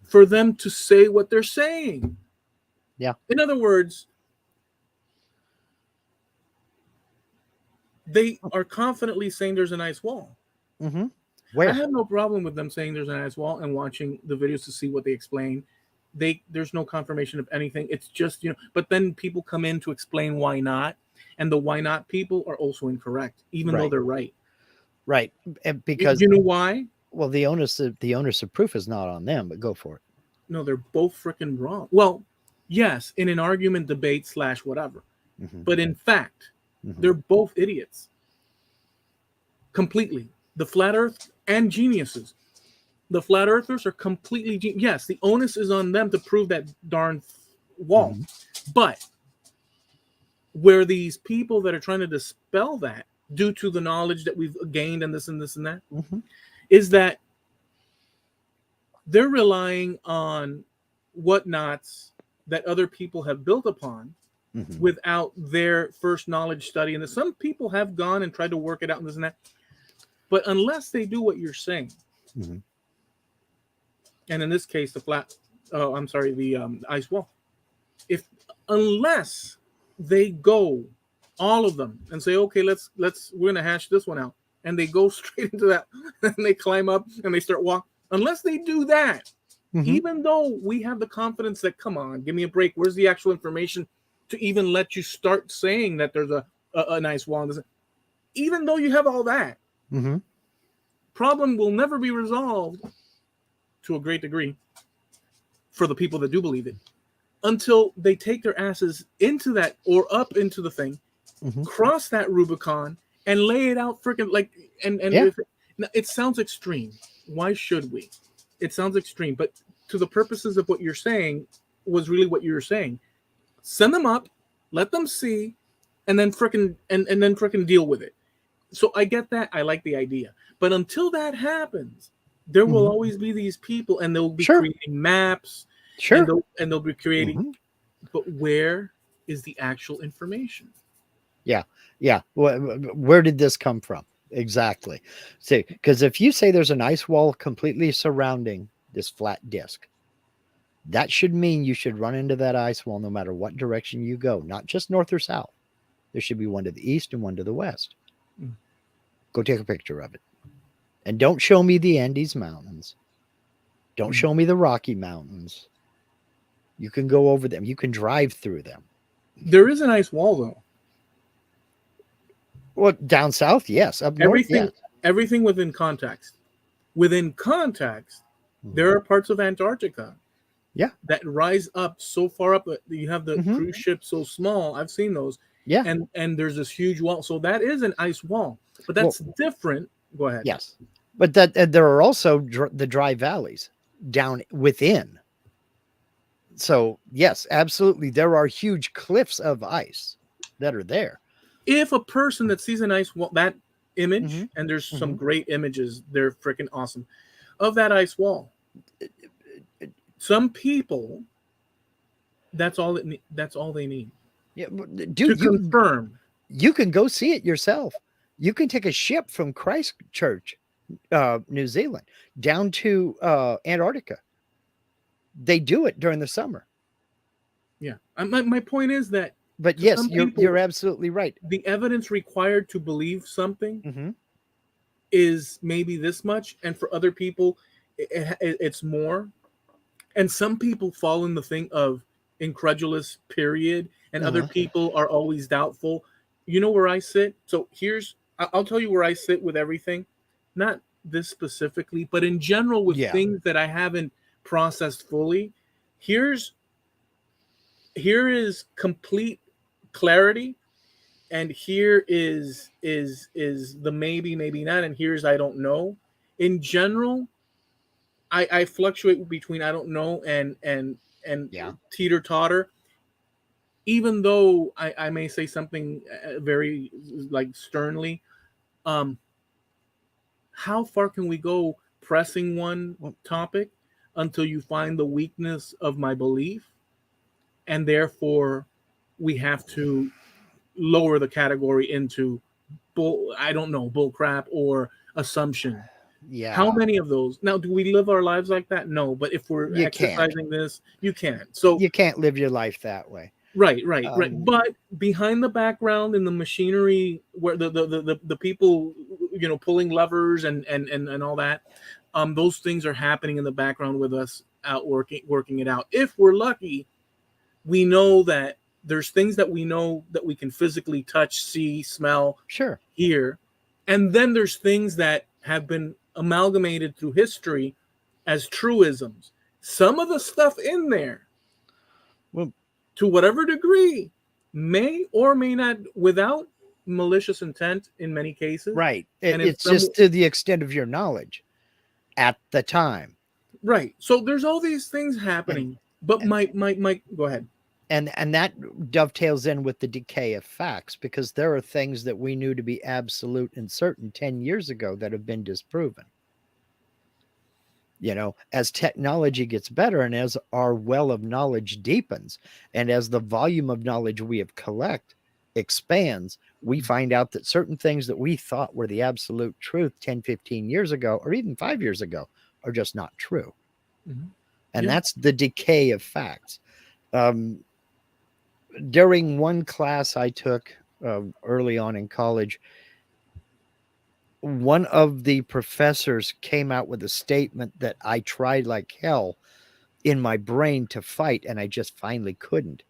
S2: for them to say what they're saying?
S1: Yeah.
S2: In other words, they are confidently saying there's an ice wall.
S1: Mhm.
S2: I
S1: Where?
S2: have no problem with them saying there's an ice wall and watching the videos to see what they explain. There's no confirmation of anything. It's just, but then people come in to explain why not, and the why not people are also incorrect, even though
S1: Right.
S2: they're right.
S1: Right. And
S2: You,
S1: because
S2: you know why?
S1: well, the onus of proof is not on them, but go for it.
S2: No, they're both freaking wrong. Well, yes, in an argument, debate slash whatever,
S1: Mhm.
S2: but in fact,
S1: Mhm.
S2: they're both idiots completely. The flat Earth and geniuses. The flat earthers are completely yes, the onus is on them to prove that darn wall.
S1: Mhm.
S2: But where these people that are trying to dispel that, due to the knowledge that we've gained and this and this and that,
S1: Mhm.
S2: is that they're relying on whatnots that other people have built upon
S1: Mhm.
S2: without their first knowledge study. And some people have gone and tried to work it out and this and that, but unless they do what you're saying,
S1: Mhm.
S2: and in this case the flat, oh I'm sorry, the ice wall, if unless they go all of them and say, okay, let's we're gonna hash this one out, and they go straight into that and they climb up and they start walking, unless they do that,
S1: Mhm.
S2: even though we have the confidence that, come on, give me a break, where's the actual information to even let you start saying that there's a nice wall, even though you have all that,
S1: Mhm.
S2: problem will never be resolved to a great degree for the people that do believe it, until they take their asses into that or up into the thing,
S1: Mhm.
S2: cross that Rubicon, and lay it out freaking like, and
S1: Yeah.
S2: if it sounds extreme, why should we? It sounds extreme, but to the purposes of what you're saying, was really what you're saying. Send them up, let them see, and then freaking and then freaking deal with it. So I get that. I like the idea. But until that happens, there will
S1: Mhm.
S2: always be these people, and they'll be
S1: Sure.
S2: creating maps, and
S1: Sure.
S2: they'll be creating,
S1: Mhm.
S2: but where is the actual information?
S1: Yeah. Yeah. Where did this come from? Exactly. See, because if you say there's an ice wall completely surrounding this flat disk, that should mean you should run into that ice wall no matter what direction you go, not just north or south. There should be one to the east and one to the west.
S2: Mm.
S1: Go take a picture of it. And don't show me the Andes Mountains. Don't
S2: Mm.
S1: show me the Rocky Mountains. You can go over them. You can drive through them.
S2: There is a nice wall though.
S1: Well, down south, yes. Up north,
S2: Everything,
S1: yes.
S2: everything within context. Within context,
S1: Mhm.
S2: there are parts of Antarctica
S1: Yeah.
S2: that rise up so far up that you have the
S1: Hmm.
S2: cruise ship so small. I've seen those,
S1: Yeah.
S2: and there's this huge wall. So that is an ice wall, but
S1: Well,
S2: that's different. Go ahead.
S1: yes. But that and there are also the dry valleys down within. So yes, absolutely, there are huge cliffs of ice that are there.
S2: If a person that sees an ice wall, that
S1: Hmm.
S2: image, and there's some
S1: Hmm.
S2: great images, they're freaking awesome, of that ice wall. Some people, that's all they need
S1: Yeah,
S2: to
S1: dude,
S2: confirm.
S1: you can go see it yourself. You can take a ship from Christchurch, New Zealand, down to Antarctica. They do it during the summer.
S2: Yeah, my point is that
S1: But
S2: to
S1: yes,
S2: some
S1: you're
S2: people,
S1: absolutely right.
S2: the evidence required to believe something
S1: Hmm.
S2: is maybe this much, and for other people, it's more. And some people fall in the thing of incredulous, period, and other
S1: Uh-huh.
S2: people are always doubtful. You know where I sit? So I'll tell you where I sit with everything, not this specifically, but in general with
S1: Yeah.
S2: things that I haven't processed fully. Here's here is complete clarity, and here is the maybe, maybe not, and here's I don't know. In general, I fluctuate between I don't know and
S1: Yeah.
S2: teeter totter. Even though I may say something very like sternly, um, how far can we go pressing one
S1: Well,
S2: topic until you find the weakness of my belief, and therefore we have to lower the category into bull. I don't know, bull crap or assumption. How
S1: yeah.
S2: many of those? Now, do we live our lives like that? No, but if we're
S1: You can't.
S2: exercising this, you can. So,
S1: You can't live your life that way.
S2: right.
S1: Um,
S2: But behind the background in the machinery, where the people, pulling levers and all that, those things are happening in the background with us out working it out. If we're lucky, we know that there's things that we know that we can physically touch, see, smell,
S1: sure.
S2: hear, and then there's things that have been amalgamated through history as truisms. Some of the stuff in there,
S1: Well,
S2: to whatever degree, may or may not, without malicious intent in many cases,
S1: right.
S2: and if
S1: It's
S2: some
S1: just to the extent of your knowledge at the time.
S2: right. So there's all these things
S1: And
S2: happening. But
S1: and
S2: my go ahead.
S1: and that dovetails in with the decay of facts, because there are things that we knew to be absolute and certain 10 years ago that have been disproven. As technology gets better and as our well of knowledge deepens, and as the volume of knowledge we have collect expands, we find out that certain things that we thought were the absolute truth 10, 15 years ago, or even 5 years ago, are just not true.
S2: Mhm.
S1: And
S2: Yeah.
S1: that's the decay of facts. um, During one class I took early on in college, one of the professors came out with a statement that I tried like hell in my brain to fight, and I just finally couldn't.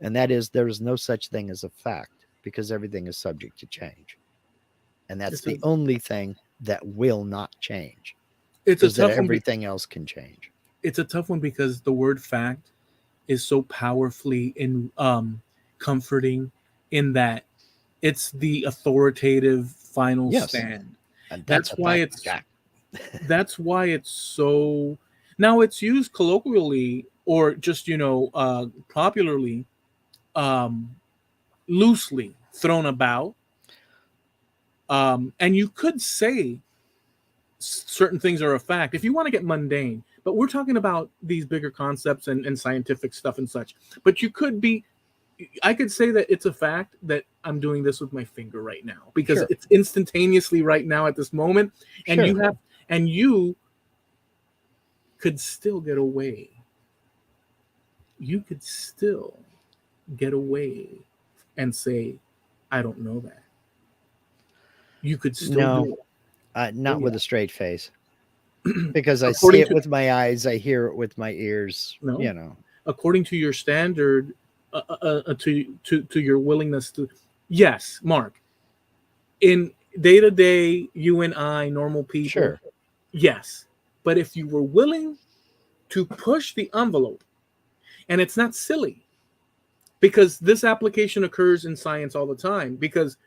S1: And that is, there is no such thing as a fact, because everything is subject to change. And that's
S2: It's a
S1: the only thing that will not change,
S2: it's a
S1: is that
S2: tough one.
S1: everything else can change.
S2: It's a tough one because the word fact is so powerfully in comforting, in that it's the authoritative final
S1: Yes.
S2: stand.
S1: And that's
S2: That's
S1: a
S2: why
S1: fact,
S2: it's
S1: Jack.
S2: that's why it's so, now it's used colloquially or just popularly, um loosely thrown about, and you could say certain things are a fact if you want to get mundane, but we're talking about these bigger concepts and scientific stuff and such. But I could say that it's a fact that I'm doing this with my finger right now because
S1: Sure.
S2: it's instantaneously right now at this moment, and
S1: Sure.
S2: you could still get away. You could still get away and say, I don't know that. You could still
S1: No,
S2: do it. Oh
S1: not with
S2: yeah.
S1: a straight face, because I see
S2: according
S1: it
S2: to
S1: with my eyes, I hear it with my ears,
S2: no, according to your standard, to your willingness to, yes, Mark, in day to day, you and I, normal people,
S1: Sure.
S2: yes. But if you were willing to push the envelope, and it's not silly, because this application occurs in science all the time, because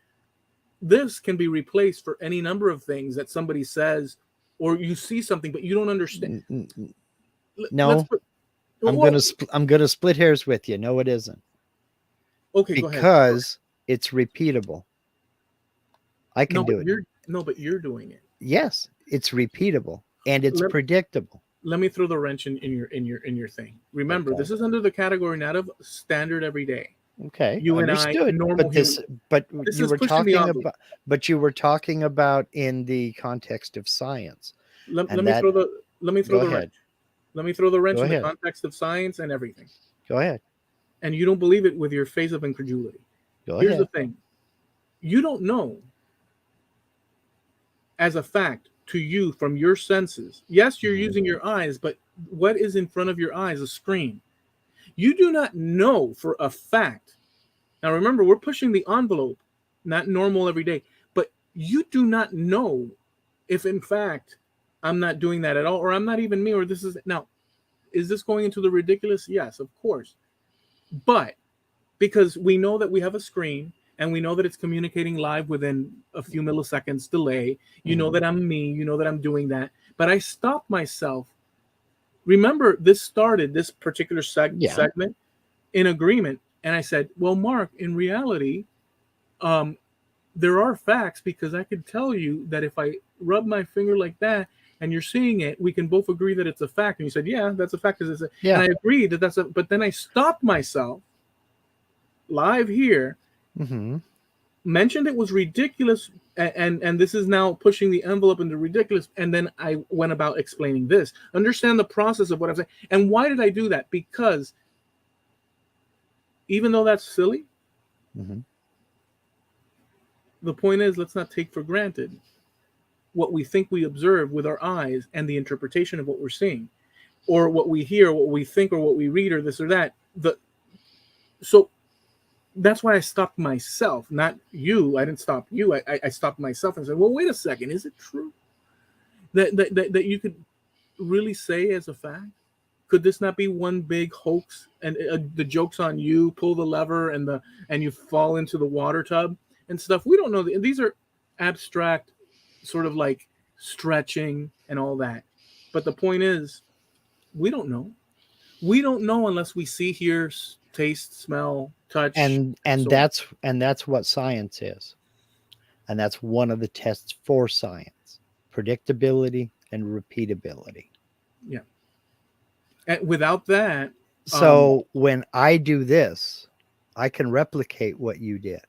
S2: this can be replaced for any number of things that somebody says or you see something but you don't understand. Let's
S1: No,
S2: put,
S1: I'm
S2: well,
S1: gonna split hairs with you. No, it isn't,
S2: okay, go ahead.
S1: because it's repeatable. I can
S2: No, but
S1: do it.
S2: you're doing it.
S1: Yes, it's repeatable and it's
S2: Let,
S1: predictable.
S2: let me throw the wrench in your thing. Remember,
S1: Okay.
S2: this is under the category not of standard every day.
S1: Okay,
S2: You and I,
S1: understood.
S2: normal human.
S1: But
S2: This
S1: you
S2: is
S1: were
S2: pushing the
S1: talking
S2: envelope.
S1: about, but you were talking about in the context of science,
S2: Let
S1: and
S2: me
S1: that.
S2: throw the let me throw
S1: Go
S2: the
S1: ahead.
S2: wrench. Let me throw the wrench
S1: Go
S2: in the
S1: ahead.
S2: context of science and everything.
S1: Go ahead.
S2: And you don't believe it with your face of incredulity.
S1: Go
S2: Here's the
S1: ahead.
S2: thing. You don't know as a fact to you from your senses. Yes, you're
S1: Mhm.
S2: using your eyes, but what is in front of your eyes? A screen. You do not know for a fact. Now remember, we're pushing the envelope, not normal every day, but you do not know if in fact I'm not doing that at all, or I'm not even me, or this is now, is this going into the ridiculous? Yes, of course. But because we know that we have a screen and we know that it's communicating live within a few milliseconds delay, you know
S1: Mhm.
S2: that I'm me, you know that I'm doing that. But I stopped myself. Remember, this particular
S1: Yeah.
S2: segment in agreement. And I said, well, Mark, in reality, um, there are facts because I could tell you that if I rub my finger like that and you're seeing it, we can both agree that it's a fact. And you said, yeah, that's a fact. And
S1: Yeah.
S2: I agreed that but then I stopped myself live here,
S1: Hmm.
S2: mentioned it was ridiculous. And this is now pushing the envelope into ridiculous. And then I went about explaining this. Understand the process of what I'm saying. And why did I do that? Because even though that's silly,
S1: Hmm.
S2: the point is, let's not take for granted what we think we observe with our eyes and the interpretation of what we're seeing, or what we hear, what we think, or what we read, or this or that. So that's why I stopped myself, not you. I didn't stop you. I stopped myself and said, well, wait a second. Is it true that you could really say as a fact? Could this not be one big hoax? And the joke's on you. Pull the lever and you fall into the water tub and stuff. We don't know. These are abstract, sort of like stretching and all that. But the point is, we don't know. We don't know unless we see, hear, taste, smell, touch,
S1: And
S2: so on.
S1: that's what science is, and that's one of the tests for science: predictability and repeatability.
S2: Yeah. And without that, um,
S1: So when I do this, I can replicate what you did,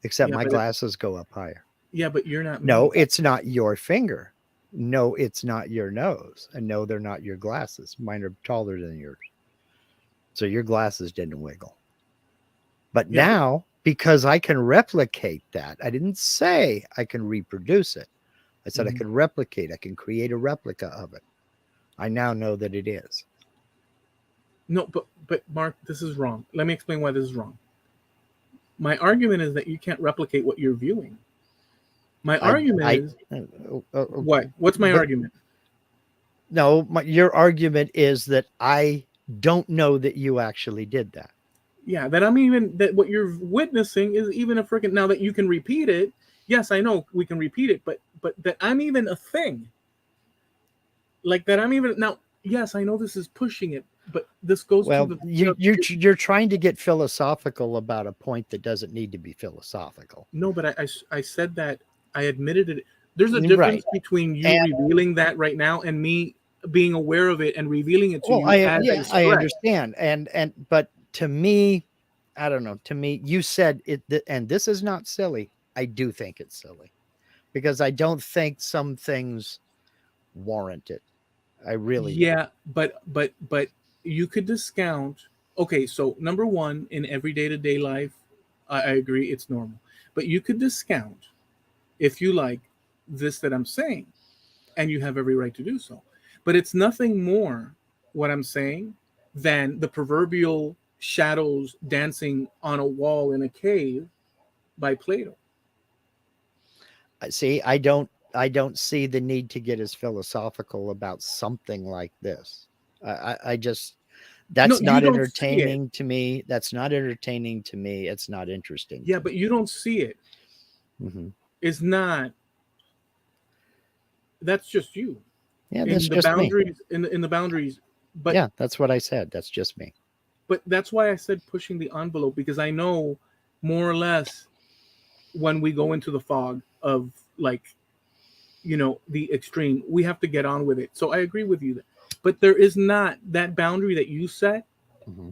S1: except
S2: yeah,
S1: my glasses go up higher.
S2: but you're not
S1: No,
S2: me.
S1: it's not your finger. No, it's not your nose. And no, they're not your glasses. Mine are taller than yours. So your glasses didn't wiggle. But
S2: Yeah, but
S1: now, because I can replicate that, I didn't say I can reproduce it. I said I
S2: mhm.
S1: can replicate, I can create a replica of it. I now know that it is.
S2: No, but Mark, this is wrong. Let me explain why this is wrong. My argument is that you can't replicate what you're viewing. My argument
S1: I,
S2: is what?
S1: okay.
S2: What's my
S1: But
S2: argument?
S1: no, your argument is that I don't know that you actually did that.
S2: Yeah, that what you're witnessing is even a freaking now that you can repeat it. Yes, I know we can repeat it, but that I'm even a thing. Like that I'm even now. Yes, I know this is pushing it, but this goes to
S1: Well,
S2: the point of
S1: you're trying to get philosophical about a point that doesn't need to be philosophical.
S2: no, but I said that I admitted it. There's a
S1: Right.
S2: difference between you
S1: And
S2: revealing that right now and me being aware of it and revealing it to
S1: well,
S2: you as a
S1: yeah, I
S2: stretch.
S1: understand. And but to me, I don't know. To me, you said it, and this is not silly. I do think it's silly because I don't think some things warrant it. I really don't.
S2: Yeah, but you could discount. Okay, so number one, in every day to day life, I agree it's normal. But you could discount if you like this that I'm saying, and you have every right to do so. But it's nothing more what I'm saying than the proverbial shadows dancing on a wall in a cave by Plato.
S1: See, I don't see the need to get as philosophical about something like this. I just
S2: No,
S1: that's
S2: you
S1: not
S2: don't see it.
S1: entertaining to me. That's not entertaining to me. It's not interesting
S2: Yeah,
S1: to
S2: but
S1: me.
S2: you don't see it.
S1: Hmm.
S2: It's not That's just you.
S1: Yeah, that's
S2: In the
S1: just me.
S2: boundaries, in the boundaries. But
S1: Yeah, that's what I said. That's just me.
S2: but that's why I said pushing the envelope, because I know more or less when we go into the fog of, like, the extreme, we have to get on with it. So I agree with you, but there is not that boundary that you set
S1: Hmm.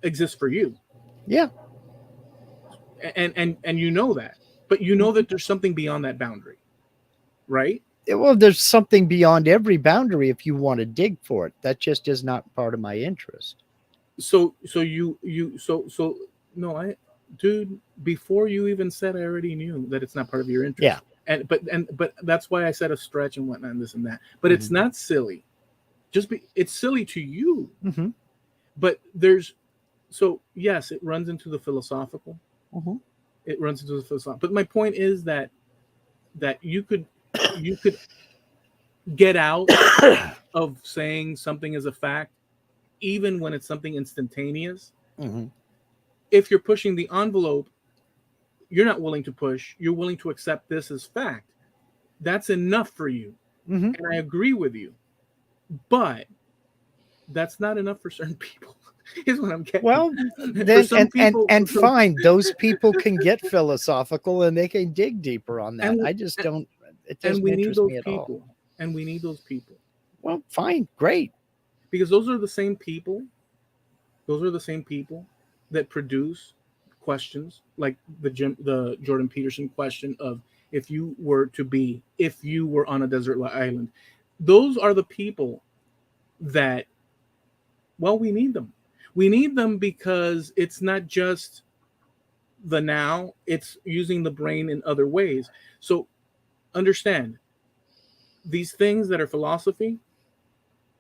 S2: exists for you,
S1: Yeah.
S2: and you know that, but you know that there's something beyond that boundary, right?
S1: Well, there's something beyond every boundary if you want to dig for it. That just is not part of my interest.
S2: So no, dude, before you even said, I already knew that it's not part of your
S1: Yeah.
S2: interest. But that's why I said a stretch and whatnot and this and that. But it's
S1: Hmm.
S2: not silly. It's silly to you.
S1: Hmm.
S2: But yes, it runs into the philosophical.
S1: Hmm.
S2: It runs into the philosophical. But my point is that you could get out of saying something as a fact, even when it's something instantaneous.
S1: Hmm.
S2: If you're pushing the envelope, you're not willing to push. You're willing to accept this as fact. That's enough for you.
S1: Hmm.
S2: And I agree with you. But that's not enough for certain people, is what I'm getting.
S1: Well,
S2: For
S1: then
S2: some people,
S1: and fine, those people can get philosophical and they can dig deeper on that.
S2: and
S1: I just don't. It
S2: and
S1: doesn't
S2: we need
S1: interest
S2: those
S1: me at all.
S2: people. And we need those people.
S1: Well, fine, great.
S2: Because those are the same people. Those are the same people that produce questions like the Jordan Peterson question of, if you were on a desert island. Those are the people that, well, we need them. We need them because it's not just the now, it's using the brain in other ways. So understand, these things that are philosophy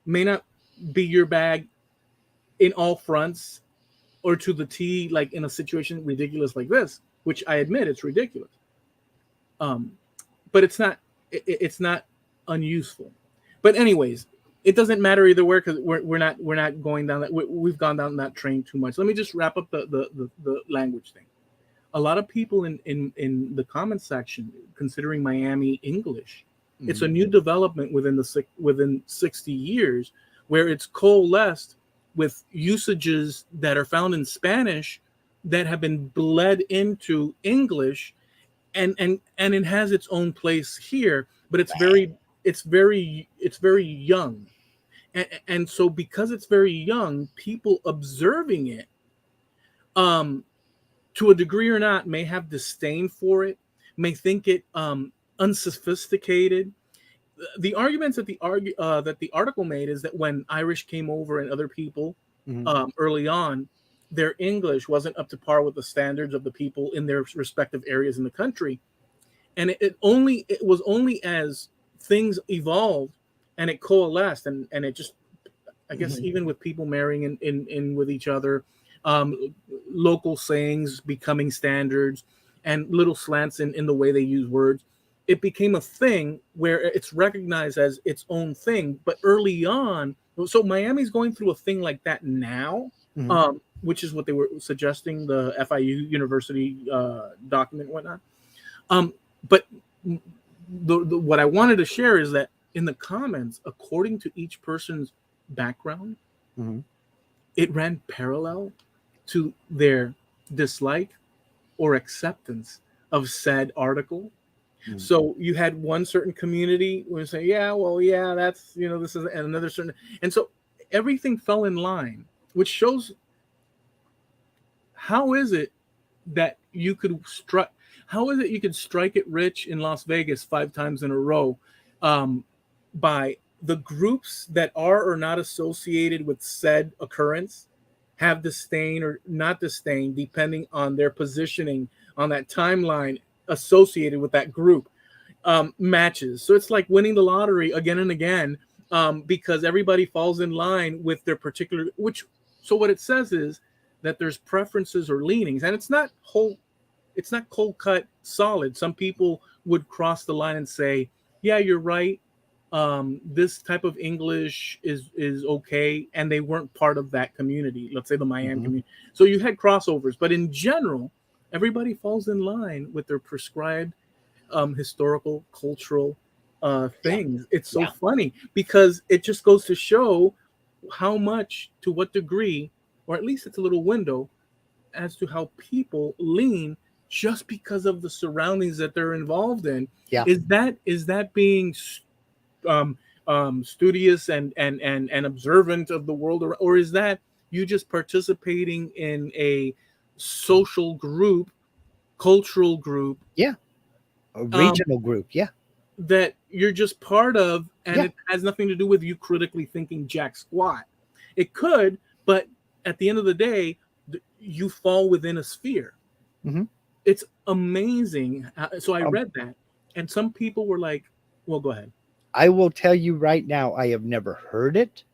S2: may not be your bag in all fronts or to the T, like in a situation ridiculous like this, which I admit it's ridiculous. Um, but it's not unuseful. But anyways, it doesn't matter either way, because we're not going down that, we've gone down that train too much. Let me just wrap up the language thing. A lot of people in the comment section considering Miami English. It's a
S1: Mhm.
S2: new development within 60 years, where it's coalesced with usages that are found in Spanish that have been bled into English, and it has its own place here, but it's very young. And so because it's very young, people observing it, um to a degree or not, may have disdain for it, may think it unsophisticated. The arguments that the article made is that when Irish came over and other people,
S1: Mhm.
S2: early on, their English wasn't up to par with the standards of the people in their respective areas in the country, and it was only as things evolved and it coalesced, and it just, I guess,
S1: Mhm.
S2: even with people marrying in with each other, um, local sayings becoming standards, and little slants in the way they use words, it became a thing where it's recognized as its own thing. But early on, so Miami's going through a thing like that now,
S1: Mhm.
S2: which is what they were suggesting, the FIU University document and whatnot. But what I wanted to share is that in the comments, according to each person's background,
S1: Mhm.
S2: it ran parallel to their dislike or acceptance of said article.
S1: Mhm.
S2: So you had one certain community where you say, yeah, well, yeah, that's, this is, and another certain, and so everything fell in line, which shows how is it that you could strike, how is it you could strike it rich in Las Vegas 5 times in a row, um, by the groups that are or not associated with said occurrence have disdain or not disdain depending on their positioning on that timeline associated with that group, matches. So it's like winning the lottery again and again, because everybody falls in line with their particular. Which, so what it says is that there's preferences or leanings, and it's not cold cut solid. Some people would cross the line and say, "Yeah, you're right. This type of English is okay," and they weren't part of that community. Let's say the Miami
S1: Mhm.
S2: community. So you had crossovers, but in general, everybody falls in line with their prescribed historical, cultural,
S1: Yeah.
S2: things. It's so
S1: Yeah.
S2: funny because it just goes to show how much, to what degree, or at least it's a little window as to how people lean just because of the surroundings that they're involved in.
S1: Yeah.
S2: Is that being um, studious and observant of the world, or is that you just participating in a social group, cultural group,
S1: Yeah. A
S2: um,
S1: regional group. Yeah.
S2: that you're just part of, and
S1: Yeah.
S2: it has nothing to do with you critically thinking jack squat. It could, but at the end of the day, you fall within a sphere.
S1: Hmm.
S2: It's amazing. So I
S1: Um,
S2: read that, and some people were like, "Well, go ahead."
S1: I will tell you right now, I have never heard it.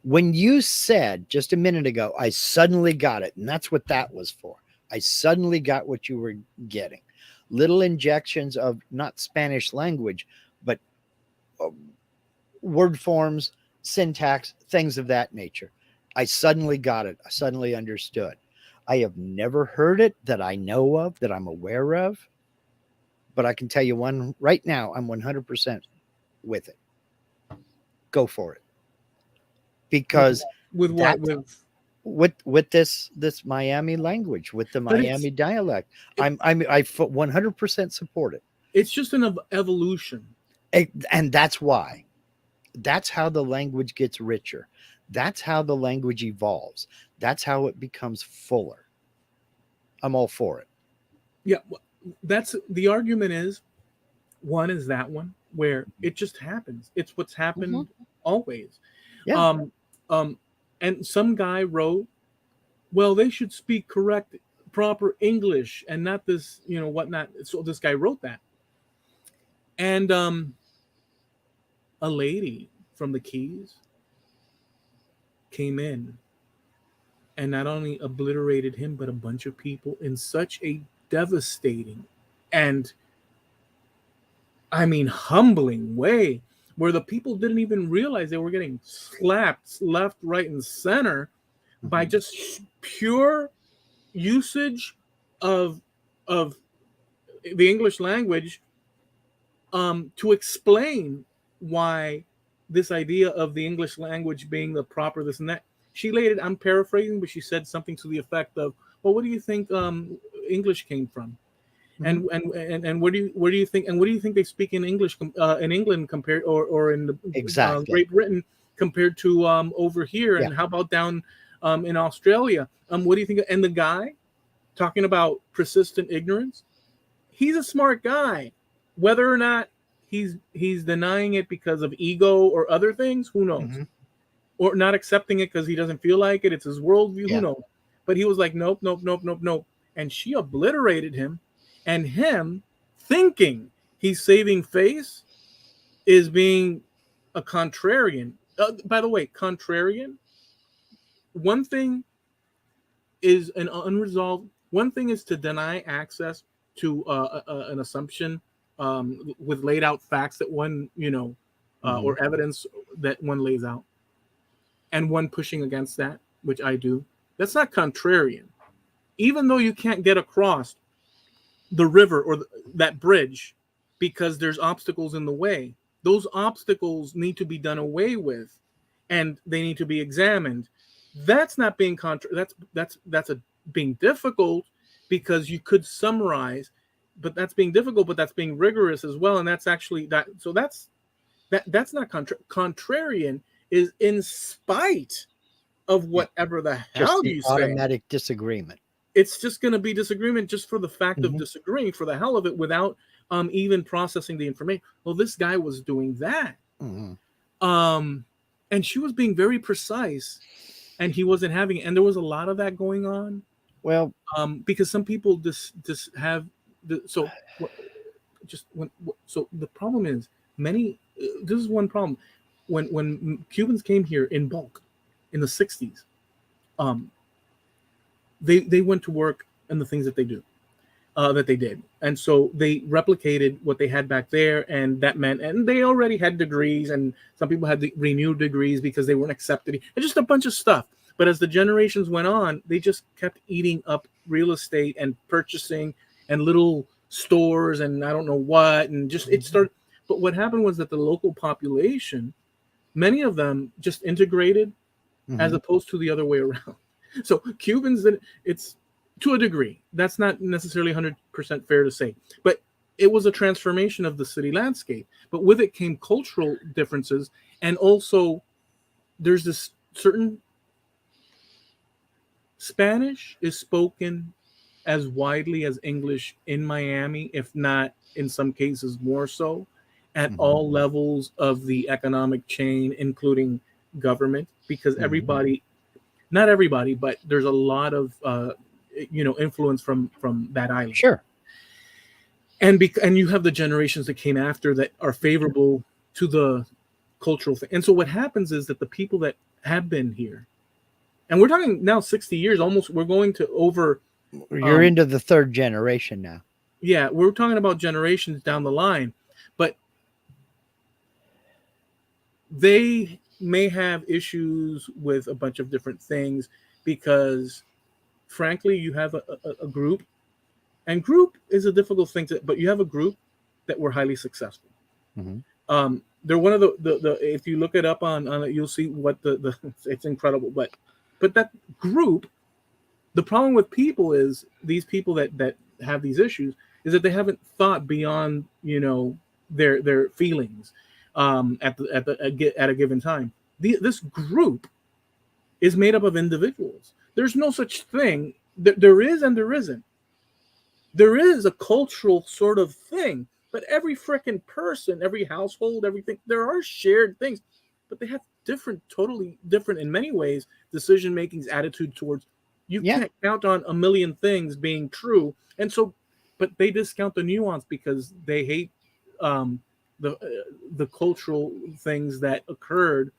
S1: When you said just a minute ago, I suddenly got it. And that's what that was for. I suddenly got what you were getting. Little injections of not Spanish language, but uh, word forms, syntax, things of that nature. I suddenly got it. I suddenly understood. I have never heard it that I know of, that I'm aware of, but I can tell you one right now, I'm 100% with it. Go for it.
S2: With,
S1: Because
S2: with what?
S1: that's
S2: With
S1: with this Miami language, with the
S2: but it's
S1: Miami dialect.
S2: it,
S1: 100% support it.
S2: it's just an evolution.
S1: And that's why. That's how the language gets richer. That's how the language evolves. That's how it becomes fuller. I'm all for it.
S2: Yeah, that's the argument. Is one is that one where it just happens. It's what's
S1: Mhm.
S2: happened always.
S1: Yeah.
S2: Um, um, and some guy wrote, well, they should speak correct, proper English and not this, whatnot. So this guy wrote that. And a lady from the Keys came in and not only obliterated him, but a bunch of people in such a devastating and, I mean, humbling way where the people didn't even realize they were getting slapped left, right, and center by
S1: Mhm.
S2: just pure usage of of the English language, to explain why this idea of the English language being the proper this and that. She laid it. I'm paraphrasing, but she said something to the effect of, "Well, what do you think English came from?
S1: Mhm.
S2: And where do you think, and what do you think they speak in English in England compared, or in
S1: Exactly.
S2: Great Britain compared to over here,
S1: Yeah.
S2: and how about down in Australia? What do you think?" And the guy talking about persistent ignorance, he's a smart guy. Whether or not he's denying it because of ego or other things, who knows?
S1: Mhm.
S2: Or not accepting it because he doesn't feel like it. It's his worldview. Who
S1: Yeah.
S2: knows? But he was like, nope, nope, nope, nope, nope. And she obliterated him. And him thinking he's saving face is being a contrarian. By the way, contrarian, one thing is an unresolved, one thing is to deny access to an assumption with laid out facts that one,
S1: Mhm.
S2: or evidence that one lays out, and one pushing against that, which I do. That's not contrarian. Even though you can't get across the river or that bridge because there's obstacles in the way, those obstacles need to be done away with, and they need to be examined. That's not being that's a being difficult, because you could summarize, but that's being difficult, but that's being rigorous as well, and that's actually that. So that's not contrarian, is in spite of
S1: Yeah.
S2: whatever the
S1: Just
S2: hell
S1: the
S2: you say.
S1: automatic disagreement.
S2: It's just going to be disagreement just for the fact of
S1: Mhm.
S2: disagreeing for the hell of it, without even processing the information. Well, this guy was doing that,
S1: Mhm.
S2: um, and she was being very precise, and he wasn't having it. And there was a lot of that going on,
S1: Well,
S2: because some people just have so just so the problem is many. This is one problem. When Cubans came here in bulk in the 60s, um, they went to work and the things that they do, that they did. And so they replicated what they had back there. And that meant, and they already had degrees, and some people had the renewed degrees because they weren't accepted, and just a bunch of stuff. But as the generations went on, they just kept eating up real estate and purchasing and little stores and I don't know what. And just it
S1: Mhm.
S2: started. But what happened was that the local population, many of them just integrated as
S1: Mhm.
S2: opposed to the other way around. So Cubans, it's to a degree. That's not necessarily 100% fair to say, but it was a transformation of the city landscape. But with it came cultural differences, and also there's this certain Spanish is spoken as widely as English in Miami, if not in some cases more so, at
S1: Mhm.
S2: all levels of the economic chain, including government, because
S1: Mhm.
S2: everybody, not everybody, but there's a lot of influence from that island,
S1: Sure.
S2: and you have the generations that came after that are favorable to the cultural thing. And so what happens is that the people that have been here, and we're talking now 60 years, almost, we're going to over.
S1: You're
S2: um,
S1: into the third generation now.
S2: yeah, we're talking about generations down the line, but they may have issues with a bunch of different things because, frankly, you have a group, and group is a difficult thing to, but you have a group that were highly successful.
S1: Mhm.
S2: They're one of the if you look it up on it, you'll see what the it's incredible, but that group, the problem with people is these people that have these issues is that they haven't thought beyond their feelings at a given time. This group is made up of individuals. There's no such thing. There is and there isn't. There is a cultural sort of thing, but every freaking person, every household, everything, there are shared things, but they have different, totally different in many ways, decision making's attitude towards. You
S1: Yeah.
S2: can't count on a million things being true, and so, but they discount the nuance because they hate um, the cultural things that occurred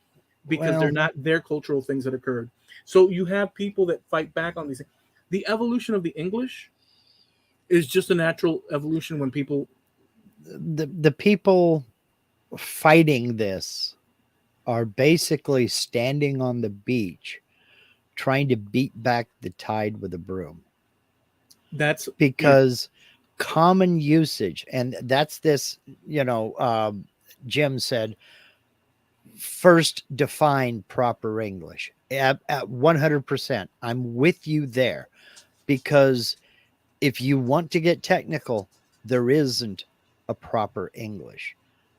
S2: because they're
S1: Well,
S2: not their cultural things that occurred. So you have people that fight back on these things. The evolution of the English is just a natural evolution when people.
S1: the people fighting this are basically standing on the beach trying to beat back the tide with a broom
S2: That's yeah,
S1: because common usage, and that's this, Jim said, first define proper English at 100%. I'm with you there because if you want to get technical, there isn't a proper English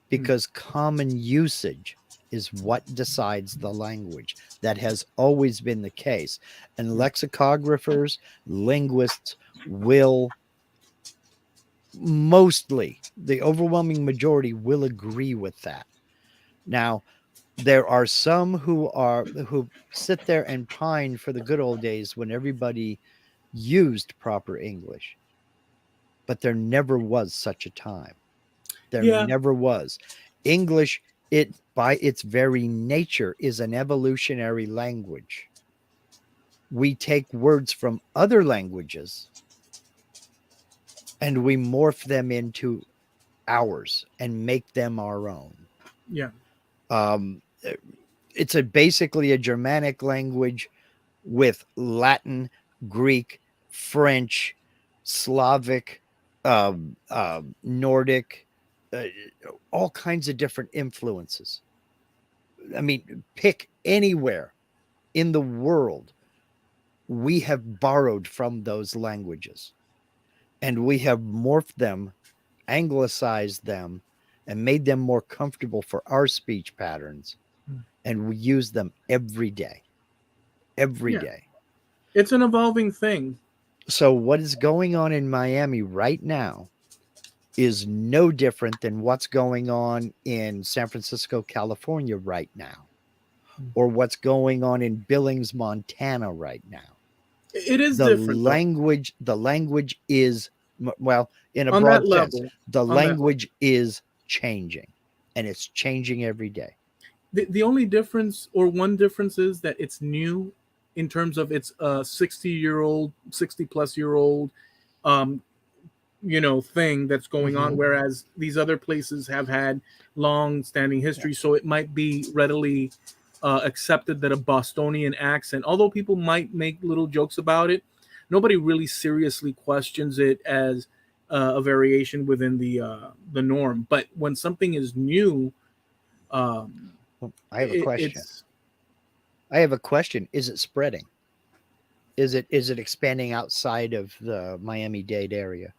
S1: because common usage is what decides the language. That has always been the case. And lexicographers, linguists will mostly, the overwhelming majority will agree with that. Now, there are some who sit there and pine for the good old days when everybody used proper English, but there never was such a time. There
S2: yeah,
S1: never was. English, it by its very nature, is an evolutionary language. We take words from other languages and we morph them into ours and make them our own.
S2: yeah,
S1: Um, it's basically a Germanic language with Latin, Greek, French, Slavic, Nordic, uh, all kinds of different influences. I mean, pick anywhere in the world, we have borrowed from those languages and we have morphed them, anglicized them, and made them more comfortable for our speech patterns. And we use them every day, every
S2: yeah.
S1: day.
S2: It's an evolving thing.
S1: So, what is going on in Miami right now is no different than what's going on in San Francisco, California right now, or what's going on in Billings, Montana right now.
S2: It is
S1: the
S2: different though.
S1: language the language is, well, in a
S2: On that
S1: broad sense,
S2: level,
S1: the
S2: on that level,
S1: language is changing, and it's changing every day.
S2: the only difference or one difference is that it's new in terms of it's a 60-year-old, 60-plus-year-old, um, thing that's going on,
S1: Mm-hmm.
S2: whereas these other places have had long-standing
S1: Yeah.
S2: history, so it might be readily accepted that a Bostonian accent, although people might make little jokes about it, nobody really seriously questions it as a variation within the norm. But when something is new, um,
S1: Well, I have a question.
S2: it's
S1: I have a question. Is it spreading? Is it expanding outside of the Miami-Dade area?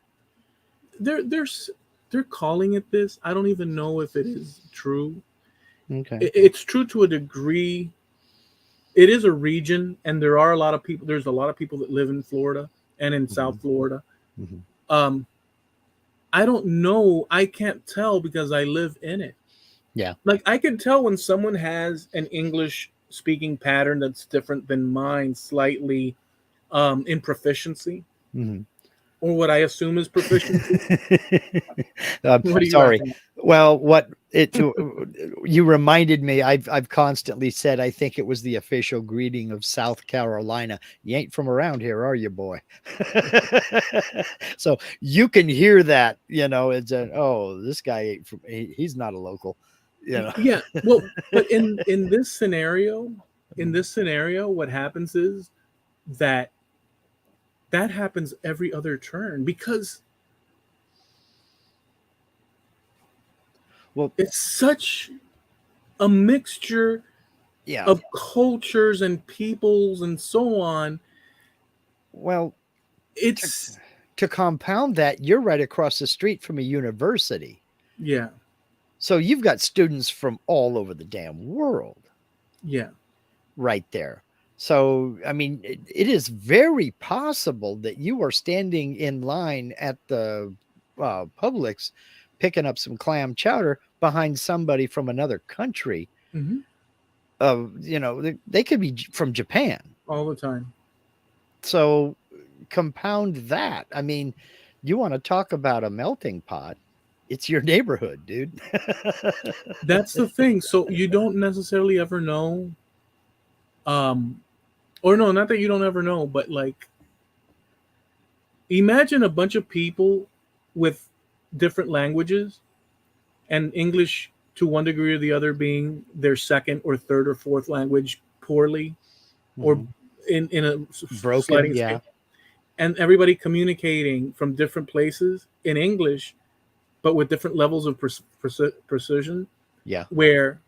S2: there's they're calling it this. I don't even know if it is true.
S1: Okay.
S2: It's true to a degree. It is a region, and there are a lot of people. There's a lot of people that live in Florida and in
S1: Hmm.
S2: South Florida.
S1: Hmm.
S2: Um, I don't know. I can't tell because I live in it.
S1: Yeah.
S2: Like I can tell when someone has an English speaking pattern that's different than mine, slightly in proficiency,
S1: Hmm.
S2: or what I assume is proficiency. What are you
S1: Sorry.
S2: laughing at?
S1: Well, what it you reminded me. I've constantly said I think it was the official greeting of South Carolina. You ain't from around here, are you, boy? So you can hear that. It's oh, this guy ain't from. He's not a local. You know.
S2: Yeah, well, but in this scenario, what happens is that that happens every other turn because
S1: Well,
S2: it's such a mixture
S1: yeah.
S2: of cultures and peoples and so on.
S1: Well, to,
S2: It's
S1: to compound that, you're right across the street from a university.
S2: yeah,
S1: So you've got students from all over the damn world
S2: yeah.
S1: right there. So, I mean, it is very possible that you are standing in line at the Publix picking up some clam chowder behind somebody from another country.
S2: Hmm.
S1: They could be from Japan.
S2: All the time.
S1: So compound that. I mean, you want to talk about a melting pot? It's your neighborhood, dude.
S2: That's the thing. So you don't necessarily ever know, um, or no, not that you don't ever know, but like imagine a bunch of people with different languages and English to one degree or the other being their second or third or fourth language poorly or
S1: Mhm.
S2: in a
S1: Broken,
S2: sliding
S1: yeah,
S2: scale, and everybody communicating from different places in English, but with different levels of precision,
S1: yeah,
S2: where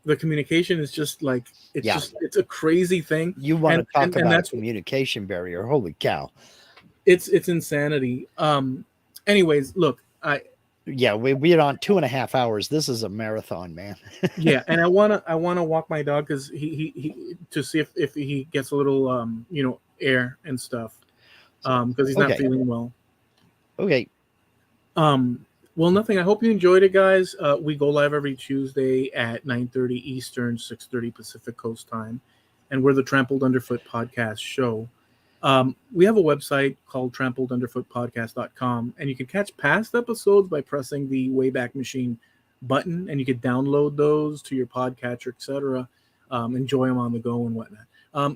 S2: the communication is just like
S1: yeah.
S2: it's a crazy thing,
S1: You want
S2: and
S1: to talk
S2: and, and
S1: about a
S2: that's
S1: communication barrier? Holy cow!
S2: it's insanity. Anyways, look,
S1: Yeah, we're on 2.5 hours. This is a marathon, man.
S2: yeah, and I wanna walk my dog because he to see if he gets a little air and stuff,
S1: So,
S2: because he's not
S1: okay,
S2: feeling well.
S1: okay,
S2: Um, well, nothing. I hope you enjoyed it, guys. We go live every Tuesday at 9:30 Eastern, 6:30 Pacific Coast time, and we're the Trampled Underfoot podcast show. We have a website called trampledunderfootpodcast.com, and you can catch past episodes by pressing the Wayback Machine button, and you can download those to your podcatcher, etc. Enjoy them on the go and whatnot.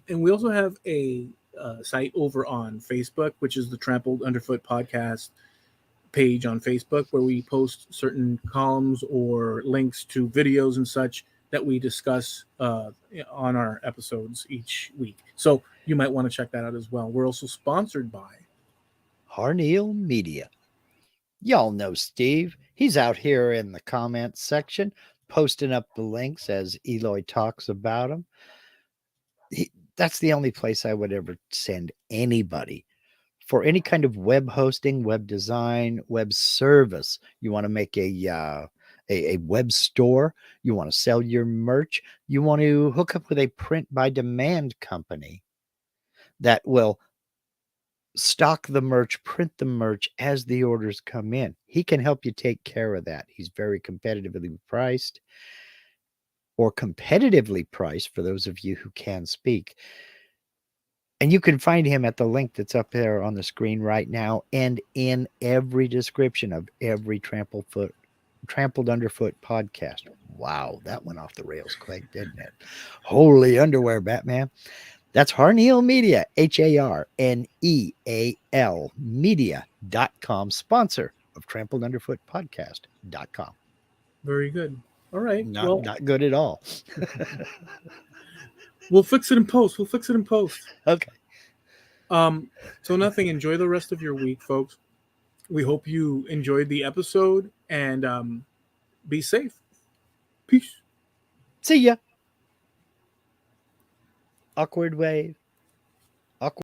S2: And we also have a site over on Facebook, which is the Trampled Underfoot Podcast page on Facebook, where we post certain columns or links to videos and such that we discuss on our episodes each week. So you might want to check that out as well. We're also sponsored by.
S1: Harneal Media. Y'all know Steve. He's out here in the comments section posting up the links as Eloy talks about them. That's the only place I would ever send anybody for any kind of web hosting, web design, web service. You want to make a web store, you want to sell your merch, you want to hook up with a print by demand company that will stock the merch, print the merch as the orders come in. He can help you take care of that. He's very competitively priced or competitively priced for those of you who can speak. And you can find him at the link that's up there on the screen right now and in every description of every Trampled Underfoot podcast. Wow, that went off the rails quick, didn't it? Holy underwear, Batman. That's Harneal Media, HARNEAL Media.com, sponsor of Trampled Underfoot Podcast.com.
S2: Very good. All right.
S1: Not
S2: Well,
S1: not good at all.
S2: we'll fix it in post. We'll fix it in post.
S1: Okay.
S2: Um, so nothing. Enjoy the rest of your week, folks. We hope you enjoyed the episode and be safe. Peace.
S1: See ya. Awkward wave.